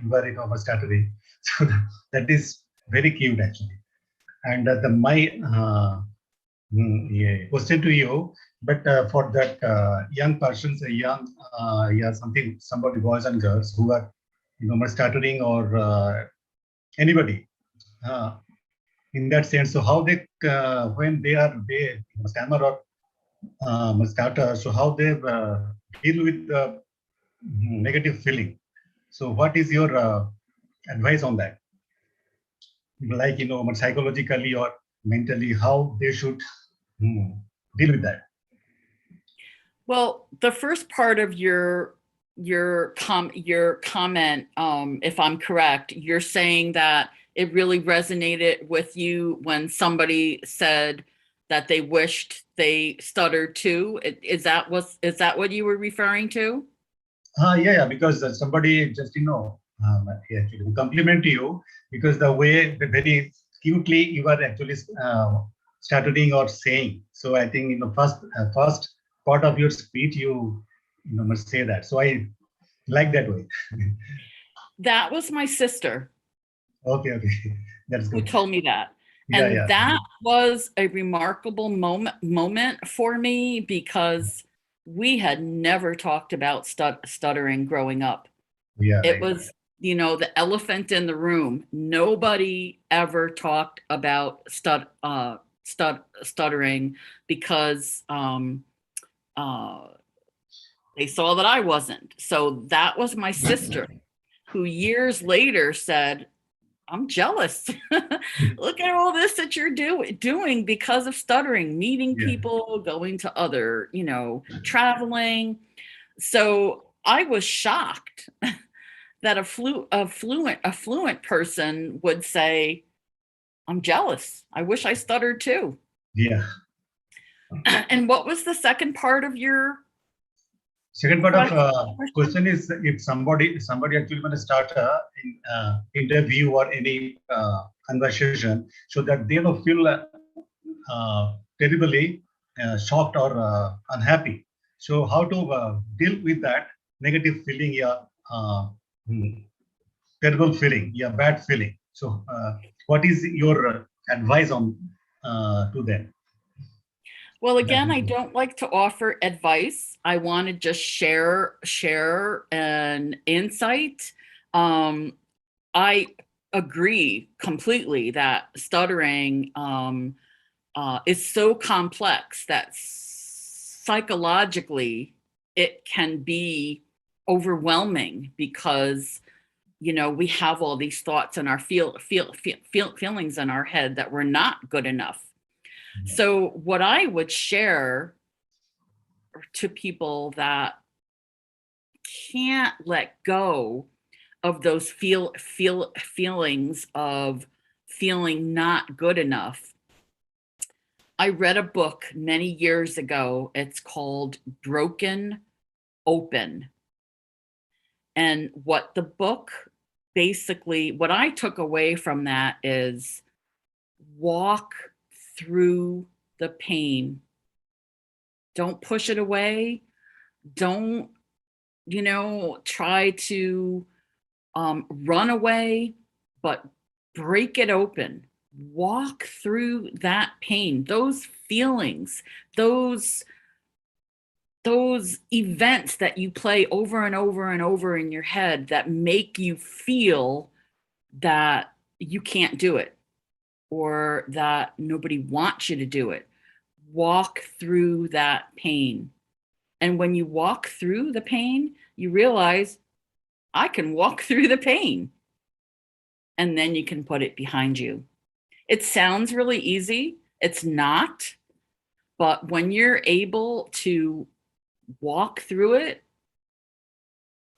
you are stuttering. So that is very cute actually. And my question to you, but for that young persons, somebody, boys and girls who are stuttering, or anybody in that sense. So how they when they stammer or stutter, so how they deal with negative feeling. So what is your advice on that? Like, psychologically or mentally, how they should deal with that? Well, the first part of your comment, if I'm correct, you're saying that it really resonated with you when somebody said that they wished they stuttered too. Is that what you were referring to? Yeah, because somebody just actually compliment you, because the way very cutely you are actually stuttering or saying. So I think first part of your speech you must say that. So I like that way. That was my sister. Okay, that's good. Who told me that. Yeah, And yeah. that was a remarkable moment for me, because we had never talked about stuttering growing up. Yeah, it right. was the elephant in the room. Nobody ever talked about stuttering, because they saw that I wasn't. So that was my sister, who years later said, I'm jealous. Look at all this that you're doing because of stuttering, meeting people, going to other, traveling. So I was shocked that a fluent person would say, I'm jealous. I wish I stuttered too. Yeah. And what was the second part of your Second part of question is, if somebody actually want to start in interview or any conversation, so that they don't feel terribly shocked or unhappy. So how to deal with that negative feeling, terrible feeling, bad feeling. So what is your advice on to them? Well, again, I don't like to offer advice. I want to just share an insight. I agree completely that stuttering is so complex that psychologically it can be overwhelming because, you know, we have all these thoughts and our feelings in our head that we're not good enough. So what I would share to people that can't let go of those feelings of feeling not good enough. I read a book many years ago. It's called Broken Open. And what the book basically, what I took away from that is walk through the pain. Don't push it away. Don't, you know, try to run away, but break it open. Walk through that pain, those feelings, those events that you play over and over and over in your head that make you feel that you can't do it or that nobody wants you to do it. Walk through that pain. And when you walk through the pain, you realize I can walk through the pain. And then you can put it behind you. It sounds really easy. It's not. But when you're able to walk through it,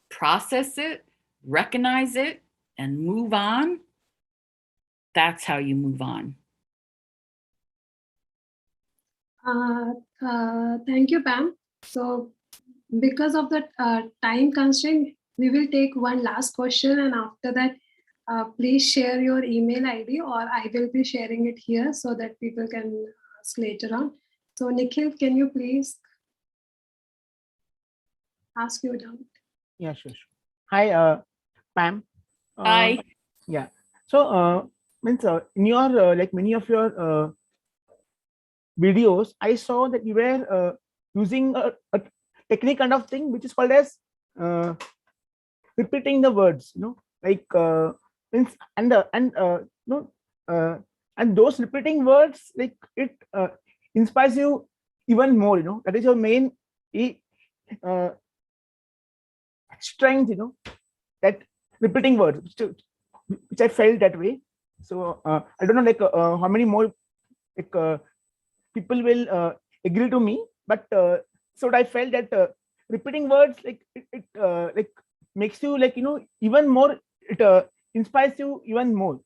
process it, recognize it, and move on, that's how you move on. Thank you, Pam. So because of the time constraint, we will take one last question, and after that, please share your email ID, or I will be sharing it here so that people can ask later on. So Nikhil, can you please ask your doubt? Yeah, sure. Hi, Pam. Hi. Yeah. So means in your like many of your videos, I saw that you were using a technique kind of thing which is called as repeating the words, you know, like means and those repeating words, like it inspires you even more, you know. That is your main strength, you know, that repeating words, which I felt that way. So I don't know, like how many more like people will agree to me, but so I felt that repeating words, like it like makes you, like, you know, even more, it inspires you even more.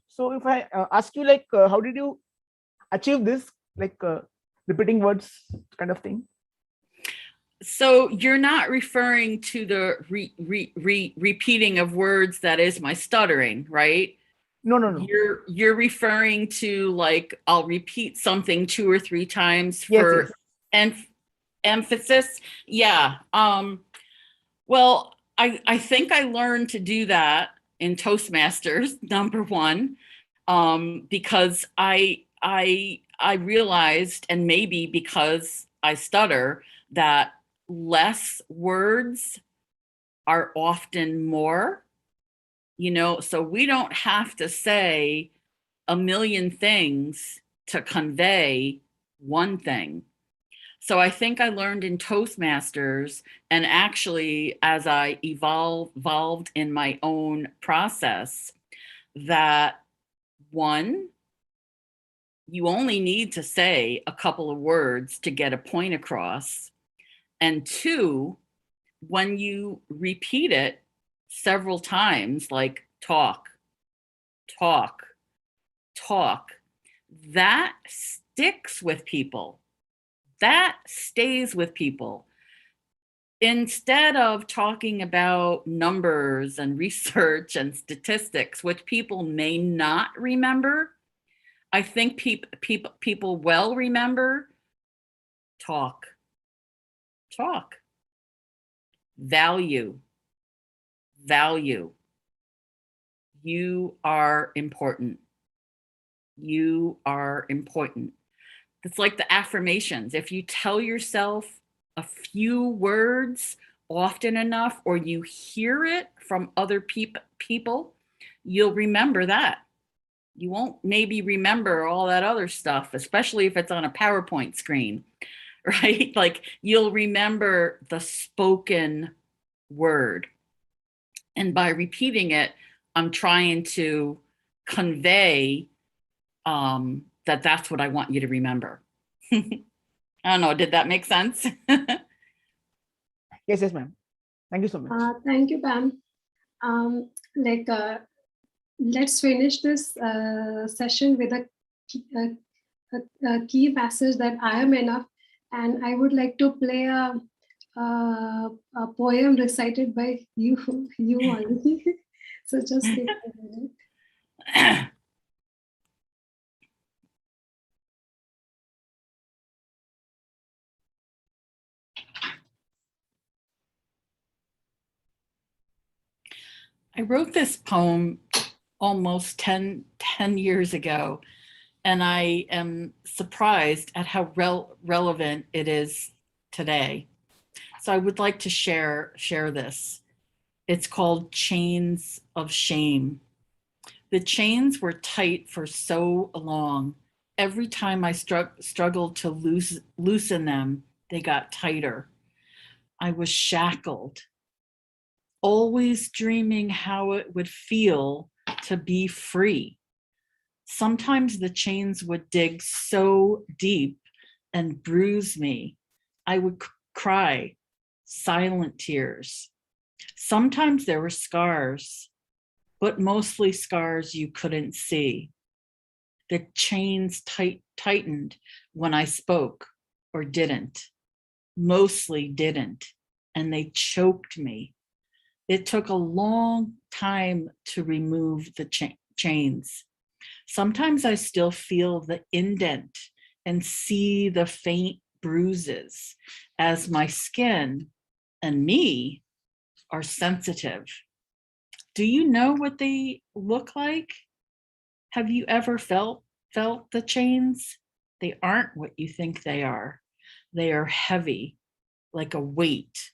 So if I ask you, like how did you achieve this, like repeating words kind of thing? So you're not referring to the repeating of words that is my stuttering, right? No. You're referring to, like, I'll repeat something 2 or 3 times Yes, for emphasis. Yeah. Well, I think I learned to do that in Toastmasters, number 1, because I realized, and maybe because I stutter, that less words are often more, you know, so we don't have to say a million things to convey one thing. So I think I learned in Toastmasters, and actually as I evolved in my own process, that 1, you only need to say a couple of words to get a point across. And 2, when you repeat it several times, like talk, talk, talk, that sticks with people. That stays with people. Instead of talking about numbers and research and statistics, which people may not remember, I think people well remember talk, talk, value, value. You are important. You are important. It's like the affirmations. If you tell yourself a few words often enough, or you hear it from other people, you'll remember that. You won't maybe remember all that other stuff, especially if it's on a PowerPoint screen, right? Like, you'll remember the spoken word. And by repeating it, I'm trying to convey that that's what I want you to remember. I don't know, did that make sense? Yes, yes, ma'am. Thank you so much. Thank you, Pam. Let's finish this session with a key message that I am enough, and I would like to play a poem recited by you only. So just give me a minute. I wrote this poem almost 10 years ago, and I am surprised at how relevant it is today. So I would like to share this. It's called Chains of Shame. The chains were tight for so long. Every time I struggled to loosen them, they got tighter. I was shackled, always dreaming how it would feel to be free. Sometimes the chains would dig so deep and bruise me. I would cry, silent tears. Sometimes there were scars, but mostly scars you couldn't see. The chains tightened when I spoke or didn't, mostly didn't, and they choked me. It took a long time to remove the chains. Sometimes I still feel the indent and see the faint bruises as my skin and me are sensitive. Do you know what they look like? Have you ever felt the chains? They aren't what you think they are. They are heavy, like a weight.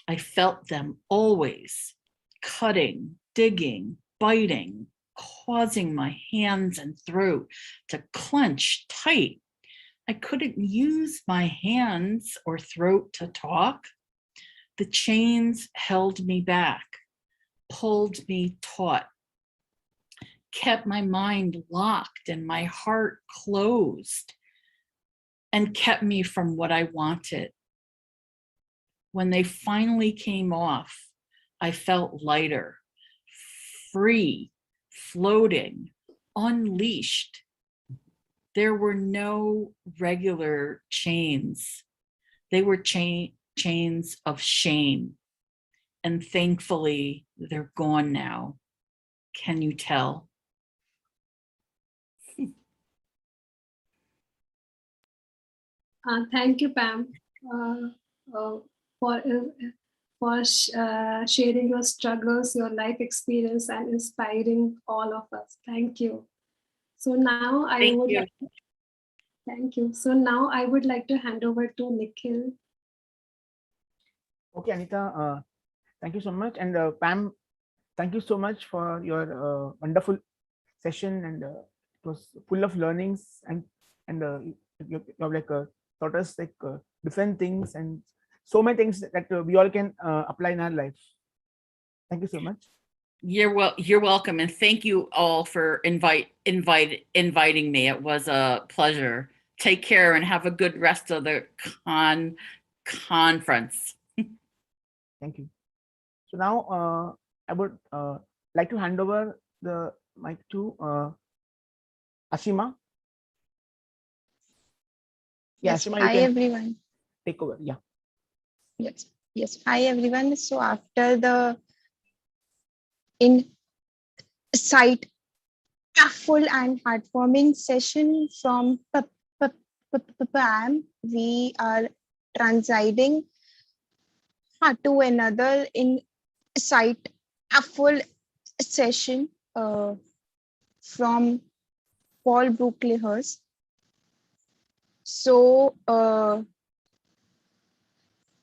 I felt them always, cutting, digging, biting, causing my hands and throat to clench tight. I couldn't use my hands or throat to talk. The chains held me back, pulled me taut, kept my mind locked and my heart closed, and kept me from what I wanted. When they finally came off, I felt lighter, free, floating, unleashed. There were no regular chains. They were chains of shame. And thankfully, they're gone now. Can you tell? Thank you, Pam, for sharing your struggles, your life experience, and inspiring all of us. Thank you. So now thank you. So now I would like to hand over to Nikhil. Okay, Anita, thank you so much. And Pam, thank you so much for your wonderful session. And it was full of learnings, and you have like taught us like different things and so many things that we all can apply in our life. Thank you so much. You're welcome, and thank you all for inviting me. It was a pleasure. Take care and have a good rest of the conference. Thank you. So now I would like to hand over the mic to Ashima. Yeah, Yes. Ashima, Hi everyone. Take over. Yeah. Yes. Hi everyone. So after the insightful and heartwarming session from Pam, we are transiting to another insightful session from Paul Brocklehurst. So,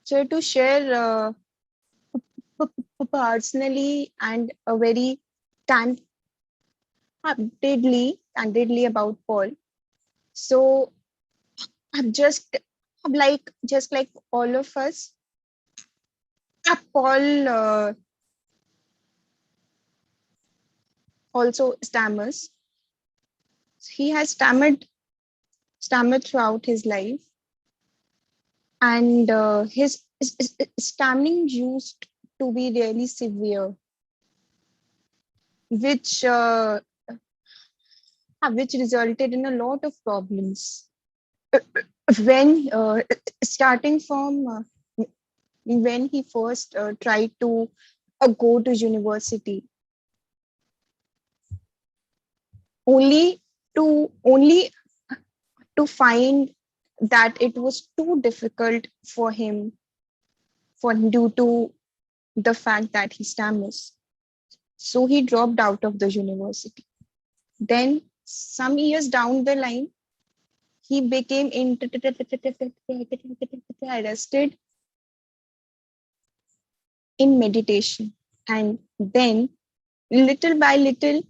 to share personally and a very candidly about Paul. So, I'm just like all of us, Paul also stammers. He has stammered throughout his life, and his stammering used to be really severe, which resulted in a lot of problems. When starting from when he first tried to go to university, only to find that it was too difficult for him due to the fact that he stammers. So he dropped out of the university. Then some years down the line, he became interested in meditation, and then little by little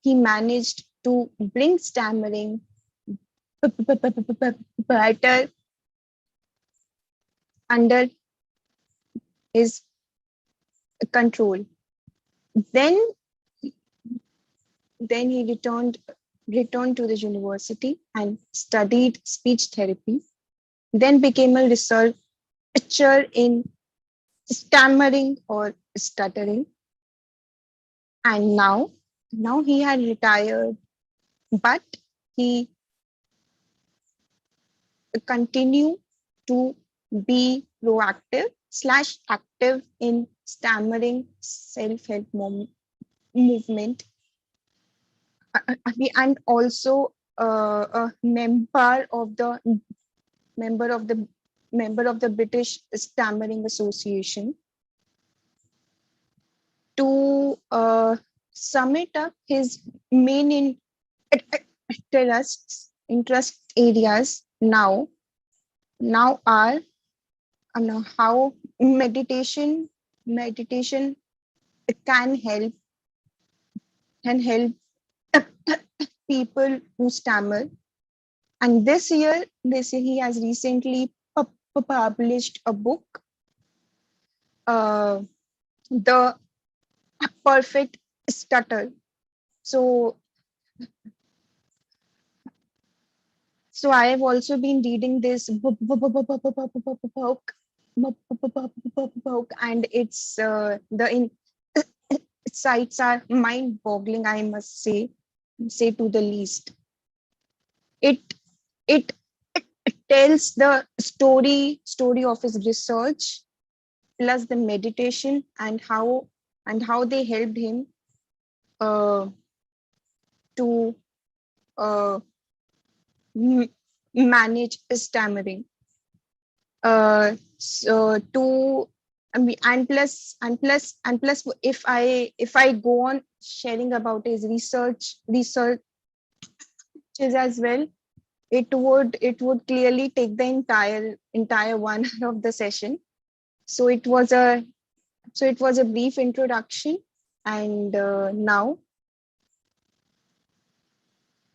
he managed to bring stammering better under his control. Then he returned to the university and studied speech therapy, then became a researcher in stammering or stuttering, and now he had retired, but he continue to be proactive / active in stammering self-help movement, and also a member of the British Stammering Association. To sum it up, his main interest areas now are how meditation can help people who stammer. And this year he has recently published a book, The Perfect Stutter. So I have also been reading this book, and it's the insights are mind-boggling, I must say to the least. It tells the story of his research plus the meditation and how they helped him to manage stammering. So to and plus if I go on sharing about his researches as well, it would clearly take the entire 1 hour of the session. So it was a brief introduction, and now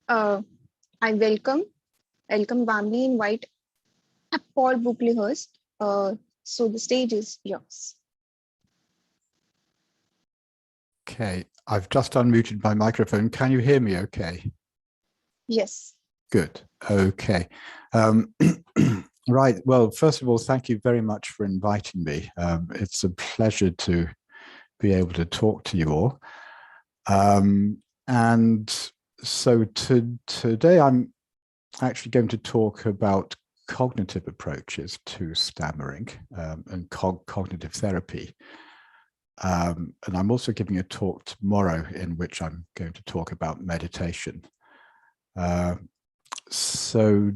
I warmly invite Paul Brocklehurst. So the stage is yours. Okay, I've just unmuted my microphone. Can you hear me okay? Yes. Good. Okay. Right. Well, first of all, thank you very much for inviting me. It's a pleasure to be able to talk to you all. And so today I'm actually going to talk about cognitive approaches to stammering and cognitive therapy. And I'm also giving a talk tomorrow in which I'm going to talk about meditation. So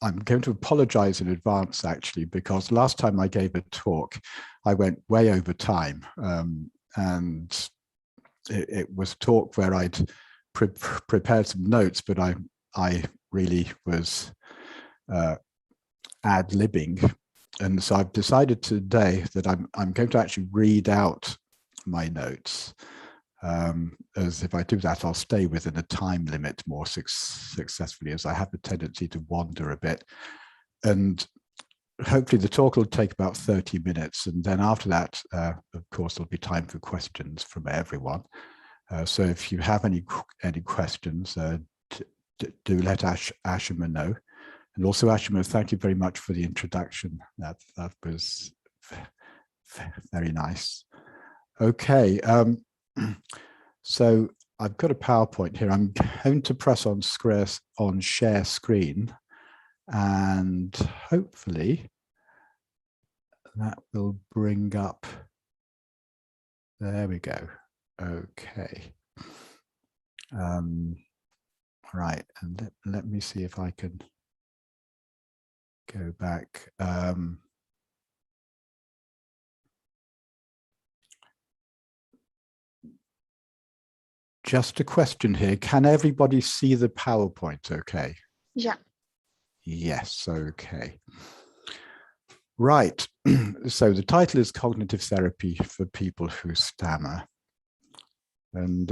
I'm going to apologize in advance, actually, because last time I gave a talk, I went way over time. And it was a talk where I'd prepared some notes, but I really was ad-libbing. And so I've decided today that I'm going to actually read out my notes. As if I do that, I'll stay within a time limit more successfully, as I have a tendency to wander a bit. And hopefully the talk will take about 30 minutes, and then after that, of course, there'll be time for questions from everyone. So if you have any questions, do let Ashima know. And also, Ashima, thank you very much for the introduction. That was very nice. Okay, so I've got a PowerPoint here. I'm going to press on share screen, and hopefully that will bring up. There we go. Okay. Right, and let me see if I can go back. Just a question here. Can everybody see the PowerPoint okay? Yeah. Yes, okay. Right, so the title is Cognitive Therapy for People Who Stammer. And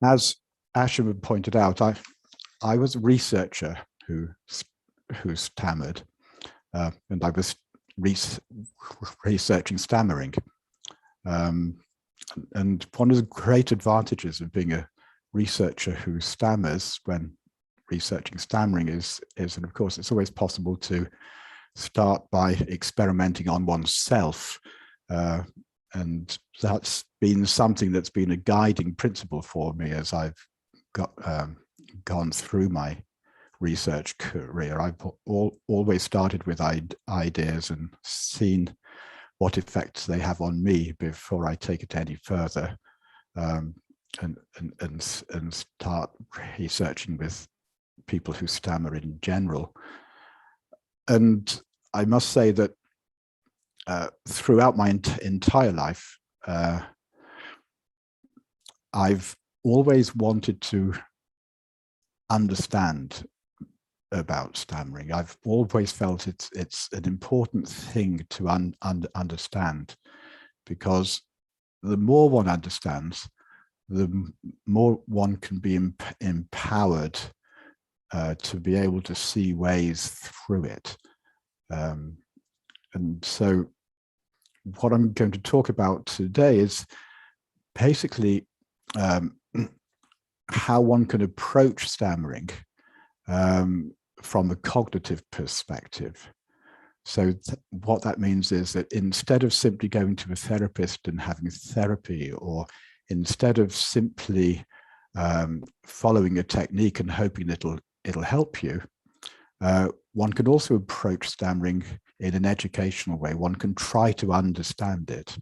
as Ashima pointed out, I was a researcher who stammered, and I was researching stammering. And one of the great advantages of being a researcher who stammers when researching stammering is, and of course, it's always possible to start by experimenting on oneself. And that's been something that's been a guiding principle for me as I've gone through my research career. I've always started with ideas and seen what effects they have on me before I take it any further, and start researching with people who stammer in general. And I must say that throughout my entire life, I've always wanted to understand about stammering. I've always felt it's an important thing to understand, because the more one understands, the more one can be empowered to be able to see ways through it. And so what I'm going to talk about today is basically how one can approach stammering from a cognitive perspective. So what that means is that instead of simply going to a therapist and having therapy, or instead of simply following a technique and hoping that it'll help you, one can also approach stammering in an educational way. One can try to understand it.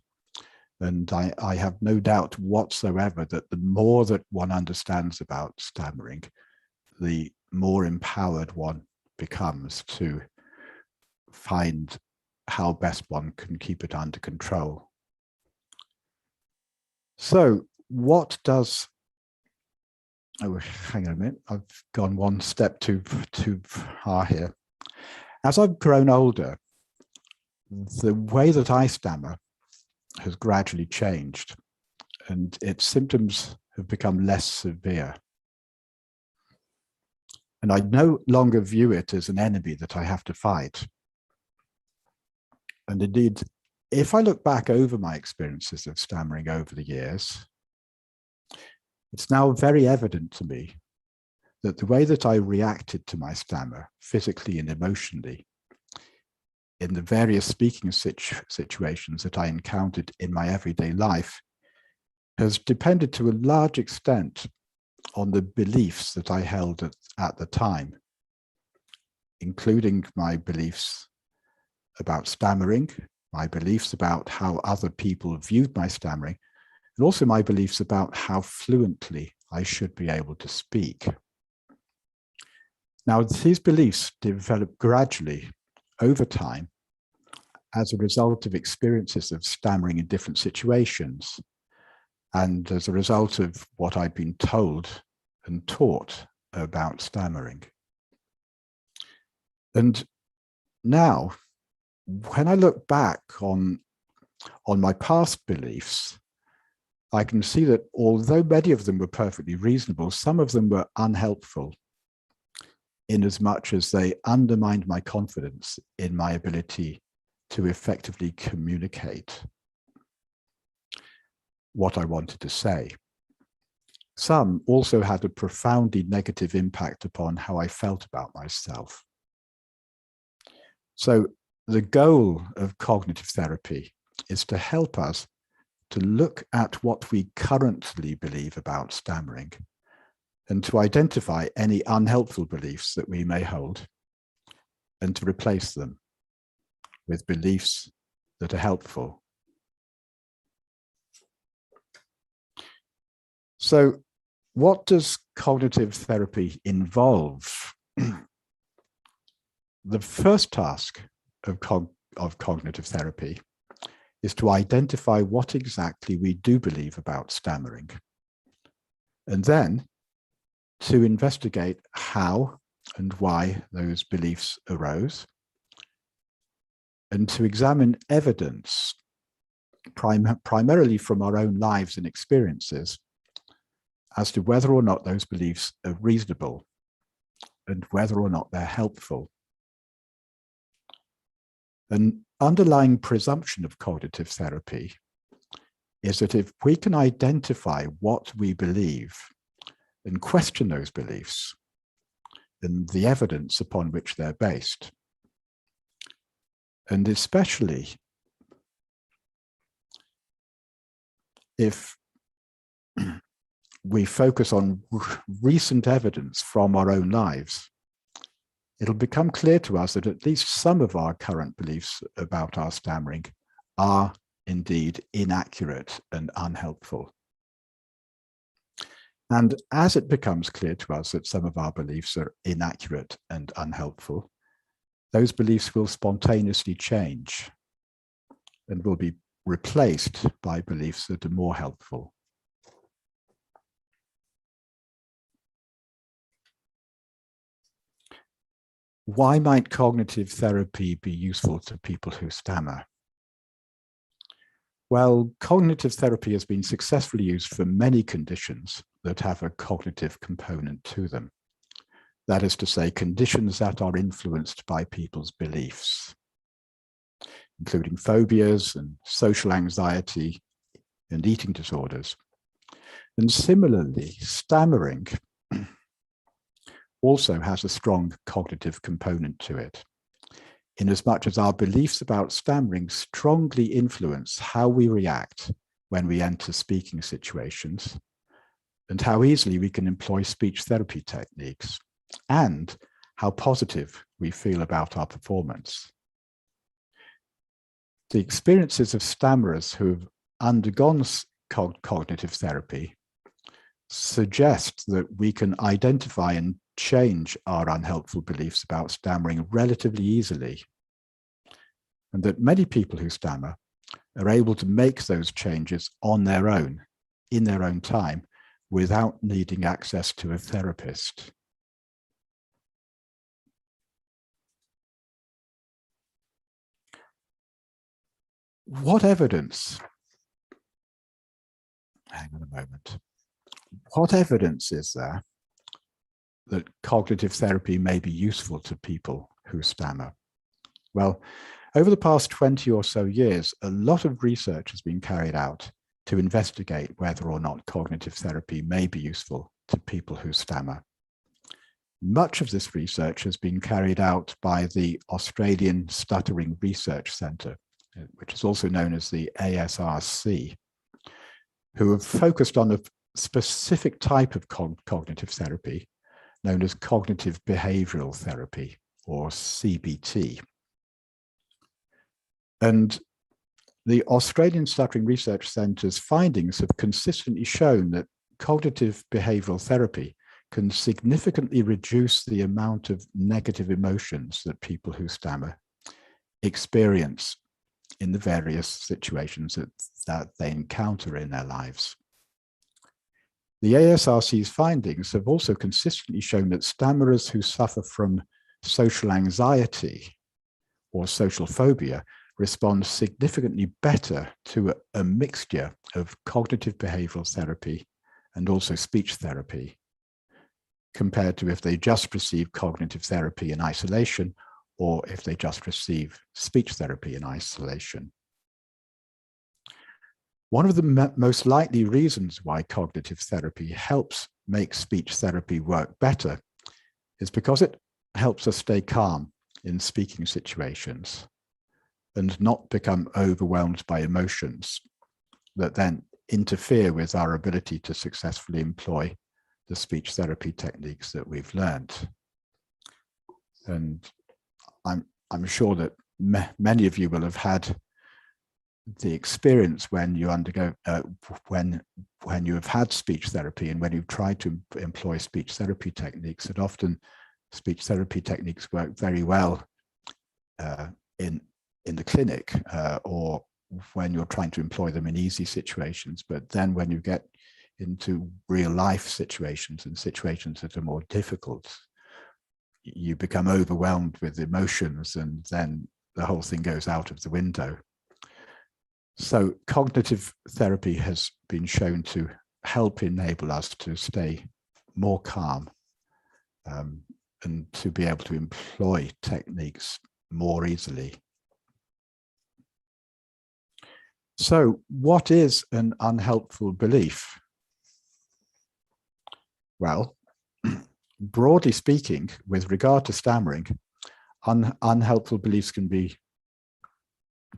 And I have no doubt whatsoever that the more that one understands about stammering, the more empowered one becomes to find how best one can keep it under control. So what does, oh, hang on a minute, I've gone one step too far here. As I've grown older, the way that I stammer has gradually changed, and its symptoms have become less severe. And I no longer view it as an enemy that I have to fight. And indeed, if I look back over my experiences of stammering over the years, it's now very evident to me that the way that I reacted to my stammer, physically and emotionally, in the various speaking situations that I encountered in my everyday life, has depended to a large extent on the beliefs that I held at the time, including my beliefs about stammering, my beliefs about how other people viewed my stammering, and also my beliefs about how fluently I should be able to speak. Now, these beliefs developed gradually over time as a result of experiences of stammering in different situations, and as a result of what I'd been told and taught about stammering. And now, when I look back on my past beliefs, I can see that although many of them were perfectly reasonable, some of them were unhelpful. in as much as they undermined my confidence in my ability to effectively communicate what I wanted to say. Some also had a profoundly negative impact upon how I felt about myself. So the goal of cognitive therapy is to help us to look at what we currently believe about stammering and to identify any unhelpful beliefs that we may hold and to replace them with beliefs that are helpful. So what does cognitive therapy involve? The first task of cognitive therapy is to identify what exactly we do believe about stammering, and then to investigate how and why those beliefs arose, and to examine evidence, primarily from our own lives and experiences, as to whether or not those beliefs are reasonable and whether or not they're helpful. An underlying presumption of cognitive therapy is that if we can identify what we believe and question those beliefs and the evidence upon which they're based, and especially if we focus on recent evidence from our own lives, it'll become clear to us that at least some of our current beliefs about our stammering are indeed inaccurate and unhelpful. And as it becomes clear to us that some of our beliefs are inaccurate and unhelpful, those beliefs will spontaneously change and will be replaced by beliefs that are more helpful. Why might cognitive therapy be useful to people who stammer? Well, cognitive therapy has been successfully used for many conditions that have a cognitive component to them. That is to say, conditions that are influenced by people's beliefs, including phobias and social anxiety and eating disorders. And similarly, stammering also has a strong cognitive component to it, in as much as our beliefs about stammering strongly influence how we react when we enter speaking situations and how easily we can employ speech therapy techniques and how positive we feel about our performance. The experiences of stammerers who have undergone cognitive therapy suggest that we can identify and change our unhelpful beliefs about stammering relatively easily, and that many people who stammer are able to make those changes on their own, in their own time, without needing access to a therapist. What evidence? Hang on a moment. What evidence is there that cognitive therapy may be useful to people who stammer? Well, over the past 20 or so years, a lot of research has been carried out to investigate whether or not cognitive therapy may be useful to people who stammer. Much of this research has been carried out by the Australian Stuttering Research Centre, which is also known as the ASRC, who have focused on a specific type of cognitive therapy known as cognitive behavioral therapy, or CBT. And the Australian Stuttering Research Centre's findings have consistently shown that cognitive behavioral therapy can significantly reduce the amount of negative emotions that people who stammer experience in the various situations that they encounter in their lives. The ASRC's findings have also consistently shown that stammerers who suffer from social anxiety or social phobia respond significantly better to a mixture of cognitive behavioral therapy and also speech therapy compared to if they just receive cognitive therapy in isolation, or if they just receive speech therapy in isolation. One of the most likely reasons why cognitive therapy helps make speech therapy work better is because it helps us stay calm in speaking situations and not become overwhelmed by emotions that then interfere with our ability to successfully employ the speech therapy techniques that we've learned. And I'm sure that many of you will have had the experience when you undergo when you have had speech therapy and when you've tried to employ speech therapy techniques, that often speech therapy techniques work very well in the clinic or when you're trying to employ them in easy situations. But then when you get into real life situations and situations that are more difficult, you become overwhelmed with emotions, and then the whole thing goes out of the window. So cognitive therapy has been shown to help enable us to stay more calm and to be able to employ techniques more easily. So what is an unhelpful belief? Well, broadly speaking, with regard to stammering, unhelpful beliefs can be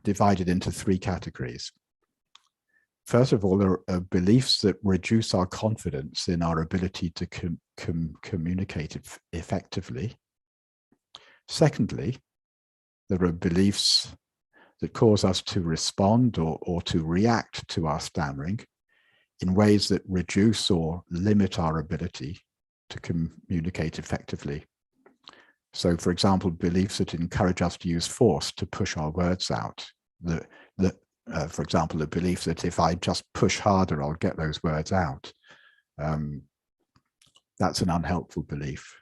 divided into three categories. First of all, there are beliefs that reduce our confidence in our ability to communicate effectively. Secondly, there are beliefs that cause us to respond or to react to our stammering in ways that reduce or limit our ability to communicate effectively. So, for example, beliefs that encourage us to use force to push our words out. For example, the belief that if I just push harder, I'll get those words out. That's an unhelpful belief.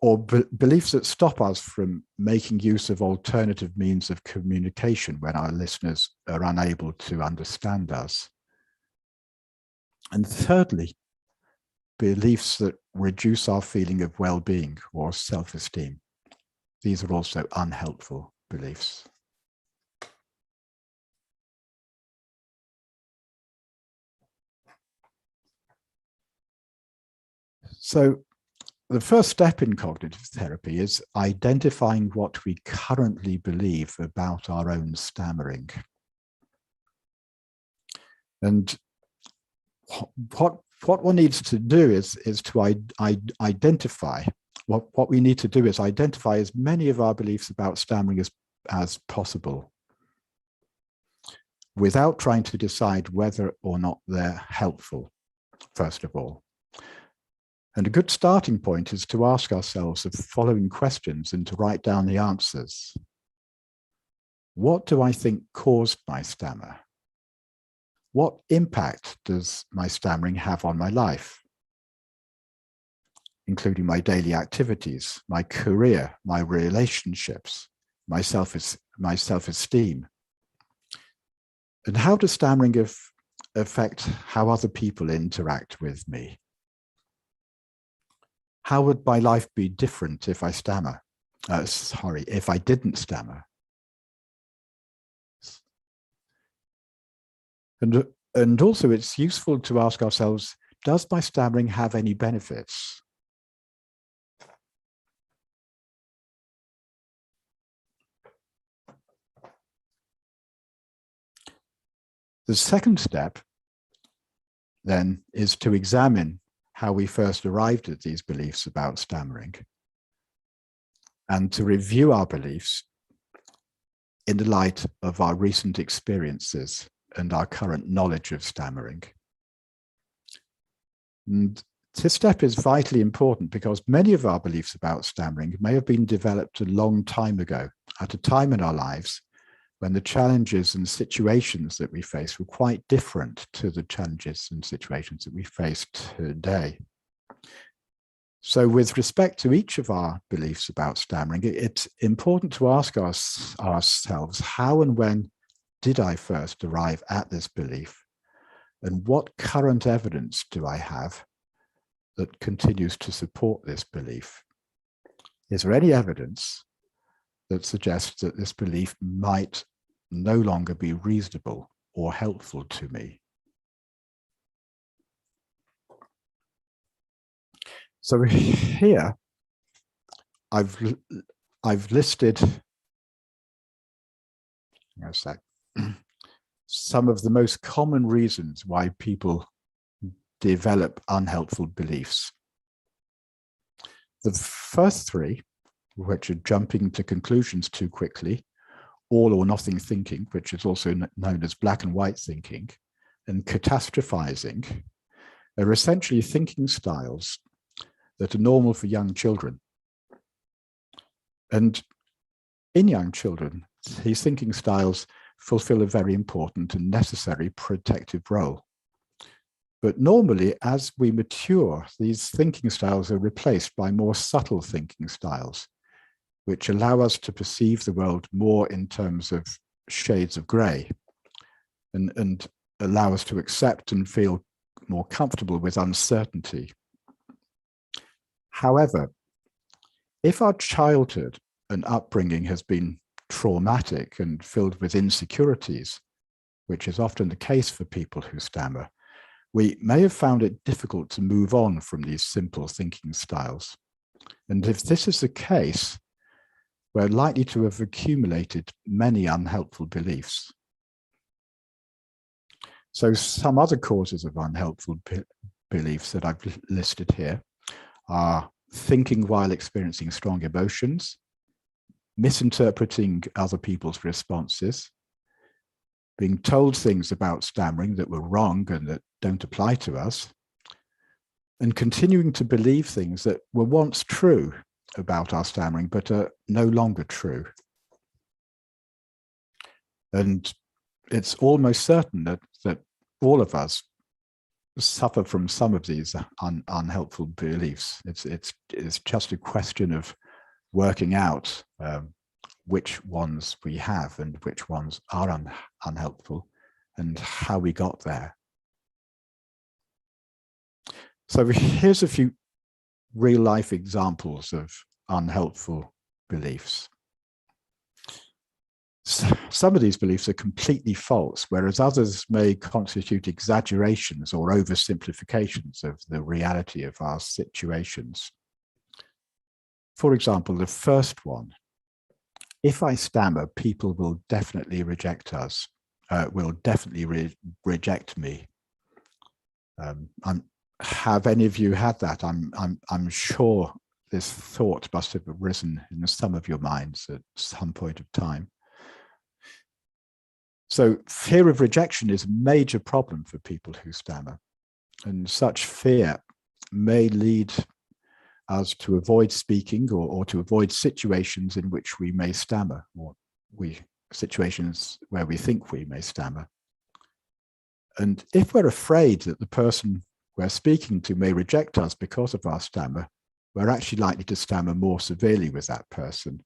Or beliefs that stop us from making use of alternative means of communication when our listeners are unable to understand us. And thirdly, beliefs that reduce our feeling of well-being or self-esteem. These are also unhelpful beliefs. So the first step in cognitive therapy is identifying what we currently believe about our own stammering. And what one needs to do is to identify, what we need to do is identify as many of our beliefs about stammering as possible, without trying to decide whether or not they're helpful, first of all. And a good starting point is to ask ourselves the following questions and to write down the answers. What do I think caused my stammer? What impact does my stammering have on my life, including my daily activities, my career, my relationships, my self-esteem? And how does stammering affect how other people interact with me? How would my life be different if I stammer? If I didn't stammer? And also it's useful to ask ourselves, does my stammering have any benefits? The second step then is to examine how we first arrived at these beliefs about stammering, and to review our beliefs in the light of our recent experiences and our current knowledge of stammering. And this step is vitally important because many of our beliefs about stammering may have been developed a long time ago, at a time in our lives when the challenges and situations that we face were quite different to the challenges and situations that we face today. So with respect to each of our beliefs about stammering, it's important to ask ourselves, how and when did I first arrive at this belief? And what current evidence do I have that continues to support this belief? Is there any evidence that suggests that this belief might no longer be reasonable or helpful to me? So here, I've listed some of the most common reasons why people develop unhelpful beliefs. The first three, which are jumping to conclusions too quickly, all or nothing thinking, which is also known as black and white thinking, and catastrophizing, are essentially thinking styles that are normal for young children. And in young children, these thinking styles fulfill a very important and necessary protective role. But normally, as we mature, these thinking styles are replaced by more subtle thinking styles, which allow us to perceive the world more in terms of shades of grey and allow us to accept and feel more comfortable with uncertainty. However, if our childhood and upbringing has been traumatic and filled with insecurities, which is often the case for people who stammer, we may have found it difficult to move on from these simple thinking styles. And if this is the case, we're likely to have accumulated many unhelpful beliefs. So some other causes of unhelpful beliefs that I've listed here are thinking while experiencing strong emotions, misinterpreting other people's responses, being told things about stammering that were wrong and that don't apply to us, and continuing to believe things that were once true about our stammering but are no longer true. And it's almost certain that all of us suffer from some of these unhelpful beliefs. It's just a question of working out which ones we have and which ones are unhelpful and how we got there. So here's a few real life examples of unhelpful beliefs. Some of these beliefs are completely false, whereas others may constitute exaggerations or oversimplifications of the reality of our situations. For example, the first one, if I stammer, people will definitely reject us, will definitely reject me. Have any of you had that? I'm sure this thought must have arisen in some of your minds at some point of time. So fear of rejection is a major problem for people who stammer, and such fear may lead us to avoid speaking or to avoid situations in which we may stammer, or situations where we think we may stammer. And if we're afraid that the person we're speaking to may reject us because of our stammer, we're actually likely to stammer more severely with that person.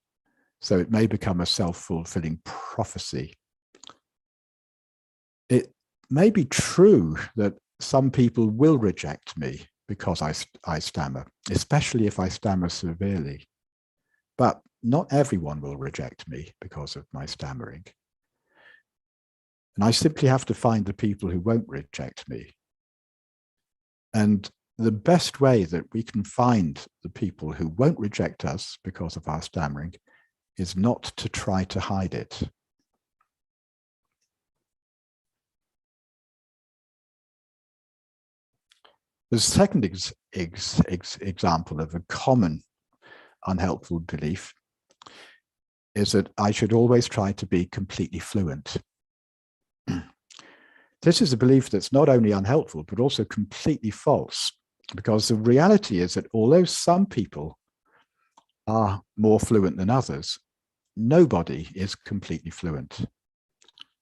So it may become a self-fulfilling prophecy. It may be true that some people will reject me because I stammer, especially if I stammer severely. But not everyone will reject me because of my stammering. And I simply have to find the people who won't reject me. And the best way that we can find the people who won't reject us because of our stammering is not to try to hide it. The second example of a common unhelpful belief is that I should always try to be completely fluent. This is a belief that's not only unhelpful, but also completely false, because the reality is that although some people are more fluent than others, nobody is completely fluent.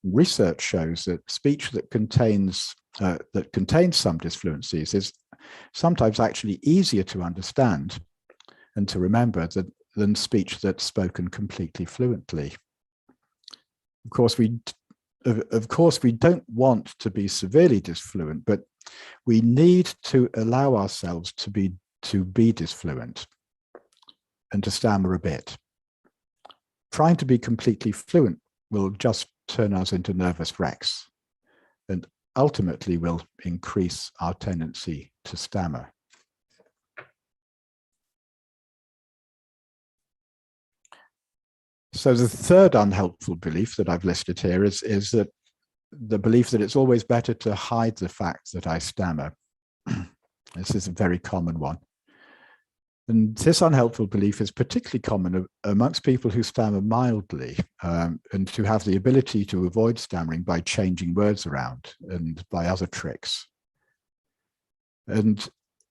Research shows that speech that contains some disfluencies is sometimes actually easier to understand and to remember than speech that's spoken completely fluently. Of course, we of course, we don't want to be severely disfluent, but we need to allow ourselves to be disfluent and to stammer a bit. Trying to be completely fluent will just turn us into nervous wrecks and ultimately will increase our tendency to stammer. So the third unhelpful belief that I've listed here is that the belief that it's always better to hide the fact that I stammer. This is a very common one. And this unhelpful belief is particularly common amongst people who stammer mildly and who have the ability to avoid stammering by changing words around and by other tricks. And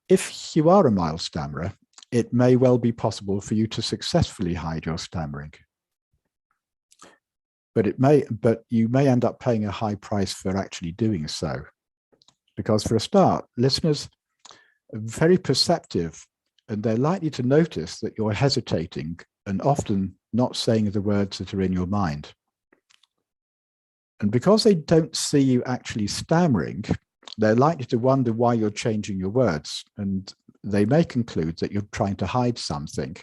if you are a mild stammerer, it may well be possible for you to successfully hide your stammering. But you may end up paying a high price for actually doing so. Because for a start, listeners are very perceptive and they're likely to notice that you're hesitating and often not saying the words that are in your mind. And because they don't see you actually stammering, they're likely to wonder why you're changing your words. And they may conclude that you're trying to hide something.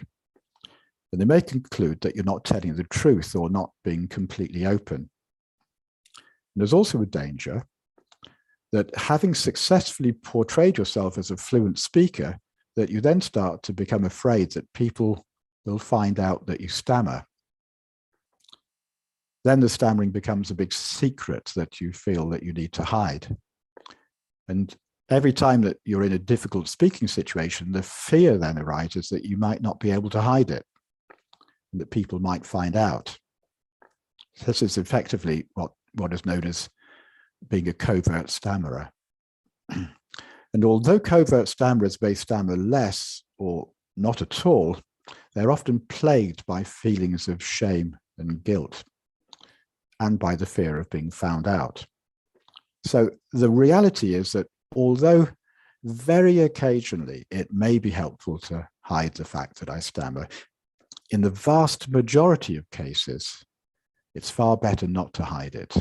And they may conclude that you're not telling the truth or not being completely open. And there's also a danger that having successfully portrayed yourself as a fluent speaker, that you then start to become afraid that people will find out that you stammer. Then the stammering becomes a big secret that you feel that you need to hide. And every time that you're in a difficult speaking situation, the fear then arises that you might not be able to hide it, and that people might find out. This is effectively what is known as being a covert stammerer. And although covert stammerers may stammer less or not at all, they're often plagued by feelings of shame and guilt and by the fear of being found out. So the reality is that although very occasionally it may be helpful to hide the fact that I stammer, in the vast majority of cases, it's far better not to hide it.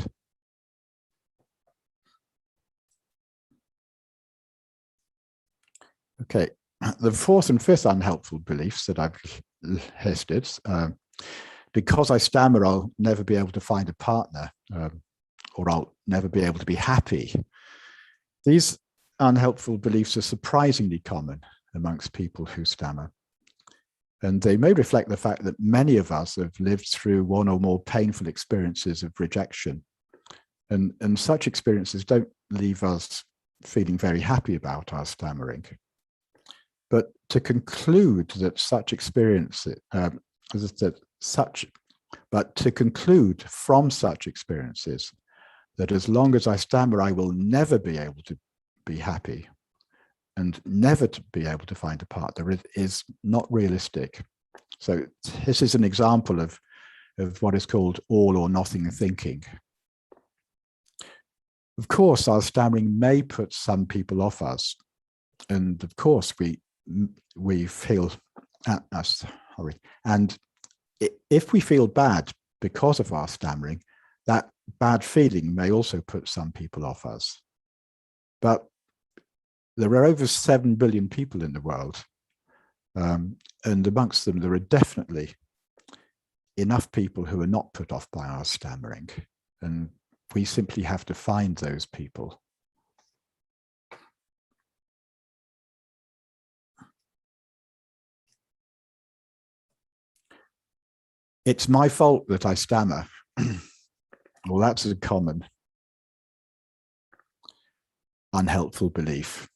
Okay, the fourth and fifth unhelpful beliefs that I've listed, because I stammer, I'll never be able to find a partner, or I'll never be able to be happy. These unhelpful beliefs are surprisingly common amongst people who stammer. And they may reflect the fact that many of us have lived through one or more painful experiences of rejection. And such experiences don't leave us feeling very happy about our stammering. But to conclude that such experiences, but to conclude from such experiences that as long as I stammer, I will never be able to be happy and never to be able to find a partner is not realistic. So this is an example of what is called all or nothing thinking. Of course, our stammering may put some people off us. And of course, we feel, and if we feel bad because of our stammering, that bad feeling may also put some people off us. But there are over 7 billion people in the world, and amongst them, there are definitely enough people who are not put off by our stammering, and we simply have to find those people. It's my fault that I stammer. Well, that's a common unhelpful belief.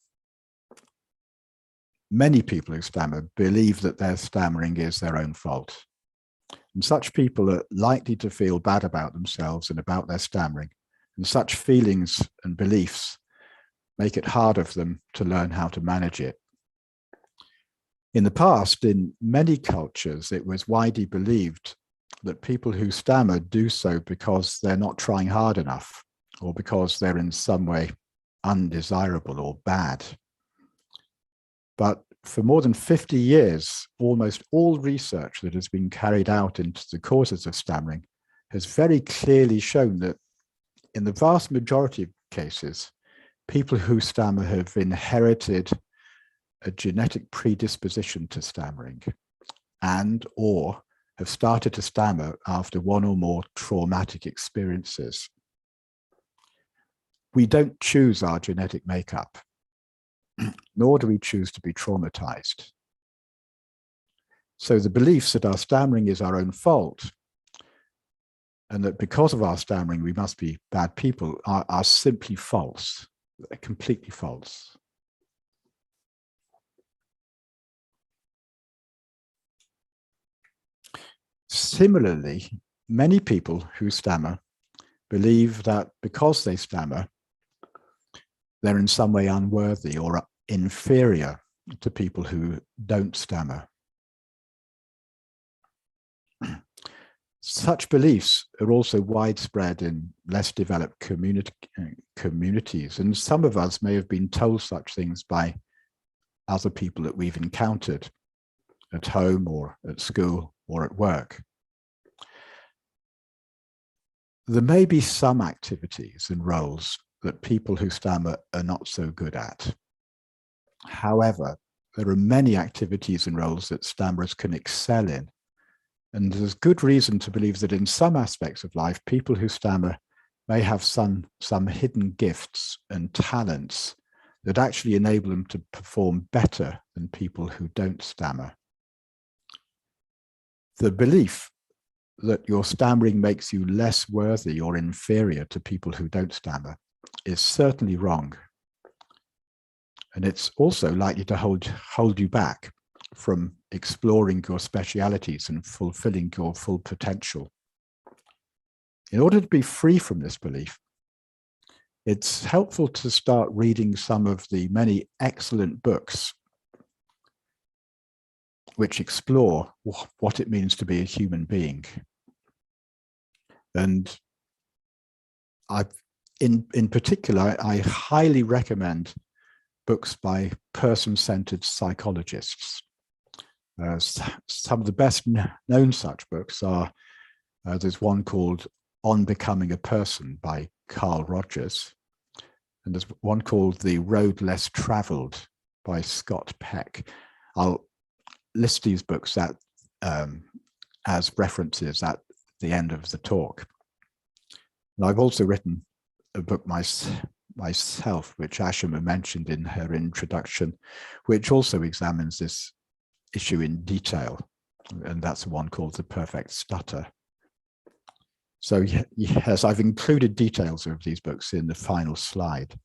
Many people who stammer believe that their stammering is their own fault. And such people are likely to feel bad about themselves and about their stammering. And such feelings and beliefs make it harder for them to learn how to manage it. In the past, in many cultures, it was widely believed that people who stammer do so because they're not trying hard enough or because they're in some way undesirable or bad. But for more than 50 years, almost all research that has been carried out into the causes of stammering has very clearly shown that in the vast majority of cases, people who stammer have inherited a genetic predisposition to stammering and or have started to stammer after one or more traumatic experiences. We don't choose our genetic makeup, nor do we choose to be traumatized. So the beliefs that our stammering is our own fault and that because of our stammering we must be bad people are simply false. They're completely false. Similarly, many people who stammer believe that because they stammer, they're in some way unworthy or inferior to people who don't stammer. Such beliefs are also widespread in less developed communities, and some of us may have been told such things by other people that we've encountered at home or at school or at work. There may be some activities and roles that people who stammer are not so good at. However, there are many activities and roles that stammerers can excel in. And there's good reason to believe that in some aspects of life, people who stammer may have some hidden gifts and talents that actually enable them to perform better than people who don't stammer. The belief that your stammering makes you less worthy or inferior to people who don't stammer is certainly wrong. And it's also likely to hold you back from exploring your specialities and fulfilling your full potential. In order to be free from this belief, it's helpful to start reading some of the many excellent books which explore what it means to be a human being. And in particular, I highly recommend books by person-centered psychologists. Some of the best known such books are, there's one called On Becoming a Person by Carl Rogers, and there's one called The Road Less Traveled by Scott Peck. I'll list these books as references at the end of the talk. And I've also written a book myself, which Ashima mentioned in her introduction, which also examines this issue in detail, and that's the one called The Perfect Stutter. So yes, I've included details of these books in the final slide.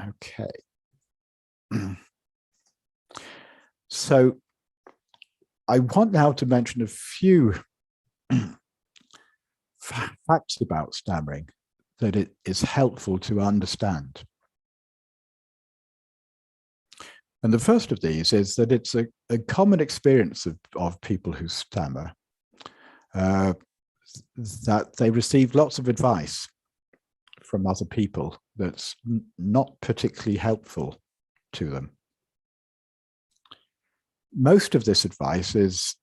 Okay. So I want now to mention a few facts about stammering that it is helpful to understand. And the first of these is that it's a common experience of people who stammer, that they receive lots of advice from other people that's not particularly helpful to them. Most of this advice is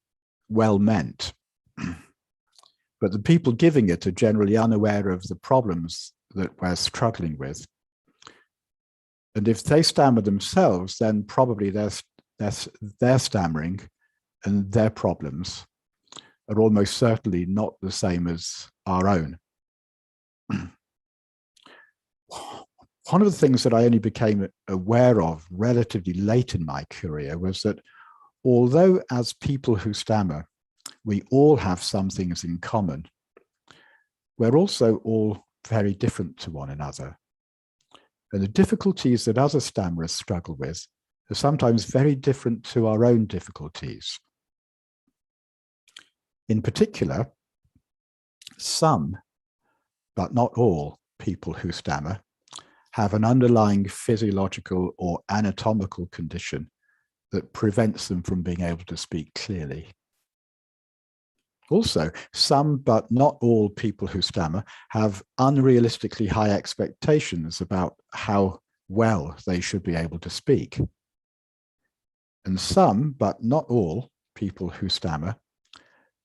well meant, but the people giving it are generally unaware of the problems that we're struggling with. And if they stammer themselves, then probably their stammering and their problems are almost certainly not the same as our own. One of the things that I only became aware of relatively late in my career was that although as people who stammer, we all have some things in common, we're also all very different to one another. And the difficulties that other stammerers struggle with are sometimes very different to our own difficulties. In particular, some, but not all, people who stammer have an underlying physiological or anatomical condition that prevents them from being able to speak clearly. Also, some, but not all, people who stammer have unrealistically high expectations about how well they should be able to speak. And some, but not all, people who stammer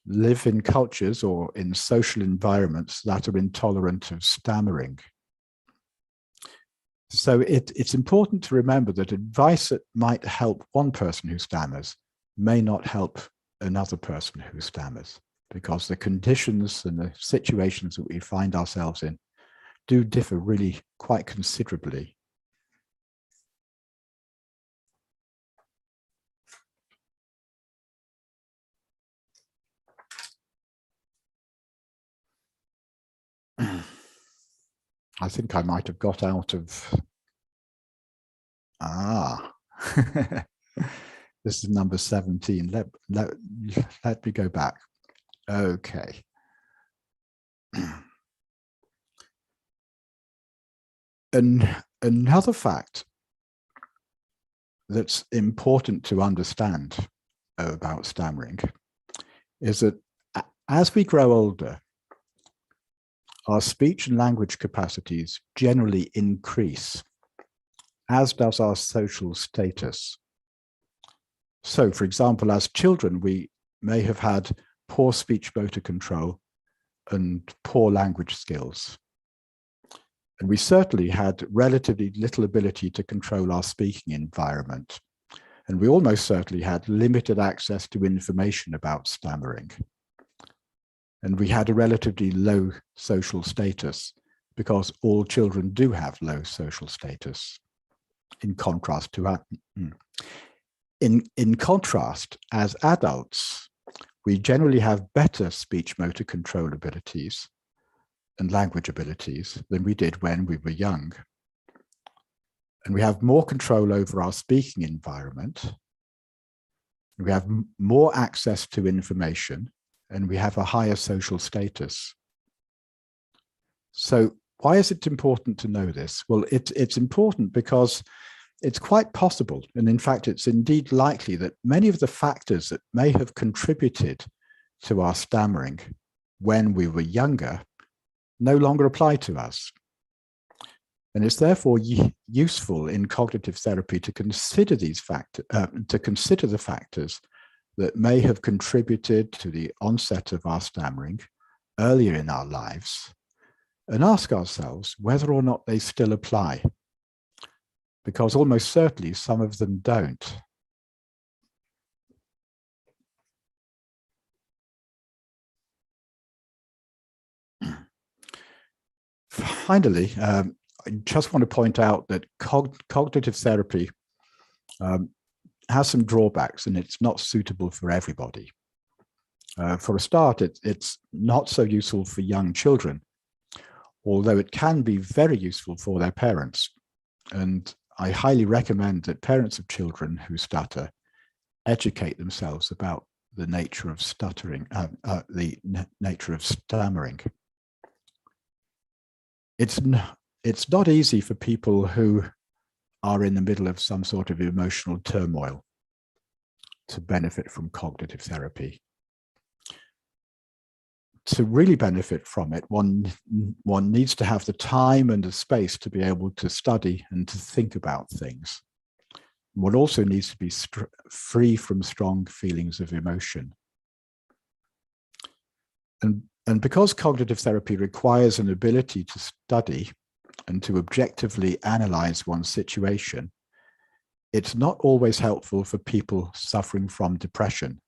live in cultures or in social environments that are intolerant of stammering. So it's important to remember that advice that might help one person who stammers may not help another person who stammers, because the conditions and the situations that we find ourselves in do differ really quite considerably. I think I might have got out of, this is number 17. Let me go back. Okay. And another fact that's important to understand about stammering is that as we grow older, our speech and language capacities generally increase, as does our social status. So, for example, as children, we may have had poor speech motor control and poor language skills. And we certainly had relatively little ability to control our speaking environment. And we almost certainly had limited access to information about stammering. And we had a relatively low social status, because all children do have low social status, in contrast to in contrast, as adults, we generally have better speech motor control abilities and language abilities than we did when we were young. And we have more control over our speaking environment. We have more access to information, and we have a higher social status. So why is it important to know this? Well, it's important because it's quite possible, and in fact, it's indeed likely that many of the factors that may have contributed to our stammering when we were younger no longer apply to us. And it's therefore useful in cognitive therapy to consider these factors, the factors that may have contributed to the onset of our stammering earlier in our lives, and ask ourselves whether or not they still apply, because almost certainly some of them don't. Finally, I just want to point out that cognitive therapy has some drawbacks, and it's not suitable for everybody. For a start, it's not so useful for young children, although it can be very useful for their parents. And I highly recommend that parents of children who stutter educate themselves about the nature of stuttering, nature of stammering. It's not easy for people who are in the middle of some sort of emotional turmoil to benefit from cognitive therapy. To really benefit from it, one needs to have the time and the space to be able to study and to think about things. One also needs to be free from strong feelings of emotion. And because cognitive therapy requires an ability to study and to objectively analyze one's situation, it's not always helpful for people suffering from depression.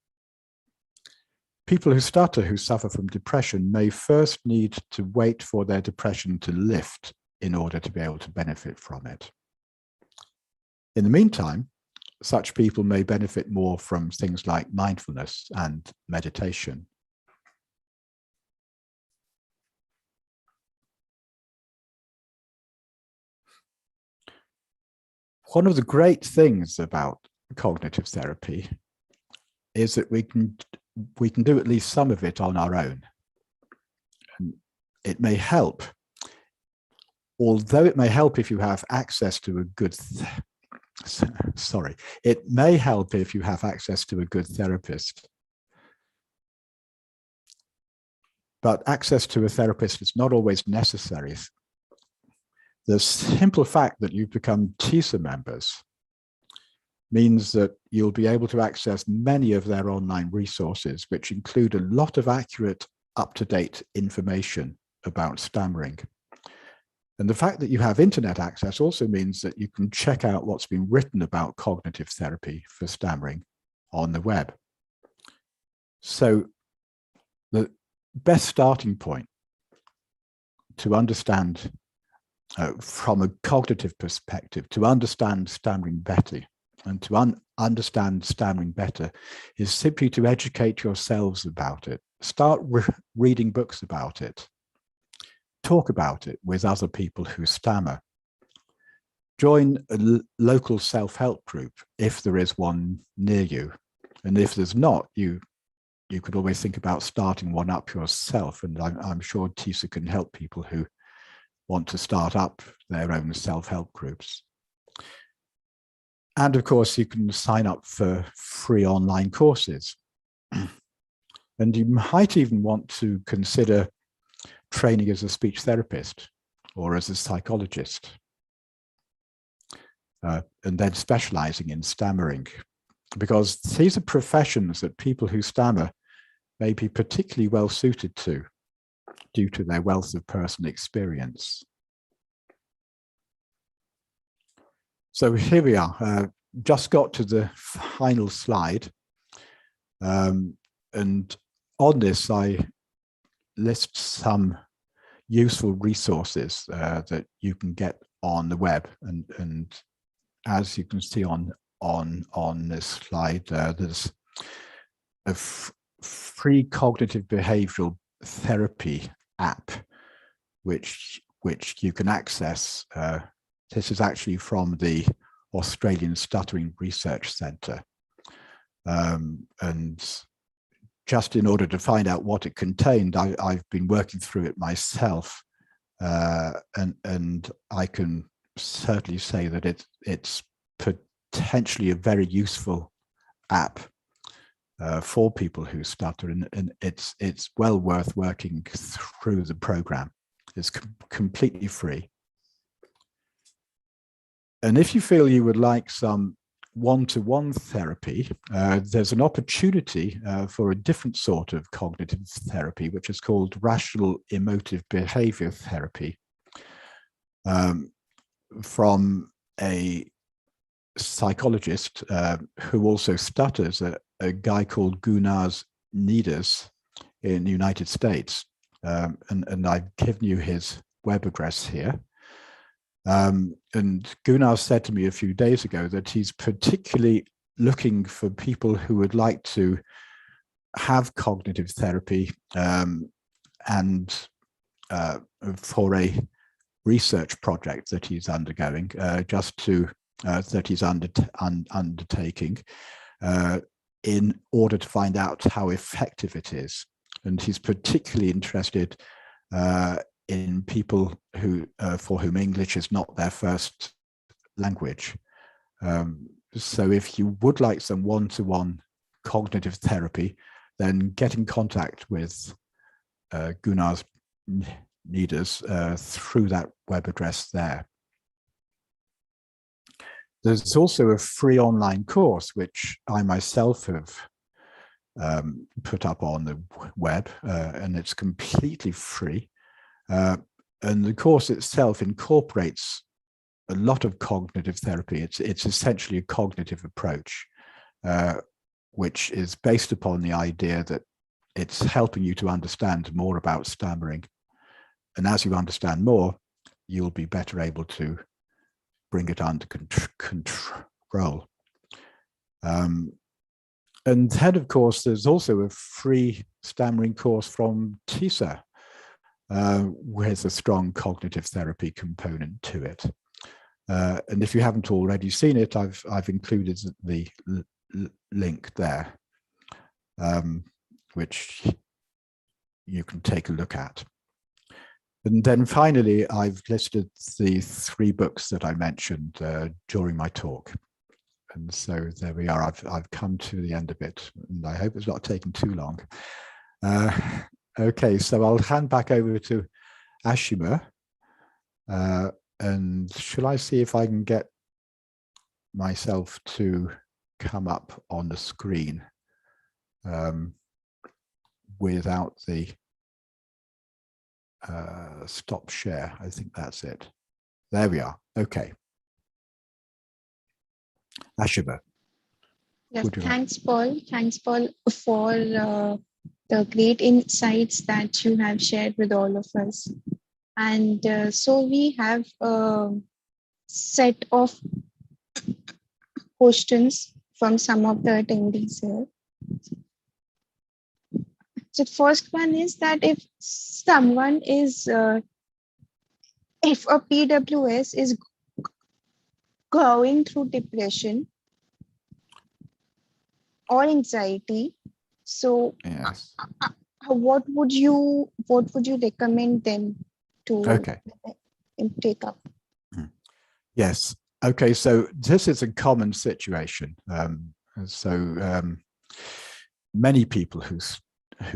People who stutter who suffer from depression may first need to wait for their depression to lift in order to be able to benefit from it. In the meantime, such people may benefit more from things like mindfulness and meditation. One of the great things about cognitive therapy is that we can do at least some of it on our own. And it may help, although it may help if you have access to a good, it may help if you have access to a good therapist. But access to a therapist is not always necessary. The simple fact that you've become TISA members means that you'll be able to access many of their online resources, which include a lot of accurate, up-to-date information about stammering. And the fact that you have internet access also means that you can check out what's been written about cognitive therapy for stammering on the web. So the best starting point to understand from a cognitive perspective, to understand stammering better and to understand stammering better is simply to educate yourselves about it. Start reading books about it. Talk about it with other people who stammer. Join a local self-help group if there is one near you. And if there's not, you could always think about starting one up yourself. And I'm sure TISA can help people who want to start up their own self-help groups. And of course, you can sign up for free online courses. And you might even want to consider training as a speech therapist or as a psychologist, and then specializing in stammering, because these are professions that people who stammer may be particularly well suited to due to their wealth of personal experience. So here we are, just got to the final slide. And on this, I list some useful resources that you can get on the web. And as you can see on this slide, there's a free cognitive behavioral therapy app, which you can access. This is actually from the Australian Stuttering Research Centre. And just in order to find out what it contained, I've been working through it myself. And I can certainly say that it's potentially a very useful app for people who stutter, and it's well worth working through the program. It's completely free. And if you feel you would like some one-to-one therapy, there's an opportunity for a different sort of cognitive therapy, which is called rational emotive behavior therapy, from a psychologist who also stutters, a guy called Gunnar Nieders in the United States. And I've given you his web address here. And Gunnar said to me a few days ago that he's particularly looking for people who would like to have cognitive therapy and for a research project that he's undergoing, that he's undertaking in order to find out how effective it is. And he's particularly interested in people who for whom English is not their first language. So if you would like some one-to-one cognitive therapy, then get in contact with Gunnar Nieders through that web address there. There's also a free online course, which I myself have put up on the web, and it's completely free. And the course itself incorporates a lot of cognitive therapy. It's essentially a cognitive approach, which is based upon the idea that it's helping you to understand more about stammering. And as you understand more, you'll be better able to bring it under control. And then, of course, there's also a free stammering course from TISA, with a strong cognitive therapy component to it. And if you haven't already seen it, I've included the link there, which you can take a look at. And then finally, I've listed the 3 books that I mentioned during my talk. And so there we are. I've come to the end of it, and I hope it's not taken too long. Okay, so I'll hand back over to Ashima. And shall I see if I can get myself to come up on the screen without the stop share. I think that's it. There we are. Okay. Ashiba. Yes, thanks, Paul. Thanks, Paul, for the great insights that you have shared with all of us. And so we have a set of questions from some of the attendees here. So the first one is that if someone is, if a PWS is going through depression or anxiety, so yes, what would you recommend them to take up? Yes. Okay. So this is a common situation. Many people who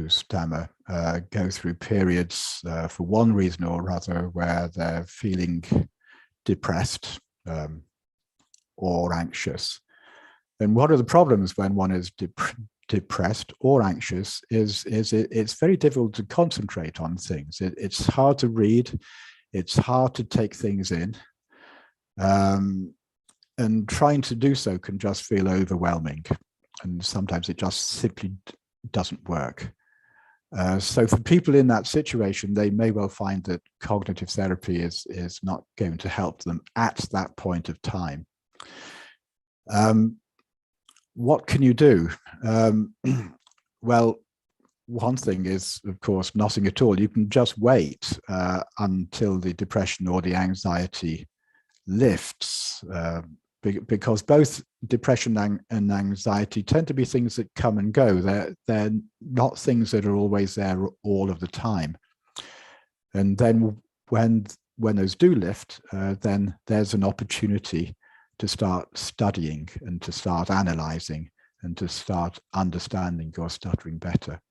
stammer go through periods for one reason or other where they're feeling depressed or anxious. And one of the problems when one is depressed or anxious is it's very difficult to concentrate on things. It's hard to read. It's hard to take things in. And trying to do so can just feel overwhelming. And sometimes it just simply doesn't work. So for people in that situation, they may well find that cognitive therapy is not going to help them at that point of time. What can you do? Well, one thing is, of course, nothing at all. You can just wait until the depression or the anxiety lifts, because both depression and anxiety tend to be things that come and go. They're not things that are always there all of the time. And then when those do lift, then there's an opportunity to start studying and to start analyzing and to start understanding your stuttering better.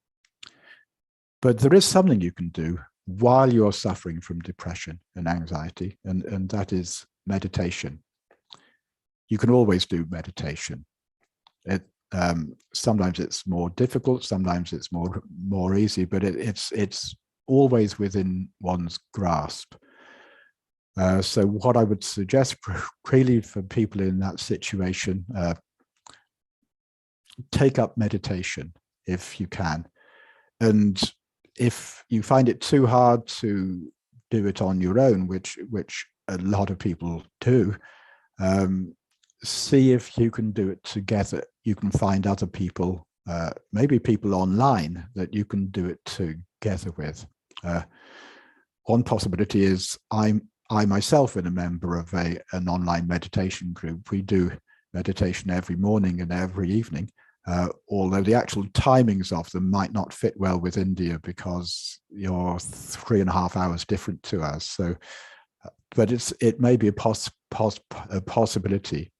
But there is something you can do while you're suffering from depression and anxiety, and that is meditation. You can always do meditation. Sometimes it's more difficult, sometimes it's more easy, but it's always within one's grasp. So what I would suggest really for people in that situation, take up meditation if you can. And if you find it too hard to do it on your own, which a lot of people do, see if you can do it together. You can find other people, maybe people online that you can do it together with. One possibility is I myself am a member of an online meditation group. We do meditation every morning and every evening, although the actual timings of them might not fit well with India because you're 3.5 hours different to us. So, but it may be a possibility.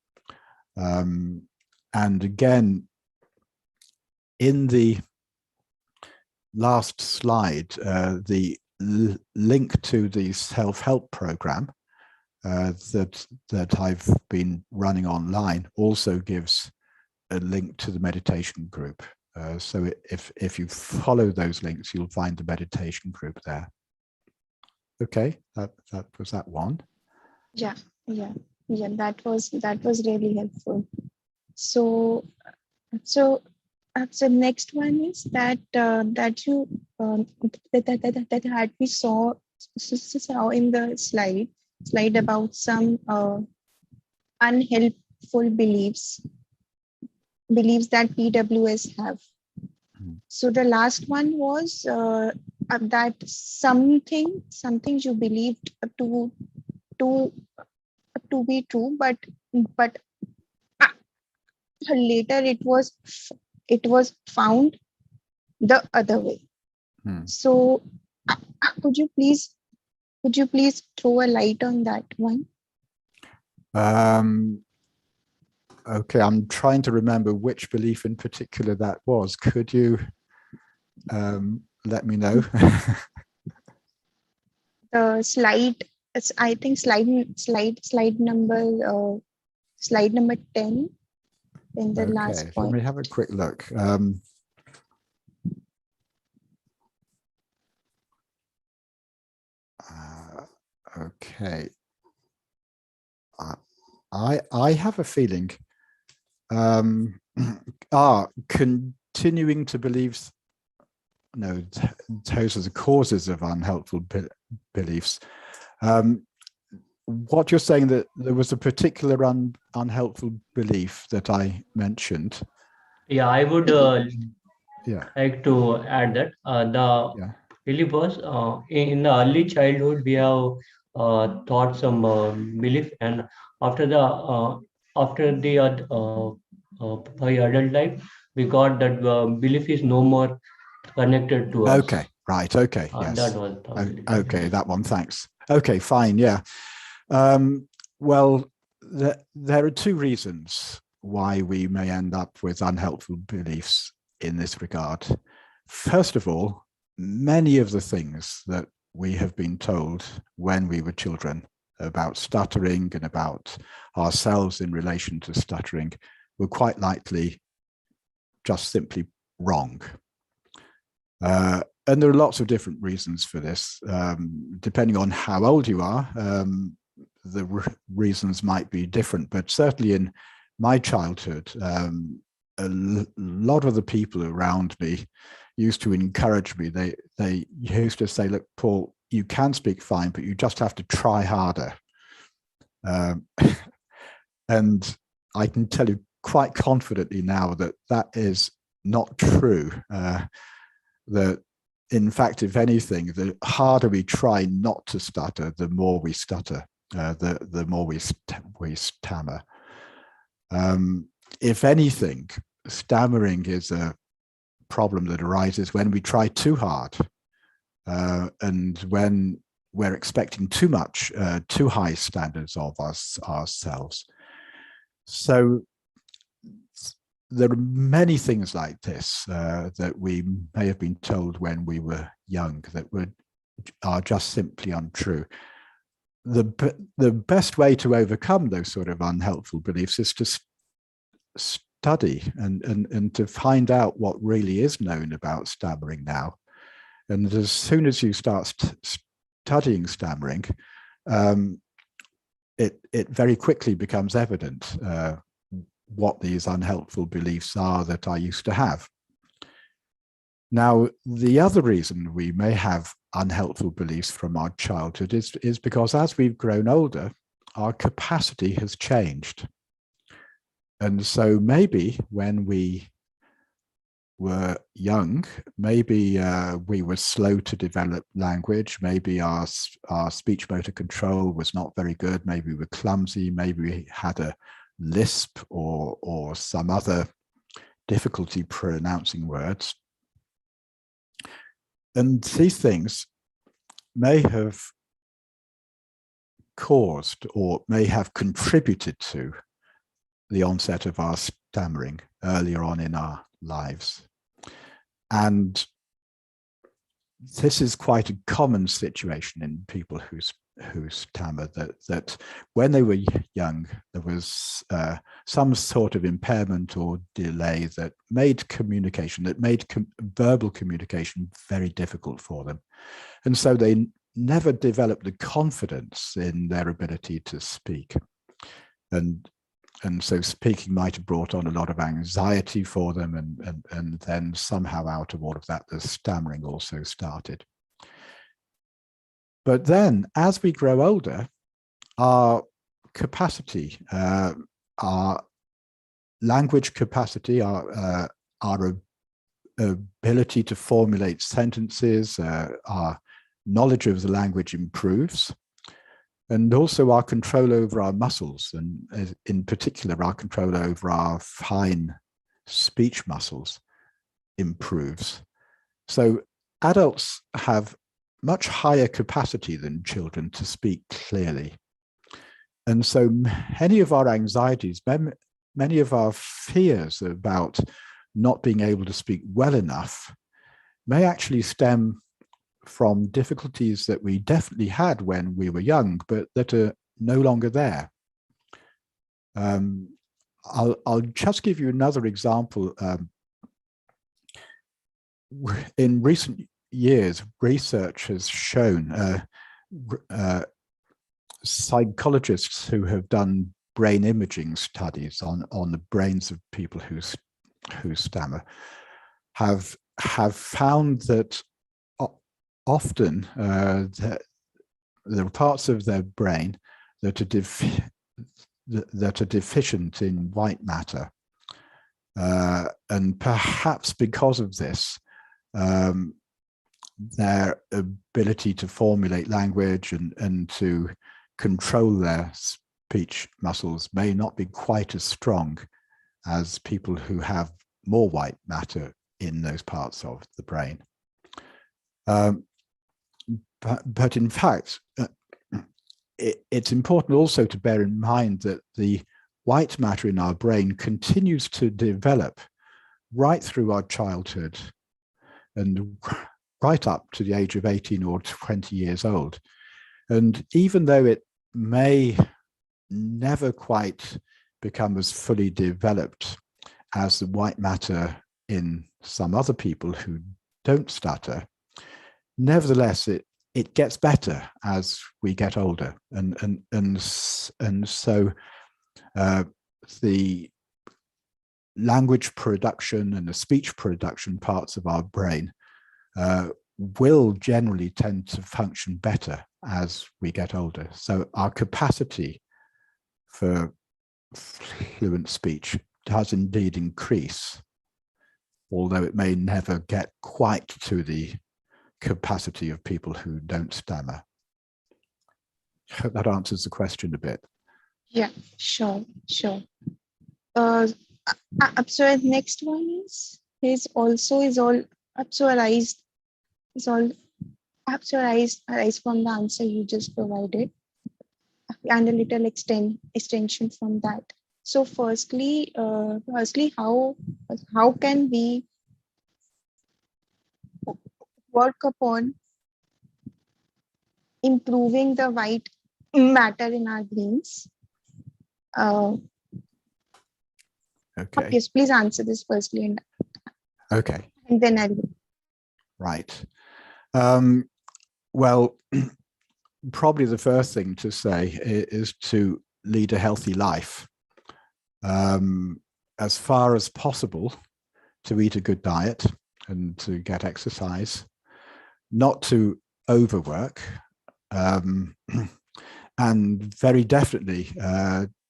And again, in the last slide, the link to the self-help program that I've been running online also gives a link to the meditation group. So if you follow those links, you'll find the meditation group there. Okay, that was that one. Yeah, that was really helpful. So next one is that that we saw in the slide about some unhelpful beliefs that PWS have. So the last one was that something you believed to be true, but later it was found the other way. So could you please throw a light on that one? Okay, I'm trying to remember which belief in particular that was. Could you let me know? The slide, I think slide number slide number 10, in the Okay, last let point. me have a quick look. Okay. I have a feeling continuing to believe, no, those are the causes of unhelpful beliefs. What you're saying, that there was a particular unhelpful belief that I mentioned. Yeah, I would Yeah. like to add that the belief was in the early childhood we have taught some belief, and after the by adult life we got that belief is no more connected to us. Okay, right. Okay, yes. That was the okay, that one. Thanks. Okay, fine. Yeah. Well, there are two reasons why we may end up with unhelpful beliefs in this regard. First of all, many of the things that we have been told when we were children about stuttering and about ourselves in relation to stuttering were quite likely just simply wrong. And there are lots of different reasons for this. Depending on how old you are, the reasons might be different, but certainly in my childhood, a lot of the people around me used to encourage me. They used to say, look, Paul, you can speak fine, but you just have to try harder. And I can tell you quite confidently now that that is not true. That in fact, if anything, the harder we try not to stutter, the more we stutter, the more we stammer. If anything, stammering is a problem that arises when we try too hard, and when we're expecting too much, too high standards of ourselves. So there are many things like this that we may have been told when we were young that are just simply untrue. The best way to overcome those sort of unhelpful beliefs is to study and to find out what really is known about stammering now. And as soon as you start studying stammering, it very quickly becomes evident what these unhelpful beliefs are that I used to have. Now, the other reason we may have unhelpful beliefs from our childhood is because as we've grown older, our capacity has changed. And so maybe when we were young, maybe we were slow to develop language, maybe our speech motor control was not very good, maybe we were clumsy, maybe we had a lisp or some other difficulty pronouncing words. And these things may have caused or may have contributed to the onset of our stammering earlier on in our lives. And this is quite a common situation in people who stammer, that when they were young, there was some sort of impairment or delay that made communication, that made verbal communication very difficult for them. And so they never developed the confidence in their ability to speak. And so speaking might have brought on a lot of anxiety for them, and then somehow out of all of that, the stammering also started. But then as we grow older, our capacity, our language capacity, our ability to formulate sentences, our knowledge of the language improves. And also our control over our muscles, and in particular, our control over our fine speech muscles improves. So adults have much higher capacity than children to speak clearly. And so many of our anxieties, many of our fears about not being able to speak well enough may actually stem from difficulties that we definitely had when we were young, but that are no longer there. I'll just give you another example. In recent years, research has shown psychologists who have done brain imaging studies on the brains of people who stammer have found that often there are parts of their brain that are deficient in white matter, and perhaps because of this, their ability to formulate language and to control their speech muscles may not be quite as strong as people who have more white matter in those parts of the brain. But in fact, it's important also to bear in mind that the white matter in our brain continues to develop right through our childhood and right up to the age of 18 or 20 years old. And even though it may never quite become as fully developed as the white matter in some other people who don't stutter, nevertheless, it gets better as we get older. And so the language production and the speech production parts of our brain will generally tend to function better as we get older. So our capacity for fluent speech does indeed increase, although it may never get quite to the capacity of people who don't stammer. I hope that answers the question a bit. Yeah, sure. So next one is all arise from the answer you just provided, and a little extension from that. So firstly, how can we work upon improving the white matter in our brains? Okay. Yes, please answer this firstly, and Okay. and then I'll. Right. Well, probably the first thing to say is to lead a healthy life. As far as possible, to eat a good diet and to get exercise, not to overwork, and very definitely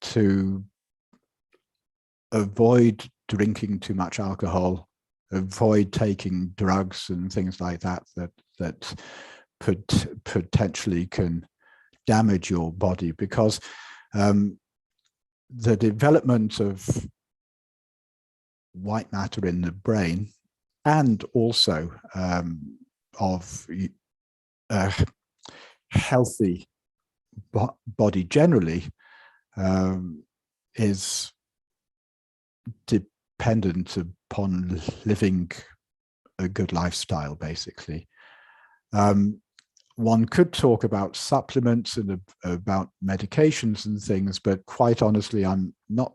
to avoid drinking too much alcohol, avoid taking drugs and things like that potentially can damage your body, because the development of white matter in the brain and also of a healthy body generally is dependent upon living a good lifestyle, basically. One could talk about supplements and about medications and things, but quite honestly, I'm not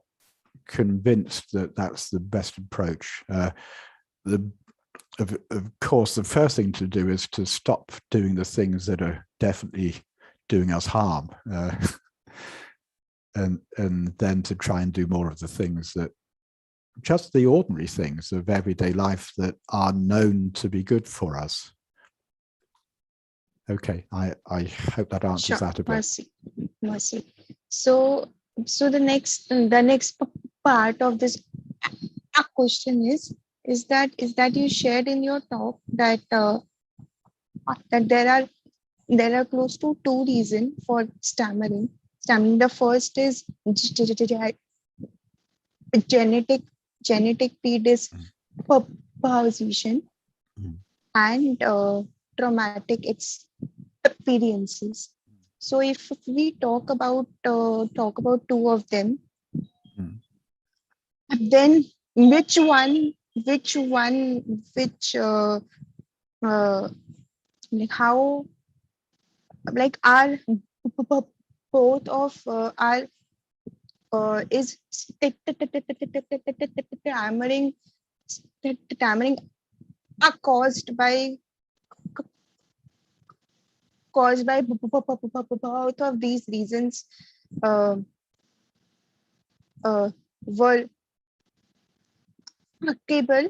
convinced that that's the best approach. Of course, the first thing to do is to stop doing the things that are definitely doing us harm, and then to try and do more of the things that, just the ordinary things of everyday life that are known to be good for us. Okay, I hope that answers that a bit. Mercy. So the next part of this question is that you shared in your talk that that there are close to 2 reasons for stammering. The first is genetic predisposition and traumatic experiences. So if we talk about 2 of them, then which like how, like, are both of our is stammering are caused by both of these reasons were applicable,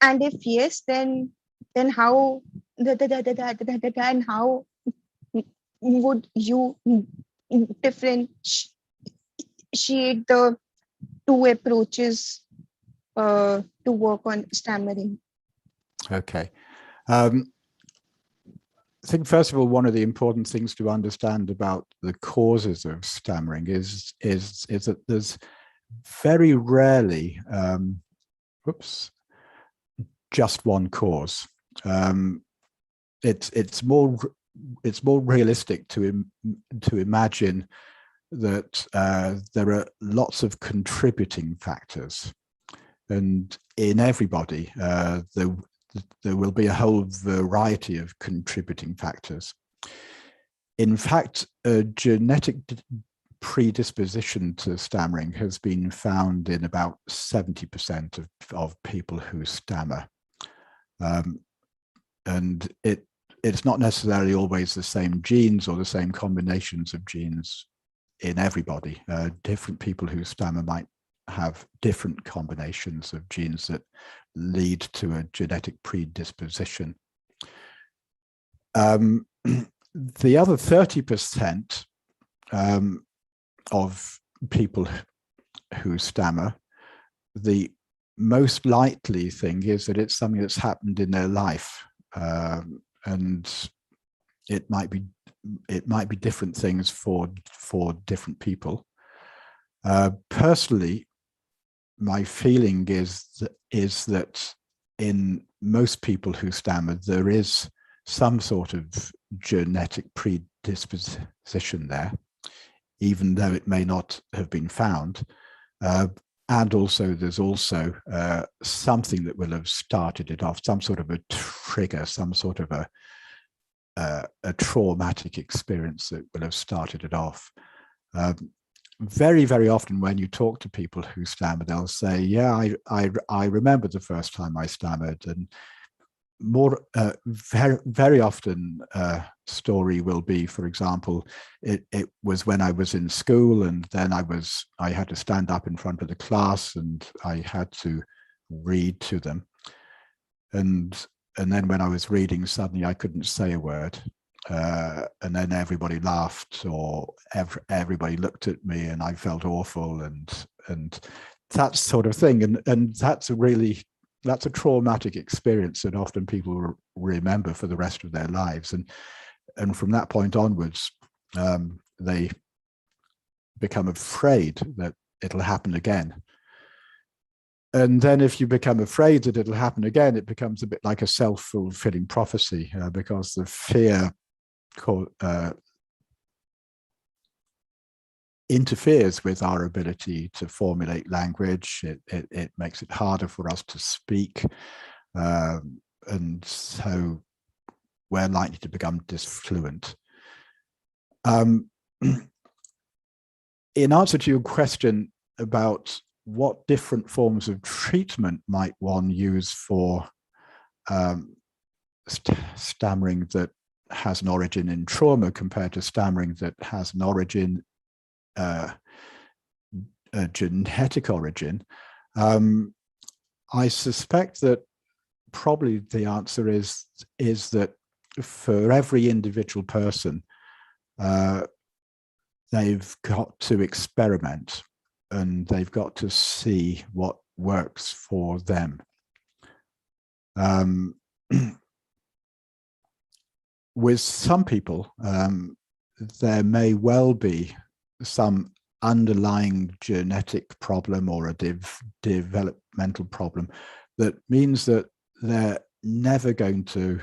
and if yes, then how then how would you differentiate the two approaches to work on stammering? Okay. I think first of all, one of the important things to understand about the causes of stammering is that there's very rarely just one cause. It's more realistic to imagine that there are lots of contributing factors, and in everybody there will be a whole variety of contributing factors. In fact, a genetic predisposition to stammering has been found in about 70% of people who stammer. And it's not necessarily always the same genes or the same combinations of genes in everybody. Different people who stammer might have different combinations of genes that lead to a genetic predisposition. The other 30% of people who stammer, the most likely thing is that it's something that's happened in their life, and it might be different things for different people. Personally, my feeling is that in most people who stammer, there is some sort of genetic predisposition there, even though it may not have been found. And also, there's also something that will have started it off, some sort of a trigger, some sort of a traumatic experience that will have started it off. Very, very often when you talk to people who stammer, they'll say, yeah, I remember the first time I stammered. And very often story will be, for example, it was when I was in school, and then I had to stand up in front of the class and I had to read to them. And then when I was reading, suddenly I couldn't say a word. And then everybody laughed, or everybody looked at me, and I felt awful, and that sort of thing. And that's a traumatic experience that often people remember for the rest of their lives. And from that point onwards, they become afraid that it'll happen again. And then if you become afraid that it'll happen again, it becomes a bit like a self-fulfilling prophecy, because the fear interferes with our ability to formulate language. It makes it harder for us to speak. And so we're likely to become disfluent. In answer to your question about what different forms of treatment might one use for stammering that has an origin in trauma compared to stammering that has an origin, a genetic origin, I suspect that probably the answer is that for every individual person, they've got to experiment and they've got to see what works for them. With some people, there may well be some underlying genetic problem or a developmental problem that means that they're never going to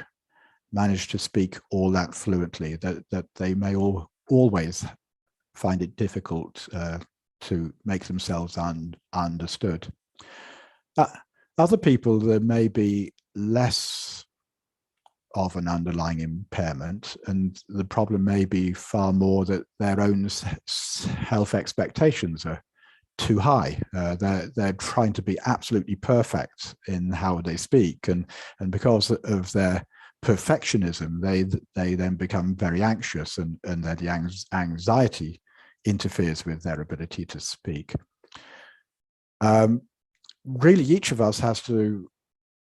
manage to speak all that fluently, that they may always find it difficult to make themselves understood. Other people, there may be less of an underlying impairment, and the problem may be far more that their own health expectations are too high. They're trying to be absolutely perfect in how they speak, and because of their perfectionism, they then become very anxious, and then the anxiety interferes with their ability to speak. Really, each of us has to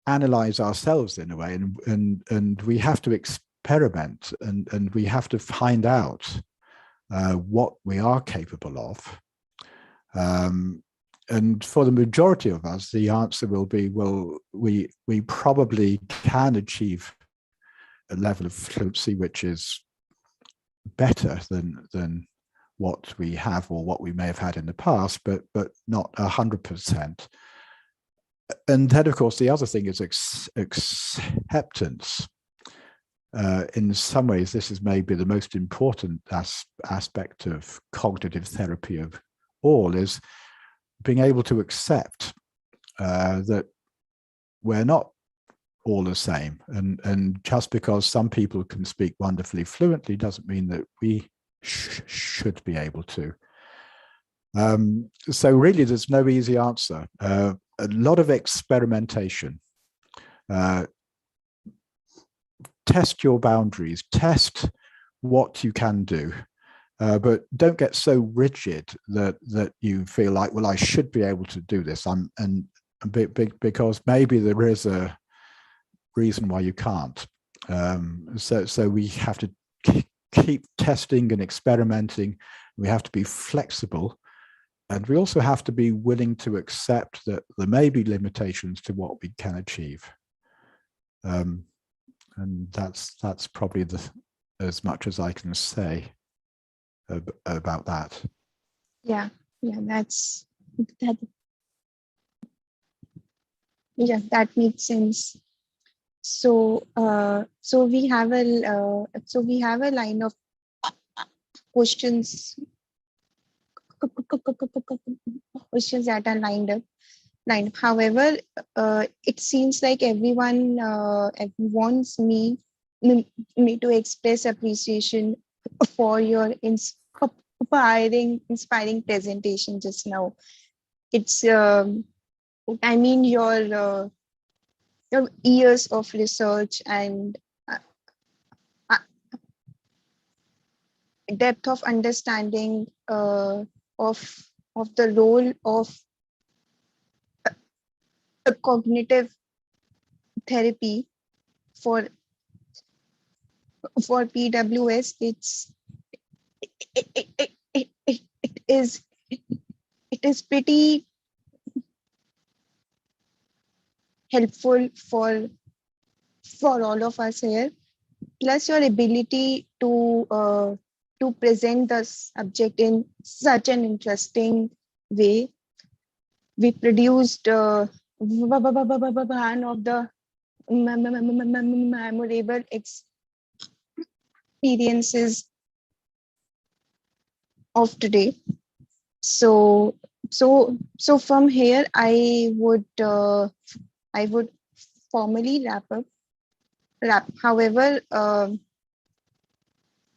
analyze ourselves in a way, and we have to experiment, and we have to find out what we are capable of. And for the majority of us, the answer will be, well, we probably can achieve a level of fluency which is better than what we have or what we may have had in the past, but not 100%. And then, of course, the other thing is acceptance. In some ways, this is maybe the most important aspect of cognitive therapy of all, is being able to accept that we're not all the same. And just because some people can speak wonderfully fluently doesn't mean that we should be able to. So really, there's no easy answer. A lot of experimentation. Test your boundaries, test what you can do, but don't get so rigid that you feel like, well, I should be able to do this. Because maybe there is a reason why you can't. So we have to keep testing and experimenting. We have to be flexible. And we also have to be willing to accept that there may be limitations to what we can achieve. And that's probably as much as I can say about that. Yeah, that. Yeah, that makes sense. So, we have a line of questions that are lined up. However, it seems like everyone wants me to express appreciation for your inspiring presentation just now. It's I mean, your years of research and depth of understanding of the role of a cognitive therapy for PWS. It is pretty helpful for all of us here. Plus, your ability to present the subject in such an interesting way. We produced one of the memorable experiences of today. So from here, I would formally wrap. However,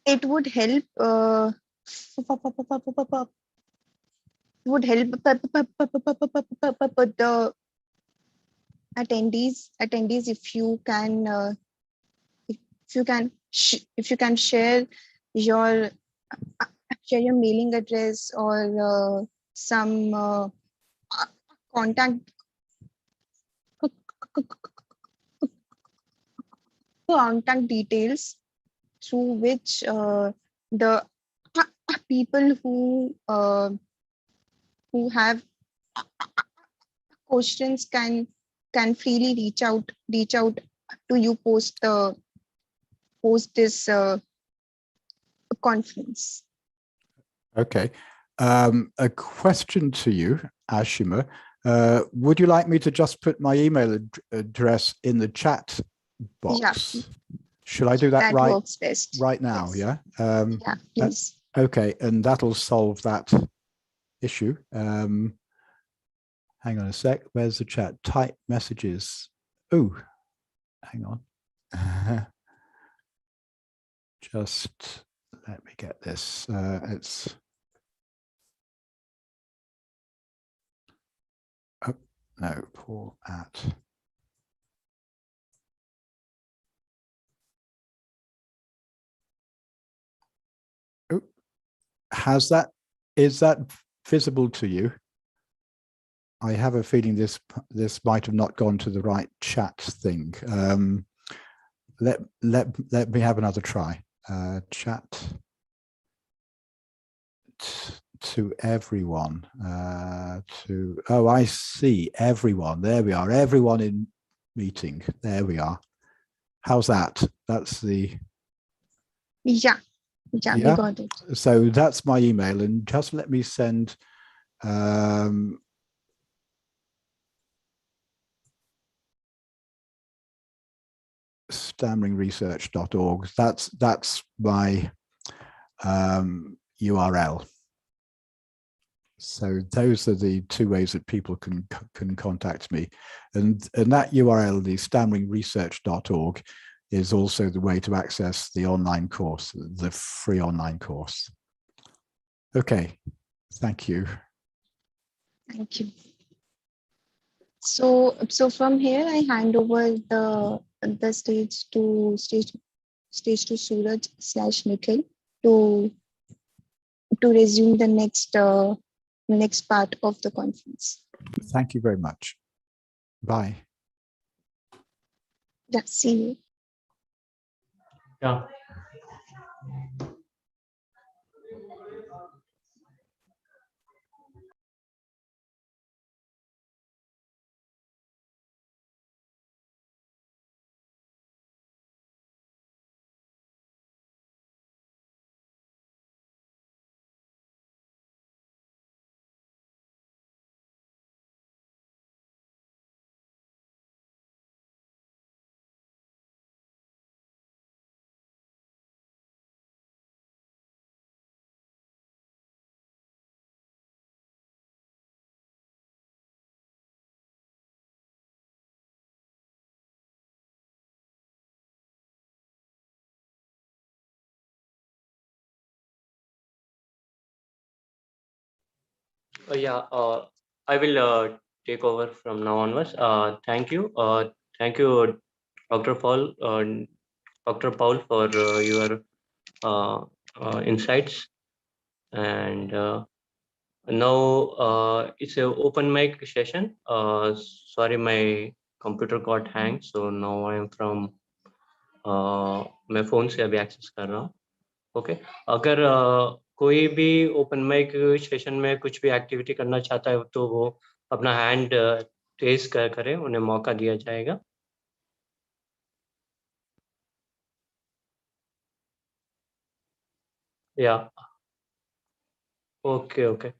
it would help the attendees if you can share your mailing address or some contact details through which the people who have questions can freely reach out to you post this conference. Okay. A question to you, Ashima. Would you like me to just put my email address in the chat box? Yeah. Should I do that right works best. Right now? Yes. Yeah. Yeah, please. Okay, and that'll solve that issue. Hang on a sec. Where's the chat? Type messages. Oh, hang on. just let me get this. It's no, Paul at. Oh, is that visible to you? I have a feeling this might have not gone to the right chat thing. Let me have another try. Chat to everyone. Oh, I see, everyone. There we are. Everyone in meeting. There we are. How's that? That's the. Yeah, we got it. So that's my email, and just let me send. stammeringresearch.org. That's my URL. So those are the two ways that people can contact me, and that URL, the stammeringresearch.org, is also the way to access the online course, the free online course. Okay, thank you. Thank you. So from here, I hand over the stage to Suraj/Nikhil to resume the next part of the conference. Thank you very much. Bye. Yeah, see you. Yeah. I will take over from now onwards. Thank you. Thank you, Dr. Paul, for your insights. And now it's an open mic session. Sorry, my computer got hanged, so now I am from मैं phone से अभी access कर रहा हूँ. Okay, अगर कोई भी open mic session में कुछ भी एक्टिविटी करना चाहता है तो वो अपना हैंड रेज करे, उन्हें मौका दिया जाएगा. या ओके ओके.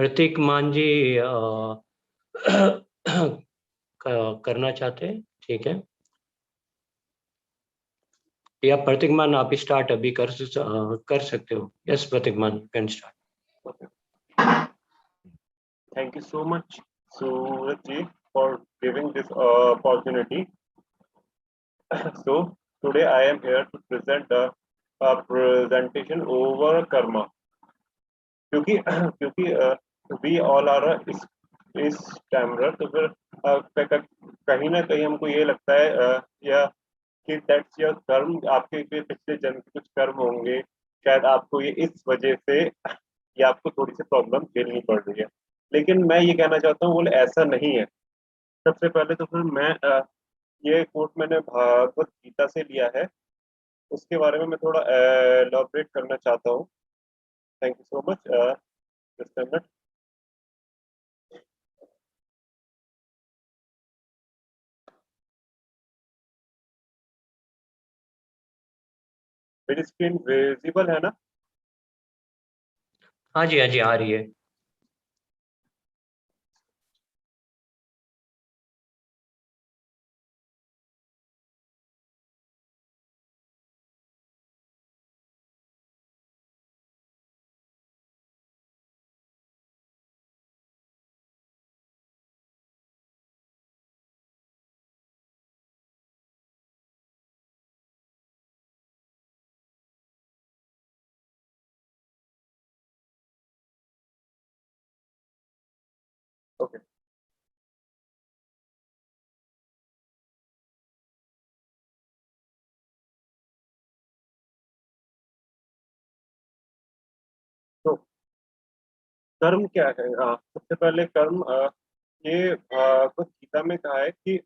ऋतिक मान जी करना चाहते हैं, ठीक है. या प्रतीक मान आप स्टार्ट अभी कर सकते हो. यस प्रतीक मान, can start. Thank you so much, Surajji, for giving this opportunity. So today I am here to present a presentation over karma. क्योंकि we all are is stammerer, तो फिर कहीं ना कहीं हमको ये लगता है या कि दैट्स योर कर्म, आपके पिछले जन्म के कुछ कर्म होंगे, शायद आपको ये इस वजह से या आपको थोड़ी सी प्रॉब्लम झेलनी पड़ रही है. लेकिन मैं ये कहना चाहता हूँ बोले ऐसा नहीं है. सबसे पहले तो फिर मैं ये कोट मैंने भगवत गीता से लिया है, उसके बारे में मैं थोड़ा एलॉबरेट करना चाहता हूँ. Thank you so much. Just a minute. मेरी स्क्रीन विजिबल है ना? हाँ जी, हाँ जी, आ रही है. ओके तो कर्म क्या है? सबसे पहले कर्म, ये कुछ गीता में कहा है कि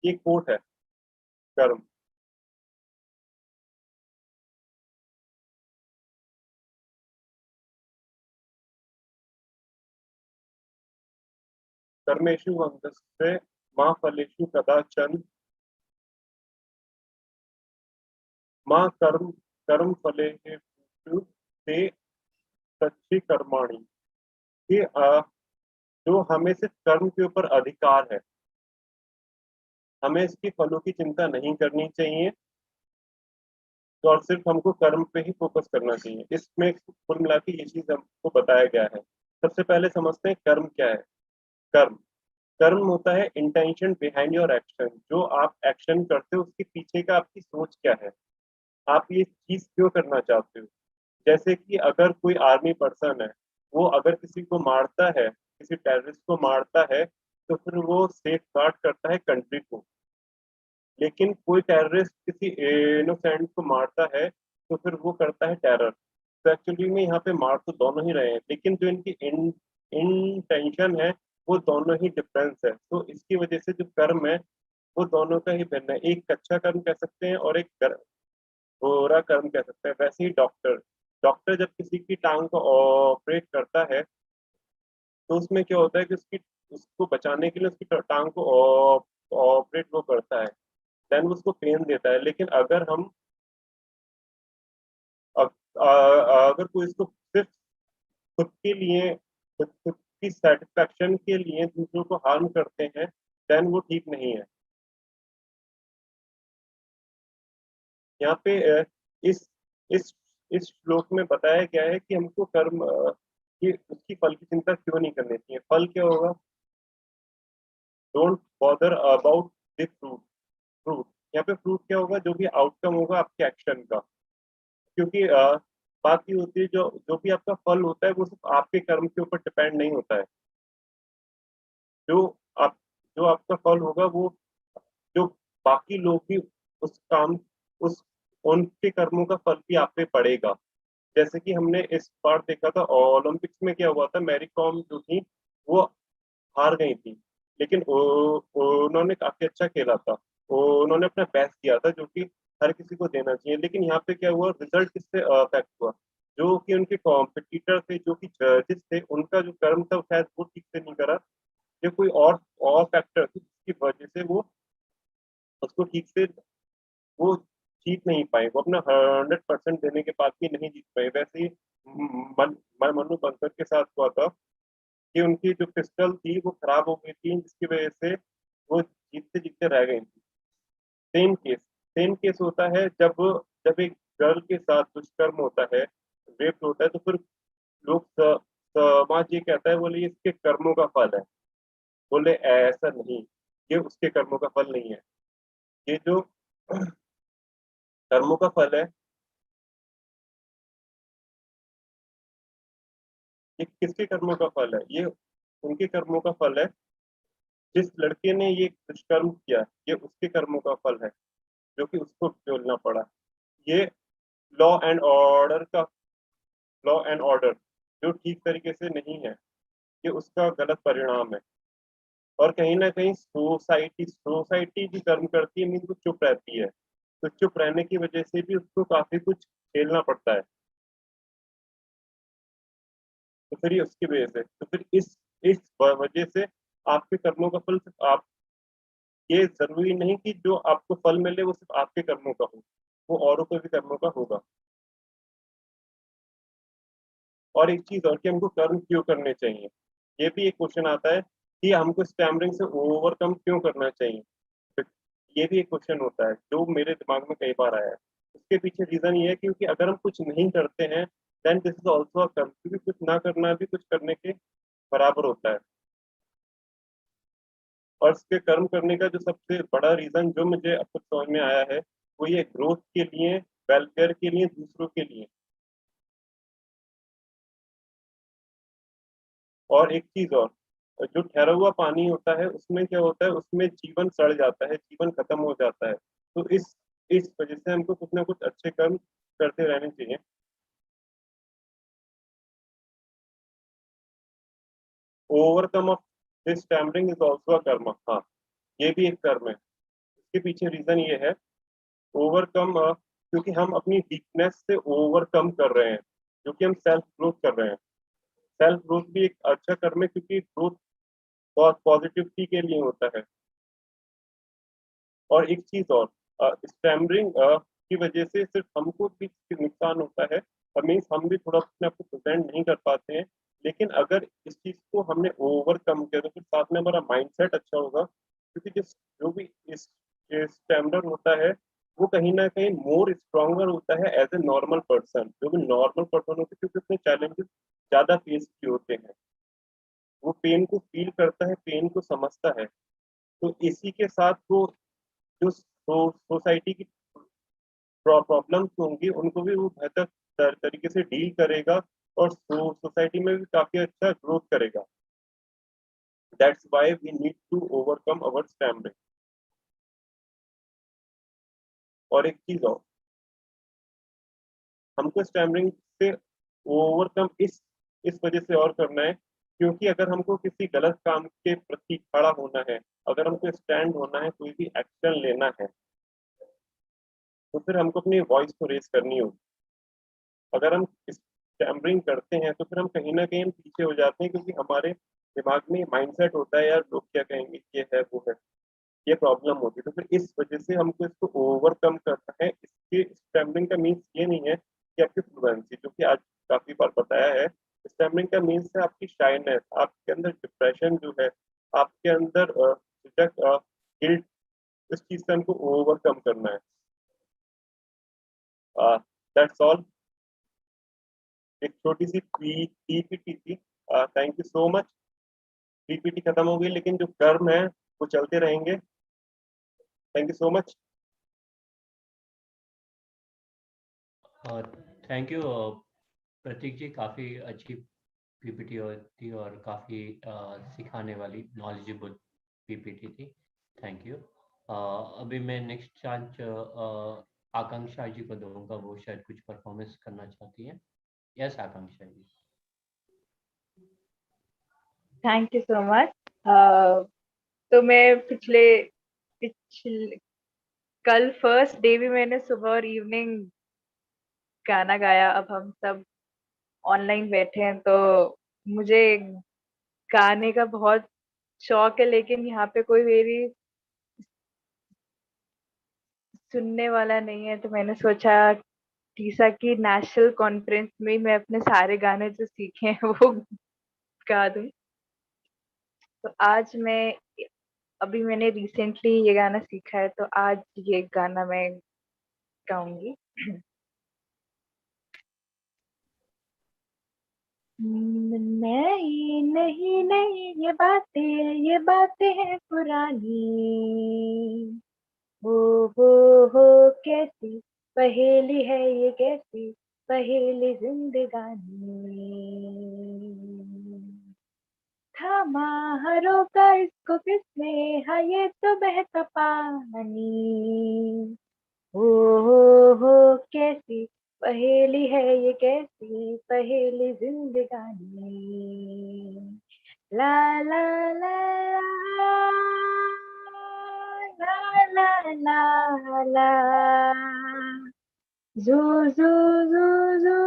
ये कोट है कर्म। कर्मेषु वंदस्ते माँ फलेषु कदाचन माँ कर्म कर्म फलेषु ते सच्ची कर्माणि। ये जो हमें सिर्फ कर्म के ऊपर अधिकार है, हमें इसकी फलों की चिंता नहीं करनी चाहिए, तो और सिर्फ हमको कर्म पे ही फोकस करना चाहिए। इसमें कुल मिला के ये चीज हमको बताया गया है। सबसे पहले समझते हैं कर्म क्या है। कर्म कर्म होता है इंटेंशन बिहाइंड योर एक्शन। जो आप एक्शन करते हो उसके पीछे का आपकी सोच क्या है, आप ये चीज क्यों करना चाहते हो। जैसे कि अगर कोई आर्मी पर्सन है, वो अगर किसी को मारता है, किसी टेररिस्ट को मारता है, तो फिर वो सेफ गार्ड करता है कंट्री को। लेकिन कोई टेररिस्ट किसी इनोसेंट को मारता है, तो फिर वो करता है टेरर। तो एक्चुअली में यहाँ पे मार तो दोनों ही रहे हैं, लेकिन जो इनकी इंटेंशन है वो दोनों ही डिफरेंस है। तो इसकी वजह से जो कर्म है वो दोनों का ही भिन्न है। एक अच्छा कर्म कह सकते हैं और एक बुरा कर्म कह सकते हैं। वैसे ही डॉक्टर डॉक्टर जब किसी की टांग को ऑपरेट करता है, तो उसमें क्या होता है कि उसको बचाने के लिए उसकी टांग को ऑपरेट वो करता है, देन उसको पेन देता है। लेकिन अगर हम अगर कोई इसको सिर्फ खुद के लिए, खुद की सेटिस्फेक्शन के लिए दूसरों को हार्म करते हैं, देन वो ठीक नहीं है। यहाँ पे इस इस इस श्लोक में बताया गया है कि हमको कर्म की उसकी फल की चिंता क्यों नहीं करनी चाहिए। फल क्या होगा? Don't bother about the fruit. Fruit यहाँ पे फ्रूट क्या होगा? जो भी आउटकम होगा आपके एक्शन का। क्योंकि बात ये होती है, जो जो भी आपका फल होता है वो सिर्फ आपके कर्म के ऊपर डिपेंड नहीं होता है। जो आप जो आपका फल होगा वो, जो बाकी लोग भी उस काम उस उनके कर्मों का फल भी आप पे पड़ेगा। जैसे कि हमने इस बार देखा था ओलंपिक्स में क्या हुआ था, मैरी कॉम जो थी वो हार गई थी, लेकिन उन्होंने काफी अच्छा खेला था। उन्होंने अपना बेस्ट किया था, जो कि हर किसी को देना चाहिए। लेकिन यहाँ पे क्या हुआ, रिजल्ट किससे अफेक्ट हुआ? जो कि उनके कॉम्पिटिटर थे, जो कि जजेस थे, उनका जो कर्म था शायद वो ठीक से नहीं करा। ये कोई और फैक्टर थी जिसकी वजह से वो उसको ठीक से वो जीत नहीं पाए। वो अपना 100% देने के बाद भी नहीं जीत पाए। वैसे ही मनु बंकर के साथ हुआ था कि उनकी जो पिस्टल थी वो खराब हो गई थी, जिसकी वजह से वो जीतते जीतते रह गई थी। सेम केस होता है जब जब एक गर्ल के साथ दुष्कर्म होता है, रेप होता है, तो फिर लोग समाज ये कहता है, बोले ये इसके कर्मों का फल है। बोले ऐसा नहीं, ये उसके कर्मों का फल नहीं है। ये जो कर्मों का फल है, ये किसके कर्मों का फल है? ये उनके कर्मों का फल है। जिस लड़के ने ये दुष्कर्म किया, ये उसके कर्मों का फल है, जो कि उसको झेलना पड़ा। ये लॉ एंड ऑर्डर का लॉ एंड ऑर्डर जो ठीक तरीके से नहीं है, ये उसका गलत परिणाम है। और कहीं ना कहीं सोसाइटी भी कर्म करती है, मीन वो चुप रहती है। तो चुप रहने की वजह से भी उसको काफी कुछ झेलना पड़ता है। तो फिर ये उसकी वजह से, तो फिर इस वजह से आपके कर्मों का फल सिर्फ आप, ये जरूरी नहीं कि जो आपको फल मिले वो सिर्फ आपके कर्मों का हो, वो औरों के भी कर्मों का होगा। और एक चीज और कि हमको कर्म क्यों करने चाहिए, ये भी एक क्वेश्चन आता है कि हमको स्टैमरिंग से ओवरकम क्यों करना चाहिए। तो ये भी एक क्वेश्चन होता है जो मेरे दिमाग में कई बार आया है। उसके पीछे रीजन ये है क्योंकि अगर हम कुछ नहीं करते हैं, then this is also a karma, क्योंकि कुछ ना करना भी कुछ करने के बराबर होता है। और इसके कर्म करने का जो सबसे बड़ा रीजन जो मुझे अब तक समझ में आया है, वो ये ग्रोथ के लिए, वेलफेयर के लिए, दूसरों के लिए। और एक चीज और जो ठहरा हुआ पानी होता है उसमें क्या होता है, उसमें जीवन सड़ जाता है, जीवन खत्म हो जाता है। तो इस वजह से हमको कुछ ना कुछ अच्छे कर्म करते रहने चाहिए। Overcome of this stammering is also a कर्म। हाँ, ये भी एक कर्म है। इसके पीछे रीजन ये है, ओवरकम क्योंकि हम अपनी वीकनेस से ओवरकम कर रहे हैं, जो कि हम सेल्फ ग्रोथ कर रहे हैं। सेल्फ ग्रोथ भी एक अच्छा कर्म है, क्योंकि ग्रोथ बहुत पॉजिटिविटी के लिए होता है। और एक चीज और, स्टैमरिंग की वजह से सिर्फ हमको भी नुकसान होता है, मीन्स हम भी थोड़ा अपने आप को प्रेजेंट नहीं कर पाते हैं। लेकिन अगर इस चीज को हमने ओवरकम किया तो फिर साथ में हमारा माइंडसेट अच्छा होगा, क्योंकि जिस जो भी इस स्टैमरर होता है वो कहीं ना कहीं मोर स्ट्रॉन्गर होता है एज ए नॉर्मल पर्सन। जो भी नॉर्मल पर्सन होते हैं, क्योंकि उसने चैलेंजेस ज्यादा फेस किए होते हैं, वो पेन को फील करता है, पेन को समझता है। तो इसी के साथ वो जो सोसाइटी की प्रॉब्लम्स होंगी उनको भी वो बेहतर तरीके से डील करेगा, और सोसाइटी में भी काफी अच्छा ग्रोथ करेगा। That's why we need to overcome our stammering. और एक चीज और, हमको स्टैमरिंग से ओवरकम इस वजह से और करना है, क्योंकि अगर हमको किसी गलत काम के प्रति खड़ा होना है, अगर हमको स्टैंड होना है, कोई भी एक्शन लेना है, तो फिर हमको अपनी वॉइस को रेस करनी होगी। अगर हम स्टैमरिंग करते हैं तो फिर हम कहीं ना कहीं हम पीछे हो जाते हैं, क्योंकि हमारे दिमाग में माइंडसेट होता है, यार लोग क्या कहेंगे, ये है वो है, ये प्रॉब्लम होती है। तो फिर इस वजह से हमको इसको ओवरकम करना है। इसके स्टैमरिंग का मीन्स ये नहीं है कि आपकी फ्लुएंसी, जो कि आज काफी बार बताया है, स्टैमरिंग का मीन्स है आपकी शाइनेस, आपके अंदर डिप्रेशन जो है, आपके अंदर गिल्ट, इस चीज से हमको ओवरकम करना है। That's all. एक छोटी सी पीपीटी थी। Thank you so much. PPT खत्म हो गई, लेकिन जो कर्म है वो चलते रहेंगे। Thank you so much. और थैंक यू प्रतीक जी, काफ़ी अच्छी पीपीटी थी और काफ़ी सिखाने वाली नॉलेजेबल पीपीटी थी। Thank you. अभी मैं नेक्स्ट चांस आकांक्षा जी को दूंगा, वो शायद कुछ परफॉर्मेंस करना चाहती हैं। Yes Akanksha ji. Thank you so much. तो मैं पिछले कल फर्स्ट डे भी मैंने सुबह और इवनिंग गाना गाया। अब हम सब ऑनलाइन बैठे हैं तो मुझे गाने का बहुत शौक है, लेकिन यहाँ पे कोई मेरी सुनने वाला नहीं है। तो मैंने सोचा टीसा की नेशनल कॉन्फ्रेंस में मैं अपने सारे गाने जो सीखे हैं वो गा दूं। तो आज मैं अभी मैंने रिसेंटली ये गाना सीखा है, तो आज ये गाना मैं गाऊंगी। नहीं नहीं नहीं, ये बातें हैं पुरानी। हो कैसी पहेली है ये, कैसी पहेली जिंदगानी। थामा हरों का इसको किसने, हाँ ये तो बहता पानी। हो कैसी पहेली है ये, कैसी पहेली जिंदगानी। ला ला ला ला ला ला ला, जू जू जू जू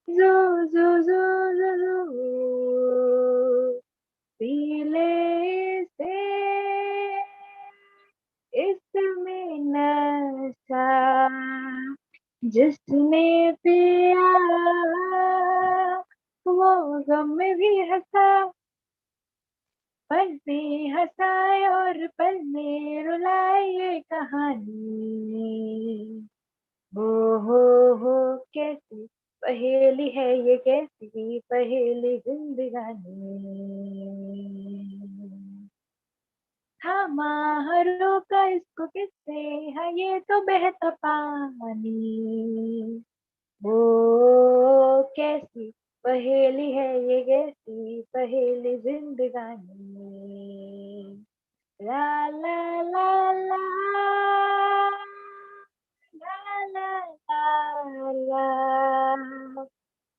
जू जू जू जू जू, पीले से इसमें नशा, जिसने पिया वो गम में भी हंसा, पल में हंसाए और पल में रुलाए ये कहानी। हो कैसी पहेली है ये, कैसी पहेली जिंदगानी। थामा हरों का इसको किससे, हाँ ये तो बहता पानी। वो कैसी पहेली है ये कैसी पहेली जिंदगानी, ला ला ला ला ला ला ला ला,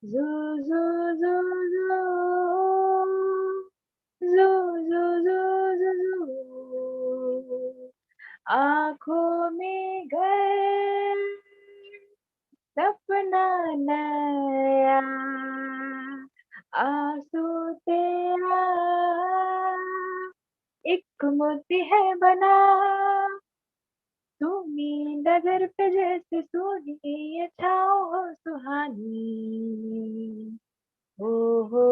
जू जू जू जू जू जू जू जू जू, आँखों में घर सपना नया, आंसू तेरा एक मोती है बना, तुम्ही नजर पे जैसे सोनी ये छाओ हो सुहानी, हो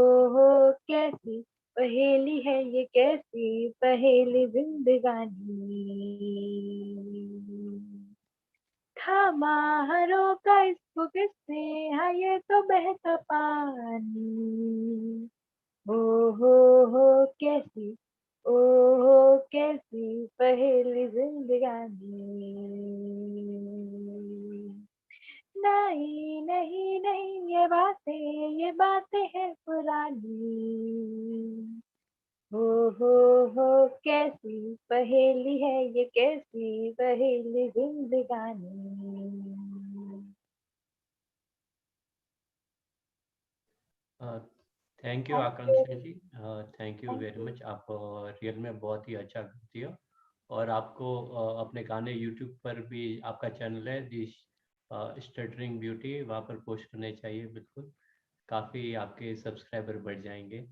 कैसी पहेली है ये कैसी पहेली जिंदगानी, थामा हरों का इसको किसने, हाँ ये तो बहता पानी, हो कैसी, ओ हो कैसी पहेली जिंदगानी, नहीं नहीं नहीं ये बातें हैं पुरानी, हो कैसी पहेली है ये कैसी पहेली जिंदगानी। Thank you Akanksha ji, thank you very much. आप रियल में बहुत ही अच्छा करती हो, और आपको अपने गाने यूट्यूब पर भी आपका चैनल है दी स्टटरिंग ब्यूटी, वहाँ पर पोस्ट करने चाहिए बिल्कुल, काफ़ी आपके सब्सक्राइबर बढ़ जाएंगे।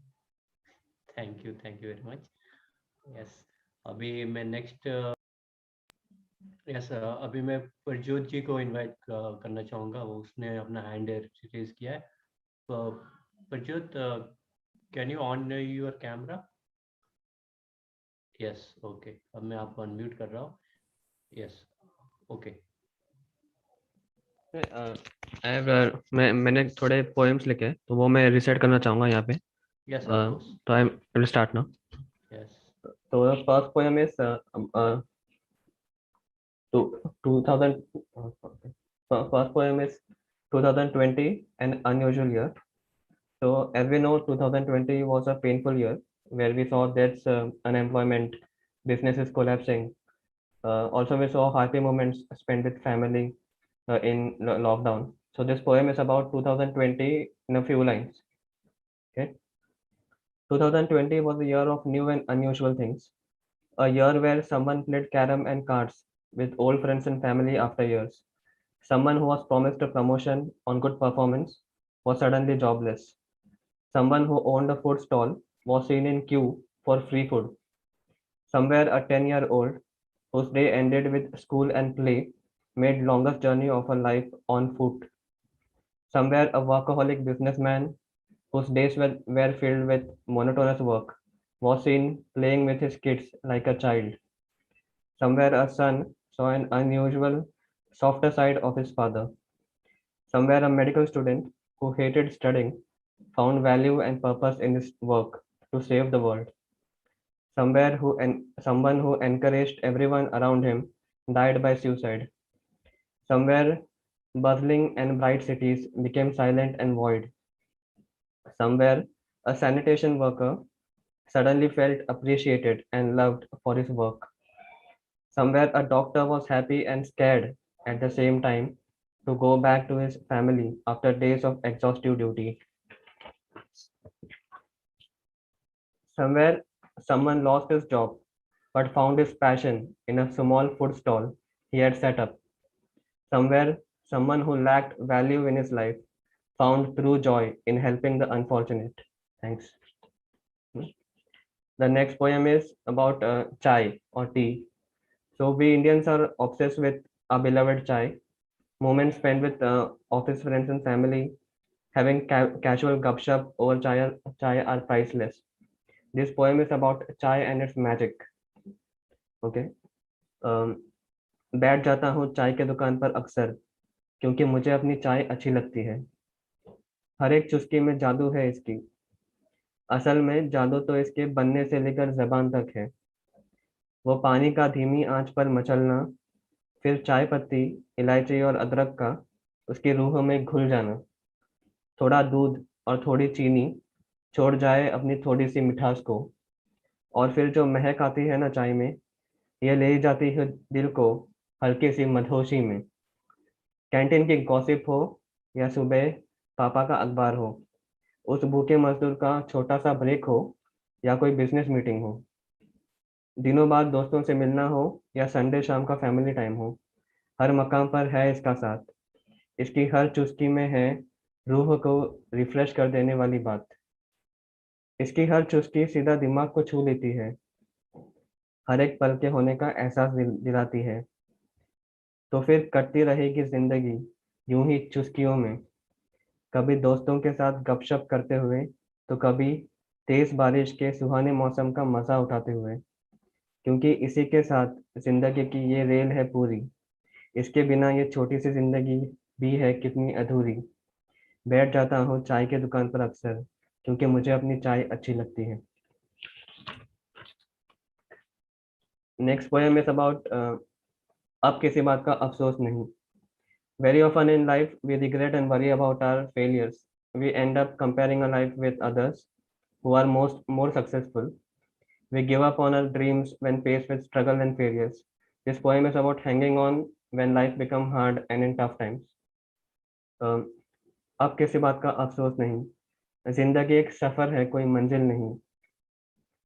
Thank you very much. Yes, अभी मैं नेक्स्ट अभी मैं प्रज्योत जी को इनवाइट करना चाहूँगा, वो उसने अपना हैंड रेज किया है। तो Prajyot, can you on your camera? Yes, okay, अब मैं आपको अनम्यूट कर रहा हूँ। Yes, okay. मैंने थोड़े पोएम्स लिखे हैं, तो वो मैं रिसाइट करना चाहूँगा यहाँ पे। Yes, of course. तो I will start now. Yes. So the first poem is 2000. First poem is 2020, an unusual year. So as we know, 2020 was a painful year where we saw deaths, unemployment, businesses collapsing. Also, we saw happy moments spent with family in lockdown. So this poem is about 2020 in a few lines. Okay. 2020 was a year of new and unusual things. A year where someone played carom and cards with old friends and family after years. Someone who was promised a promotion on good performance was suddenly jobless. Someone who owned a food stall was seen in queue for free food. Somewhere a 10-year-old whose day ended with school and play made longest journey of her life on foot. Somewhere a workaholic businessman whose days were filled with monotonous work was seen playing with his kids like a child. Somewhere a son saw an unusual, softer side of his father. Somewhere a medical student who hated studying found value and purpose in his work to save the world. Someone who encouraged everyone around him died by suicide. Somewhere bustling and bright cities became silent and void. Somewhere a sanitation worker suddenly felt appreciated and loved for his work. Somewhere a doctor was happy and scared at the same time to go back to his family after days of exhaustive duty. Somewhere someone lost his job but found his passion in a small food stall he had set up. Somewhere someone who lacked value in his life found true joy in helping the unfortunate. Thanks. The next poem is about chai or tea. So we Indians are obsessed with our beloved chai. Moments spent with office friends and family, having casual gupshup over chai are priceless. This poem is about chai and its magic. Okay. बैठ जाता हूँ चाय के दुकान पर अक्सर, क्योंकि मुझे अपनी चाय अच्छी लगती है। हर एक चुस्की में जादू है इसकी, असल में जादू तो इसके बनने से लेकर जबान तक है। वो पानी का धीमी आंच पर मचलना, फिर चाय पत्ती, इलायची और अदरक का उसकी रूह में घुल जाना, थोड़ा दूध और थोड़ी चीनी छोड़ जाए अपनी थोड़ी सी मिठास को, और फिर जो महक आती है ना चाय में, ये ले जाती है दिल को हल्की सी मदहोशी में। कैंटीन की गॉसिप हो या सुबह पापा का अखबार हो, उस भूखे मजदूर का छोटा सा ब्रेक हो या कोई बिजनेस मीटिंग हो, दिनों बाद दोस्तों से मिलना हो या संडे शाम का फैमिली टाइम हो, हर मकाम पर है इसका साथ। इसकी हर चुस्की में है रूह को रिफ्रेश कर देने वाली बात। इसकी हर चुस्की सीधा दिमाग को छू लेती है, हर एक पल के होने का एहसास दिलाती है। तो फिर कटती रहेगी जिंदगी यूं ही चुस्कियों में, कभी दोस्तों के साथ गपशप करते हुए, तो कभी तेज बारिश के सुहाने मौसम का मजा उठाते हुए, क्योंकि इसी के साथ जिंदगी की ये रेल है पूरी। इसके बिना ये छोटी सी जिंदगी भी है कितनी अधूरी। बैठ जाता हूँ चाय की दुकान पर अक्सर, क्योंकि मुझे अपनी चाय अच्छी लगती है। नेक्स्ट पोएम इज अबाउट अब किसी बात का अफसोस नहीं। Very often in life, we regret and worry about our failures. We end up comparing our life with others who are more successful. We give up on our dreams when faced with struggle and failures. This poem is about hanging on when life becomes hard and in tough times. अब किसी बात का अफसोस नहीं। जिंदगी एक सफर है, कोई मंजिल नहीं।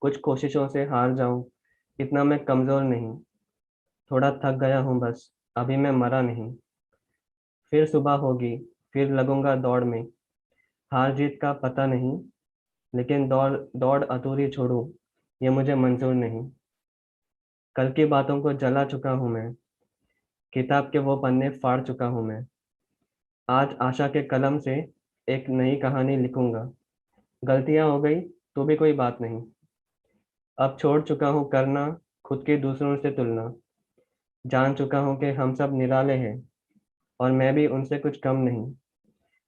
कुछ कोशिशों से हार जाऊं, इतना मैं कमजोर नहीं। थोड़ा थक गया हूं बस, अभी मैं मरा नहीं। फिर सुबह होगी, फिर लगूंगा दौड़ में। हार जीत का पता नहीं, लेकिन दौड़ दौड़ अधूरी छोड़ूं, ये मुझे मंजूर नहीं। कल की बातों को जला चुका हूं मैं, किताब के वो पन्ने फाड़ चुका हूं मैं। आज आशा के कलम से एक नई कहानी लिखूंगा। गलतियां हो गई तो भी कोई बात नहीं। अब छोड़ चुका हूं करना खुद की दूसरों से तुलना। जान चुका हूं कि हम सब निराले हैं, और मैं भी उनसे कुछ कम नहीं।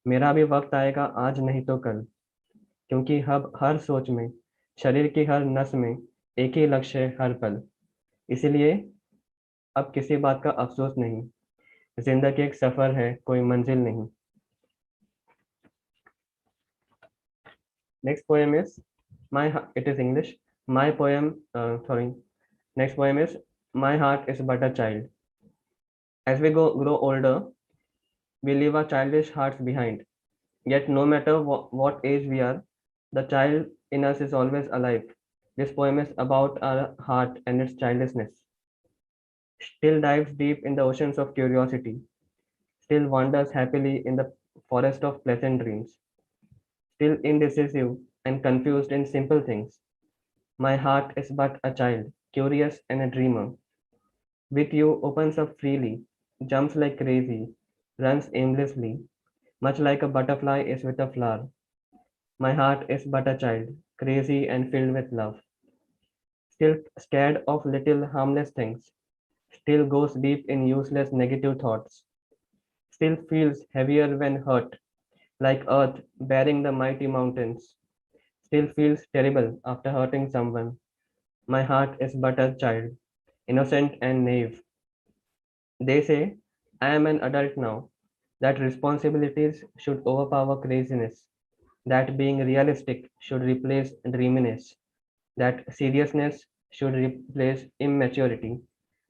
मेरा भी वक्त आएगा आज नहीं तो कल, क्योंकि अब हर सोच में, शरीर की हर नस में एक ही लक्ष्य है हर पल। इसलिए अब किसी बात का अफसोस नहीं। जिंदगी एक सफर है, कोई मंजिल नहीं। Next poem is it is English. My poem, sorry. Next poem is My Heart is But a Child. As we grow older, we leave our childish hearts behind. Yet no matter what age we are, the child in us is always alive. This poem is about our heart and its childishness. Still dives deep in the oceans of curiosity. Still wanders happily in the forest of pleasant dreams. Still indecisive and confused in simple things. My heart is but a child, curious and a dreamer. With you opens up freely, jumps like crazy, runs aimlessly, much like a butterfly is with a flower. My heart is but a child, crazy and filled with love. Still scared of little harmless things, still goes deep in useless negative thoughts, still feels heavier when hurt, like earth bearing the mighty mountains, still feels terrible after hurting someone. My heart is but a child, innocent and naive. They say, I am an adult now, that responsibilities should overpower craziness, that being realistic should replace dreaminess, that seriousness should replace immaturity.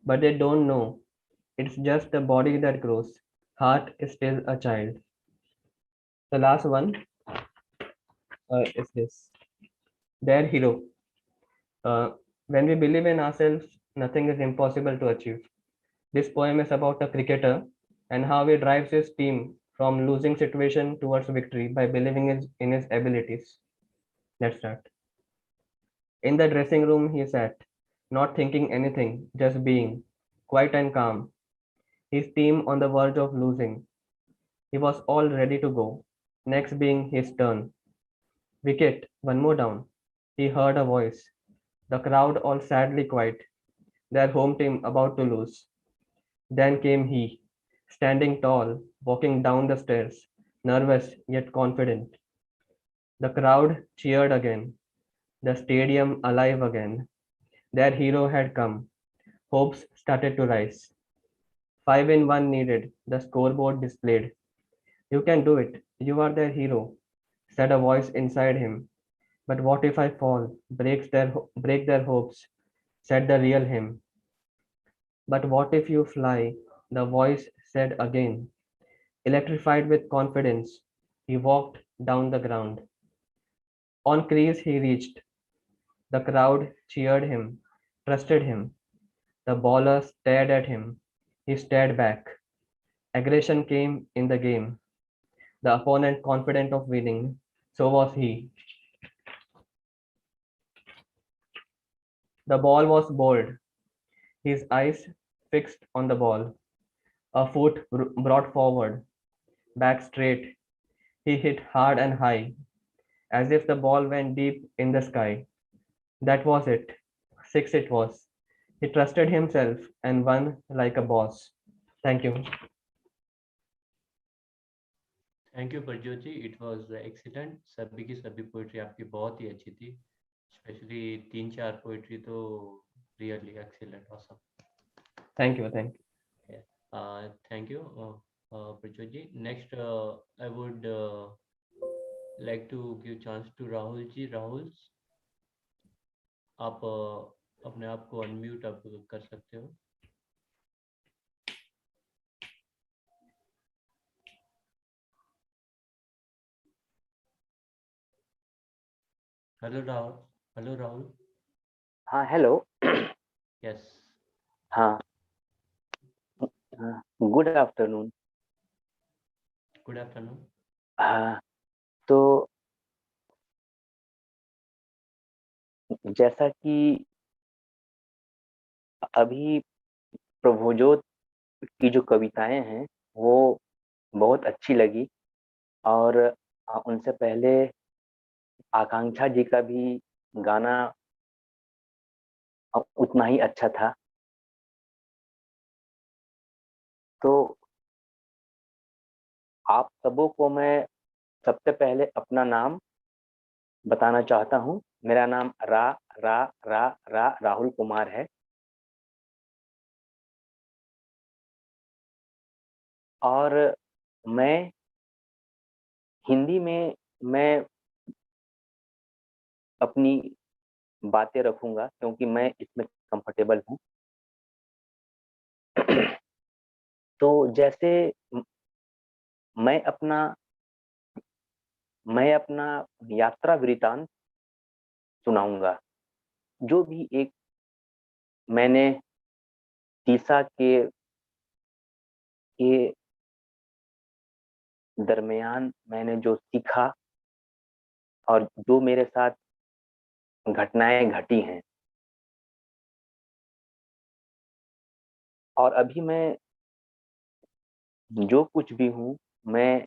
But they don't know. It's just the body that grows. Heart is still a child. The last one is this. Their hero. When we believe in ourselves, nothing is impossible to achieve. This poem is about a cricketer and how he drives his team from losing situation towards victory by believing in his abilities. Let's start. In the dressing room, he sat, not thinking anything, just being, quiet and calm. His team on the verge of losing. He was all ready to go. Next being his turn. Wicket, one more down. He heard a voice. The crowd all sadly quiet. Their home team about to lose. Then came he, standing tall, walking down the stairs, nervous yet confident. The crowd cheered again. The stadium alive again. Their hero had come. Hopes started to rise. 5 in 1 needed, the scoreboard displayed. You can do it. You are their hero. said a voice inside him. But what if I fall, break their hopes, said the real him. But what if you fly, the voice said again. Electrified with confidence, he walked down the ground. On crease he reached. The crowd cheered him, trusted him. The baller stared at him. He stared back. Aggression came in the game. The opponent confident of winning. So was he. The ball was bold. His eyes fixed on the ball. A foot brought forward. Back straight. He hit hard and high, as if the ball went deep in the sky. That was it. 6 it was. He trusted himself and won like a boss. Thank you. Thank you Prajyot ji, it was excellent. सभी की सभी poetry आपकी बहुत ही अच्छी थी, specially 3-4 poetry तो really excellent, awesome. Thank you, thank you Prajyot ji. Next I would like to give chance to Rahul ji. Rahul, आप अपने आप को अनम्यूट आप कर सकते हो। हेलो राहुल। हेलो राहुल। हाँ, हेलो। यस। हाँ, गुड आफ्टरनून। Good afternoon. हाँ, तो जैसा कि अभी प्रभुजोत की जो कविताएं हैं वो बहुत अच्छी लगी, और उनसे पहले आकांक्षा जी का भी गाना उतना ही अच्छा था। तो आप सबों को मैं सबसे पहले अपना नाम बताना चाहता हूँ। मेरा नाम राहुल कुमार है, और मैं हिंदी में मैं अपनी बातें रखूंगा क्योंकि मैं इसमें कंफर्टेबल हूँ। तो जैसे मैं अपना यात्रा वृतांत सुनाऊंगा, जो भी एक मैंने तीसा के दरमियान मैंने जो सीखा और जो मेरे साथ घटनाएं घटी हैं, और अभी मैं जो कुछ भी हूँ मैं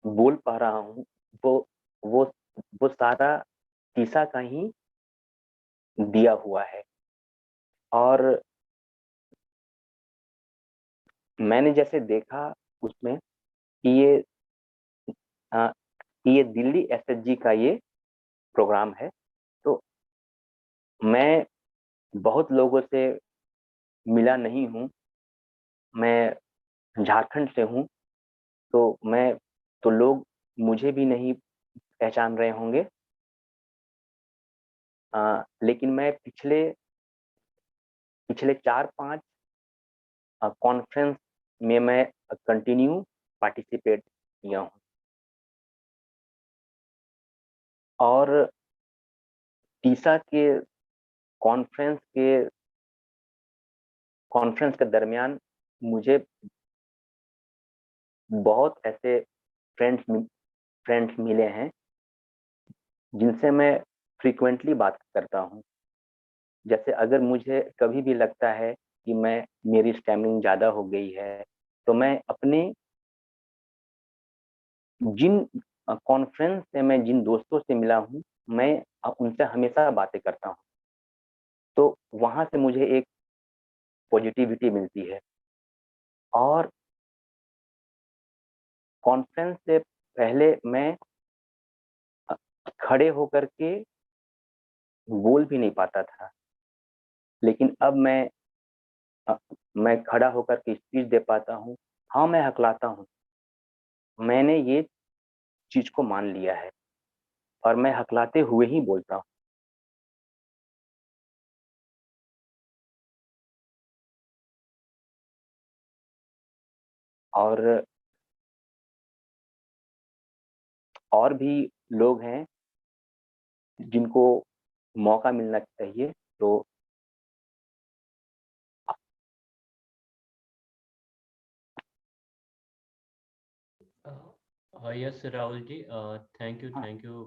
बोल पा रहा हूँ, वो सारा तीसा का ही दिया हुआ है। और मैंने जैसे देखा उसमें कि ये दिल्ली एसएचजी का ये प्रोग्राम है, तो मैं बहुत लोगों से मिला नहीं हूँ। मैं झारखंड से हूँ, तो लोग मुझे भी नहीं पहचान रहे होंगे। लेकिन मैं पिछले 4-5 कॉन्फ्रेंस में मैं कंटिन्यू पार्टिसिपेट किया हूँ, और तीसा के कॉन्फ्रेंस के दरमियान मुझे बहुत ऐसे फ्रेंड्स मिले हैं जिनसे मैं फ्रीक्वेंटली बात करता हूँ। जैसे अगर मुझे कभी भी लगता है कि मेरी स्टैमरिंग ज़्यादा हो गई है, तो मैं अपने जिन कॉन्फ्रेंस से मैं जिन दोस्तों से मिला हूँ, मैं उनसे हमेशा बातें करता हूँ, तो वहाँ से मुझे एक पॉजिटिविटी मिलती है। और कॉन्फ्रेंस से पहले मैं खड़े होकर के बोल भी नहीं पाता था, लेकिन अब मैं खड़ा होकर के स्पीच दे पाता हूँ। हाँ, मैं हकलाता हूँ। मैंने ये चीज को मान लिया है। और मैं हकलाते हुए ही बोलता हूँ। और भी लोग हैं जिनको मौका मिलना चाहिए, तो yes Rahul ji, thank you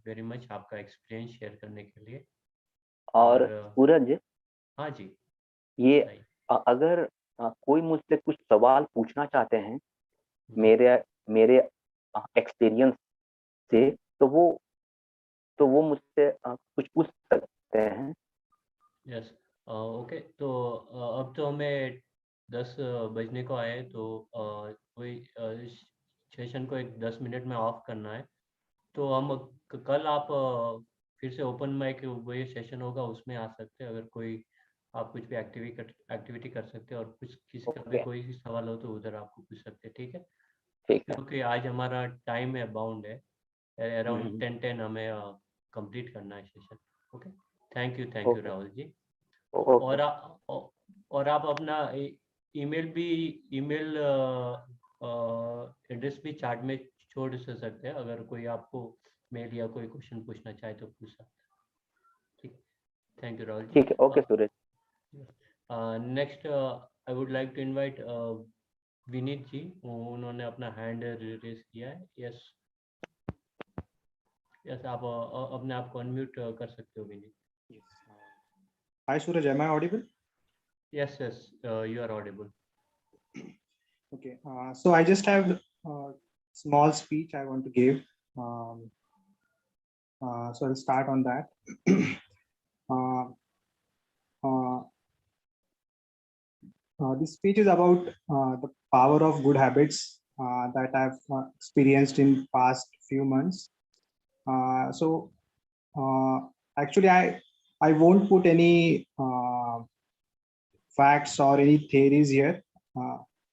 very much आपका एक्सपीरियंस शेयर करने के लिए। और सूरज, हाँ जी, ये अगर कोई मुझसे कुछ सवाल पूछना चाहते हैं मेरे एक्सपीरियंस से, तो वो मुझसे कुछ पूछ सकते हैं। Yes, okay. तो अब तो हमें 10 बजने को आए, तो कोई सेशन को एक 10 मिनट में ऑफ करना है। तो हम कल आप फिर से ओपन माइक वही सेशन होगा, उसमें आ सकते हैं। अगर कोई आप कुछ भी एक्टिविटी कर सकते हैं, और कुछ किसी का भी कोई सवाल हो तो उधर आपको पूछ सकते हैं, ठीक है? क्योंकि आज हमारा टाइम है, बाउंड है, अराउंड 10 हमें कंप्लीट करना है session. Okay, thank you Rahul ji. और आप अपना ईमेल एड्रेस भी चार्ट में छोड़ सकते हैं। अगर कोई आपको मेल या कोई क्वेश्चन पूछना चाहे तो पूछ सकते हैं। ठीक, थैंक यू राहुल जी। ठीक है, okay Suraj. Next I would like to invite Vineet ji, उन्होंने अपना हैंड रेज किया है। यस यस, आप अपने आप को अनम्यूट कर सकते हो Vineet. Hi Suraj, am I audible? Yes, you are audible. Okay, so I just have a small speech I want to give. So I'll start on that. This speech is about the power of good habits that I've experienced in past few months. Actually, I won't put any facts or any theories here.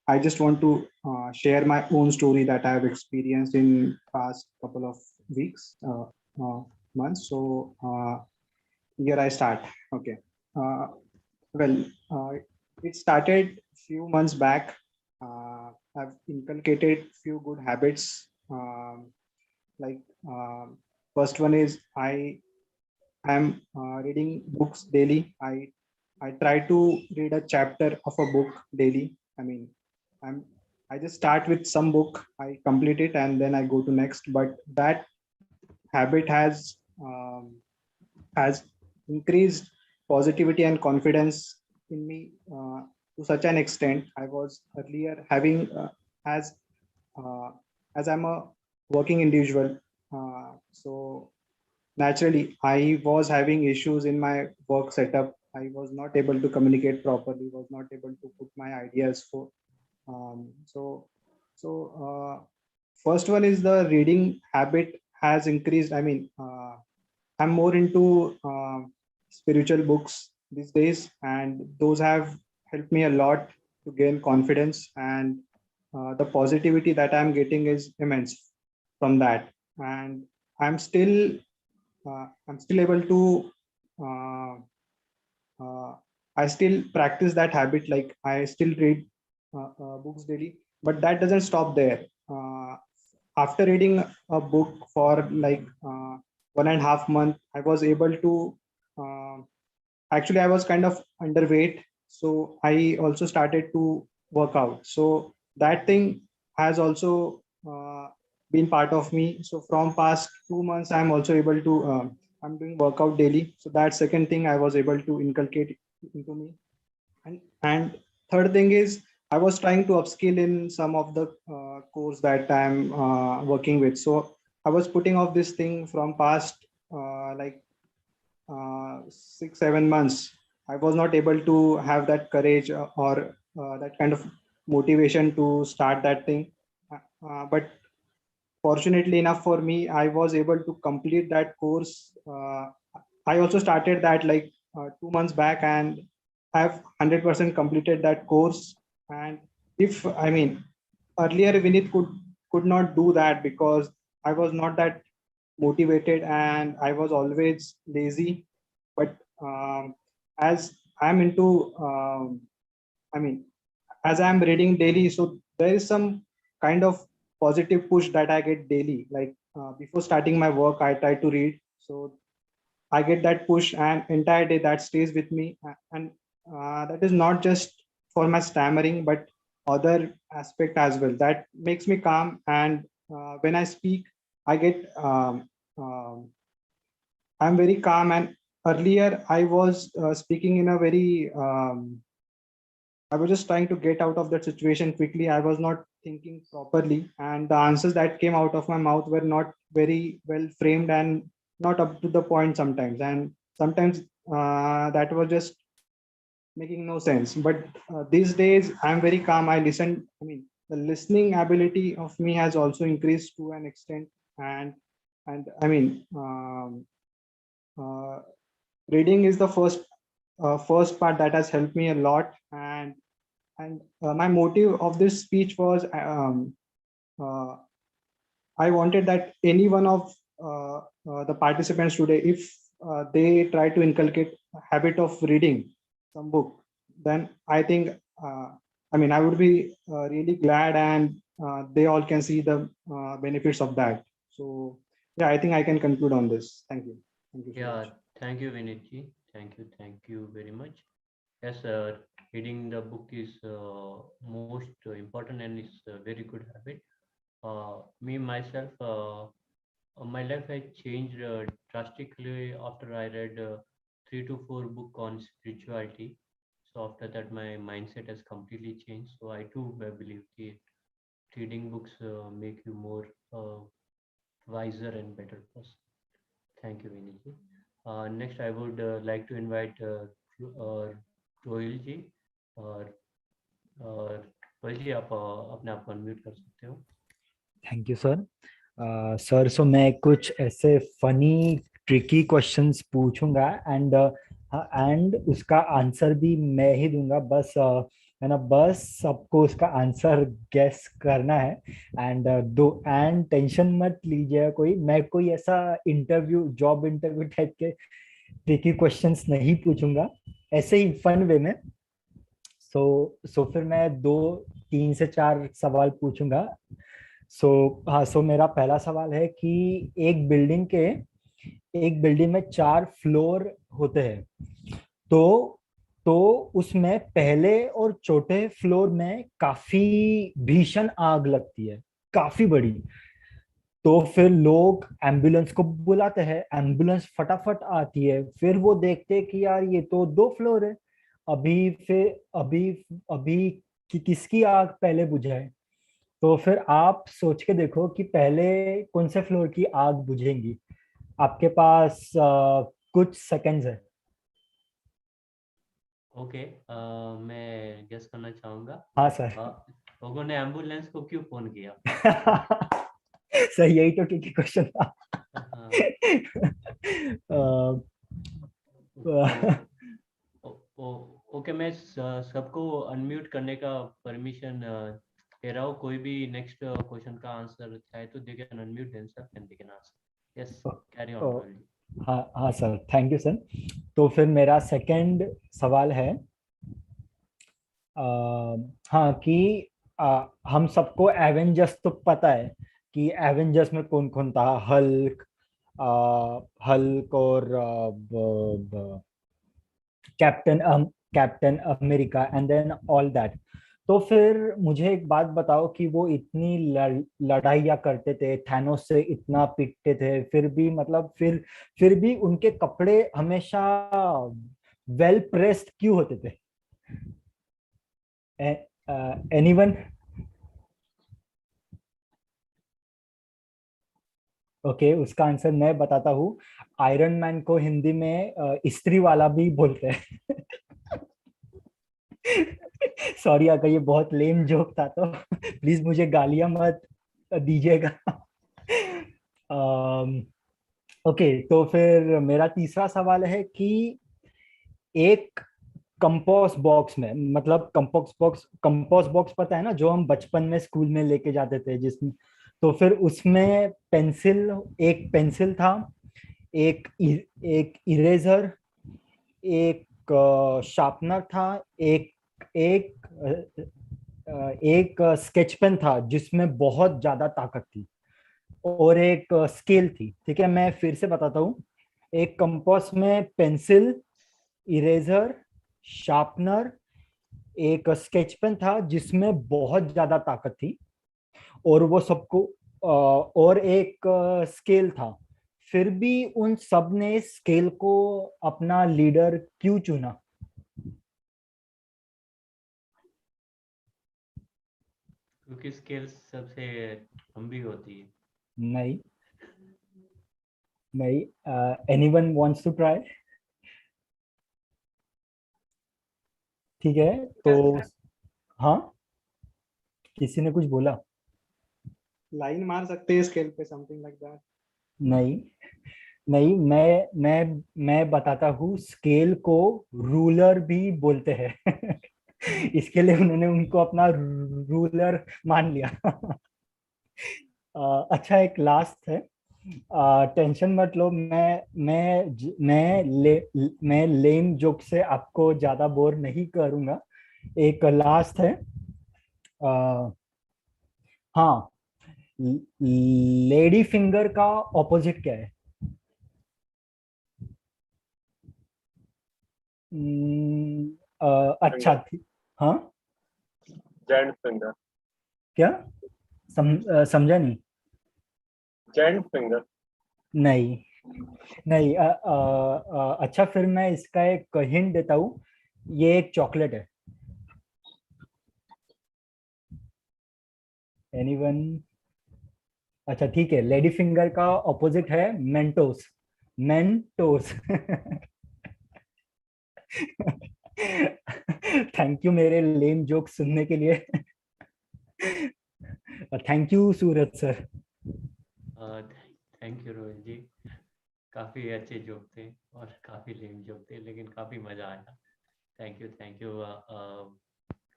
I just want to share my own story that I have experienced in past couple of weeks, months. So here I start. Okay. It started few months back. I've inculcated few good habits. First one is I am reading books daily. I try to read a chapter of a book daily. I just start with some book, I complete it, and then I go to next. But that habit has increased positivity and confidence in me to such an extent. I was earlier having as I'm a working individual, so naturally I was having issues in my work setup. I was not able to communicate properly, was not able to put my ideas for first one is the reading habit has increased. I'm more into spiritual books these days, and those have helped me a lot to gain confidence, and the positivity that I'm getting is immense from that. And I'm still able to I still practice that habit. Like I still read books daily, but that doesn't stop there. After reading a book for like 1.5 months, I was able to actually I was kind of underweight, so I also started to work out. So that thing has also been part of me. So from past 2 months, I'm also able to I'm doing workout daily. So that second thing I was able to inculcate into me. And third thing is I was trying to upskill in some of the course that I'm working with. So I was putting off this thing from past 6-7 months. I was not able to have that courage or that kind of motivation to start that thing. But fortunately enough for me, I was able to complete that course. I also started that like 2 months back, and have 100% completed that course. And if earlier Vinith could not do that because I was not that motivated, and I was always lazy. But as I'm into, I mean, as I'm reading daily, so there is some kind of positive push that I get daily. Like before starting my work, I try to read. So I get that push, and entire day that stays with me. And that is not just for my stammering, but other aspect as well. That makes me calm. And when I speak, I get, I'm very calm. And earlier I was speaking in a very, I was just trying to get out of that situation quickly. I was not thinking properly, and the answers that came out of my mouth were not very well framed and not up to the point sometimes. And sometimes that was just making no sense. But these days, I'm very calm. I listen. I mean, the listening ability of me has also increased to an extent, and I mean, reading is the first part that has helped me a lot. And my motive of this speech was uh, I wanted that any one of the participants today, if they try to inculcate a habit of reading some book, then I think, I mean, I would be really glad, and they all can see the benefits of that. So yeah, I think I can conclude on this. Thank you. Thank you so Yeah, much. thank you, Vinitji. Thank you very much. Yes, reading the book is most important and it's a very good habit. Me myself, my life has changed drastically after I read 3 to 4 book on spirituality. So after that, my mindset has completely changed. So I too believe that reading books make you more wiser and better person. Thank you, Viniji. Next, I would like to invite Rohail जी और रोहिल जी आप अपने आप को unmute कर सकते हो. Thank you sir. Sir, सो मैं कुछ ऐसे फनी ट्रिकी क्वेश्चंस पूछूंगा एंड उसका आंसर भी मैं ही दूंगा. बस है ना, बस सबको उसका आंसर गेस करना है. एंड टेंशन मत लीजिएगा कोई. मैं कोई ऐसा जॉब इंटरव्यू टाइप के ट्रिकी क्वेश्चंस नहीं पूछूंगा, ऐसे ही फन वे में. सो फिर मैं 3 से 4 सवाल पूछूंगा. सो मेरा पहला सवाल है कि एक बिल्डिंग में 4 फ्लोर होते हैं. तो उसमें पहले और चौथे फ्लोर में काफी भीषण आग लगती है, काफी बड़ी. तो फिर लोग एम्बुलेंस को बुलाते हैं, एम्बुलेंस फटाफट आती है. फिर वो देखते हैं कि यार ये तो 2 फ्लोर है, अभी किसकी आग पहले बुझाए. तो फिर आप सोच के देखो कि पहले कौन से फ्लोर की आग बुझेंगी. आपके पास कुछ सेकंड्स है. ओके, मैं गेस करना चाहूंगा. हाँ सर. लोगों ने एम्बुलेंस को क्यों फोन किया? सर यही तो ठीक क्वेश्चन था. ओके, मैं सबको अनम्यूट करने का परमिशन दे रहा हूँ. कोई भी नेक्स्ट क्वेश्चन का आंसर चाहे तो they can unmute themselves and they can answer. Yes, carry on. हाँ सर, थैंक यू सर. तो फिर मेरा सेकंड सवाल है, हाँ कि हम सबको एवेंजर्स तो पता है कि एवेंजर्स में कौन कौन था. हल्क और captain America and then all that. तो फिर मुझे एक बात बताओ कि वो इतनी लड़ाइयाँ करते थे, थैनोस से इतना पिटते थे, फिर भी उनके कपड़े हमेशा वेल प्रेस्ड क्यों होते थे? एनीवन? ओके, उसका आंसर मैं बताता हूँ. आयरन मैन को हिंदी में इस्त्री वाला भी बोलते हैं. सॉरी अगर ये बहुत लेम जोक था तो प्लीज मुझे गालियां मत दीजिएगा. ओके, तो फिर मेरा तीसरा सवाल है कि एक कंपोस्ट बॉक्स में, मतलब कंपोस्ट बॉक्स पता है ना, जो हम बचपन में स्कूल में लेके जाते थे, जिसमें तो फिर उसमें एक पेंसिल था, एक इरेजर, एक शार्पनर था, एक स्केच पेन था जिसमें बहुत ज्यादा ताकत थी, और एक स्केल थी। ठीक है, मैं फिर से बताता हूँ। एक कंपास में पेंसिल, इरेजर, शार्पनर, एक स्केच पेन था जिसमें बहुत ज्यादा ताकत थी, और वो सबको और एक स्केल था। फिर भी उन सब ने स्केल को अपना लीडर क्यों चुना? क्योंकि स्केल सबसे लंबी होती है। नहीं, नहीं। Anyone wants to try? ठीक है, तो हाँ, किसी ने कुछ बोला? लाइन मार सकते हैं स्केल पे, समथिंग लाइक दैट। नहीं, नहीं, मैं बताता हूँ। स्केल को रूलर भी बोलते हैं। इसके लिए उन्होंने उनको अपना रूलर मान लिया। अच्छा, एक लास्ट है। टेंशन मत लो, मैं लेम जोक से आपको ज्यादा बोर नहीं करूंगा। एक लास्ट है। हाँ, लेडी फिंगर का ऑपोजिट क्या है? अच्छा थी। हाँ, जेंट फिंगर। क्या? समझा नहीं। जेंट फिंगर। नहीं, नहीं। अच्छा, फिर मैं इसका एक हिंट देता हूँ। ये एक चॉकलेट है। एनीवन? अच्छा, ठीक है। लेडी फिंगर का ऑपोजिट है मेंटोस। मेंटोस। थैंक यू मेरे लेम जोक सुनने के लिए। Thank you Suraj sir. Thank you Rohit ji, काफ़ी अच्छे जोक थे और काफ़ी लेम जोक थे, लेकिन काफ़ी मज़ा आया। Thank you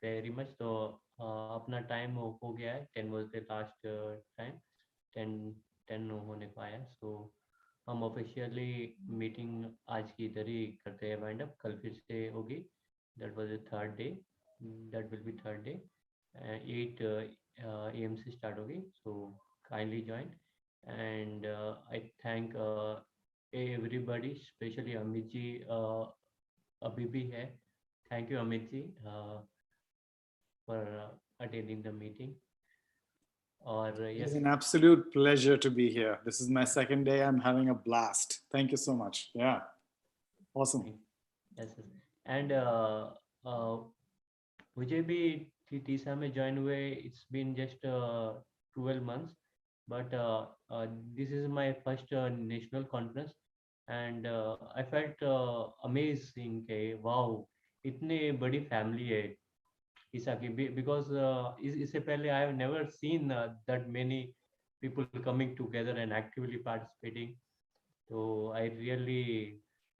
very much. तो अपना टाइम हो गया है। 10 वॉज द लास्ट टाइम। 10 होने को आया। सो हम ऑफिशियली मीटिंग आज की इधर ही करते हैं वाइंड अप। कल फिर से होगी। That was the third day. That will be third day. 8 AM से स्टार्ट होगी। So kindly join. And I thank everybody, especially Amit ji अभी भी है। Thank you, Amit ji, for attending the meeting. Or It's an absolute pleasure to be here. This is my second day. I'm having a blast. Thank you so much. Yeah, awesome. Yes, yes. And मुझे भी TISA में join हुए. It's been just 12 months, but this is my first national conference, and I felt amazing. Wow, इतने बड़ी family है TISA की, because इससे पहले I have never seen that many people coming together and actively participating. तो I really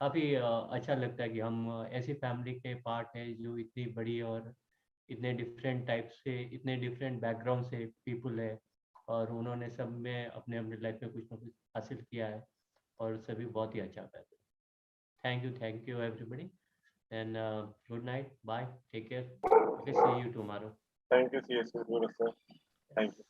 काफ़ी अच्छा लगता है कि हम ऐसी फैमिली के पार्ट है जो इतनी बड़ी और इतने डिफरेंट टाइप से, इतने डिफरेंट बैकग्राउंड से पीपल है, और उन्होंने सब में अपने अपने लाइफ में कुछ ना कुछ हासिल किया है और सभी बहुत ही अच्छा करते हैं। Thank you everybody, and good night, bye, take care, okay, see you tomorrow. Thank you, CSU, sir. Thank you.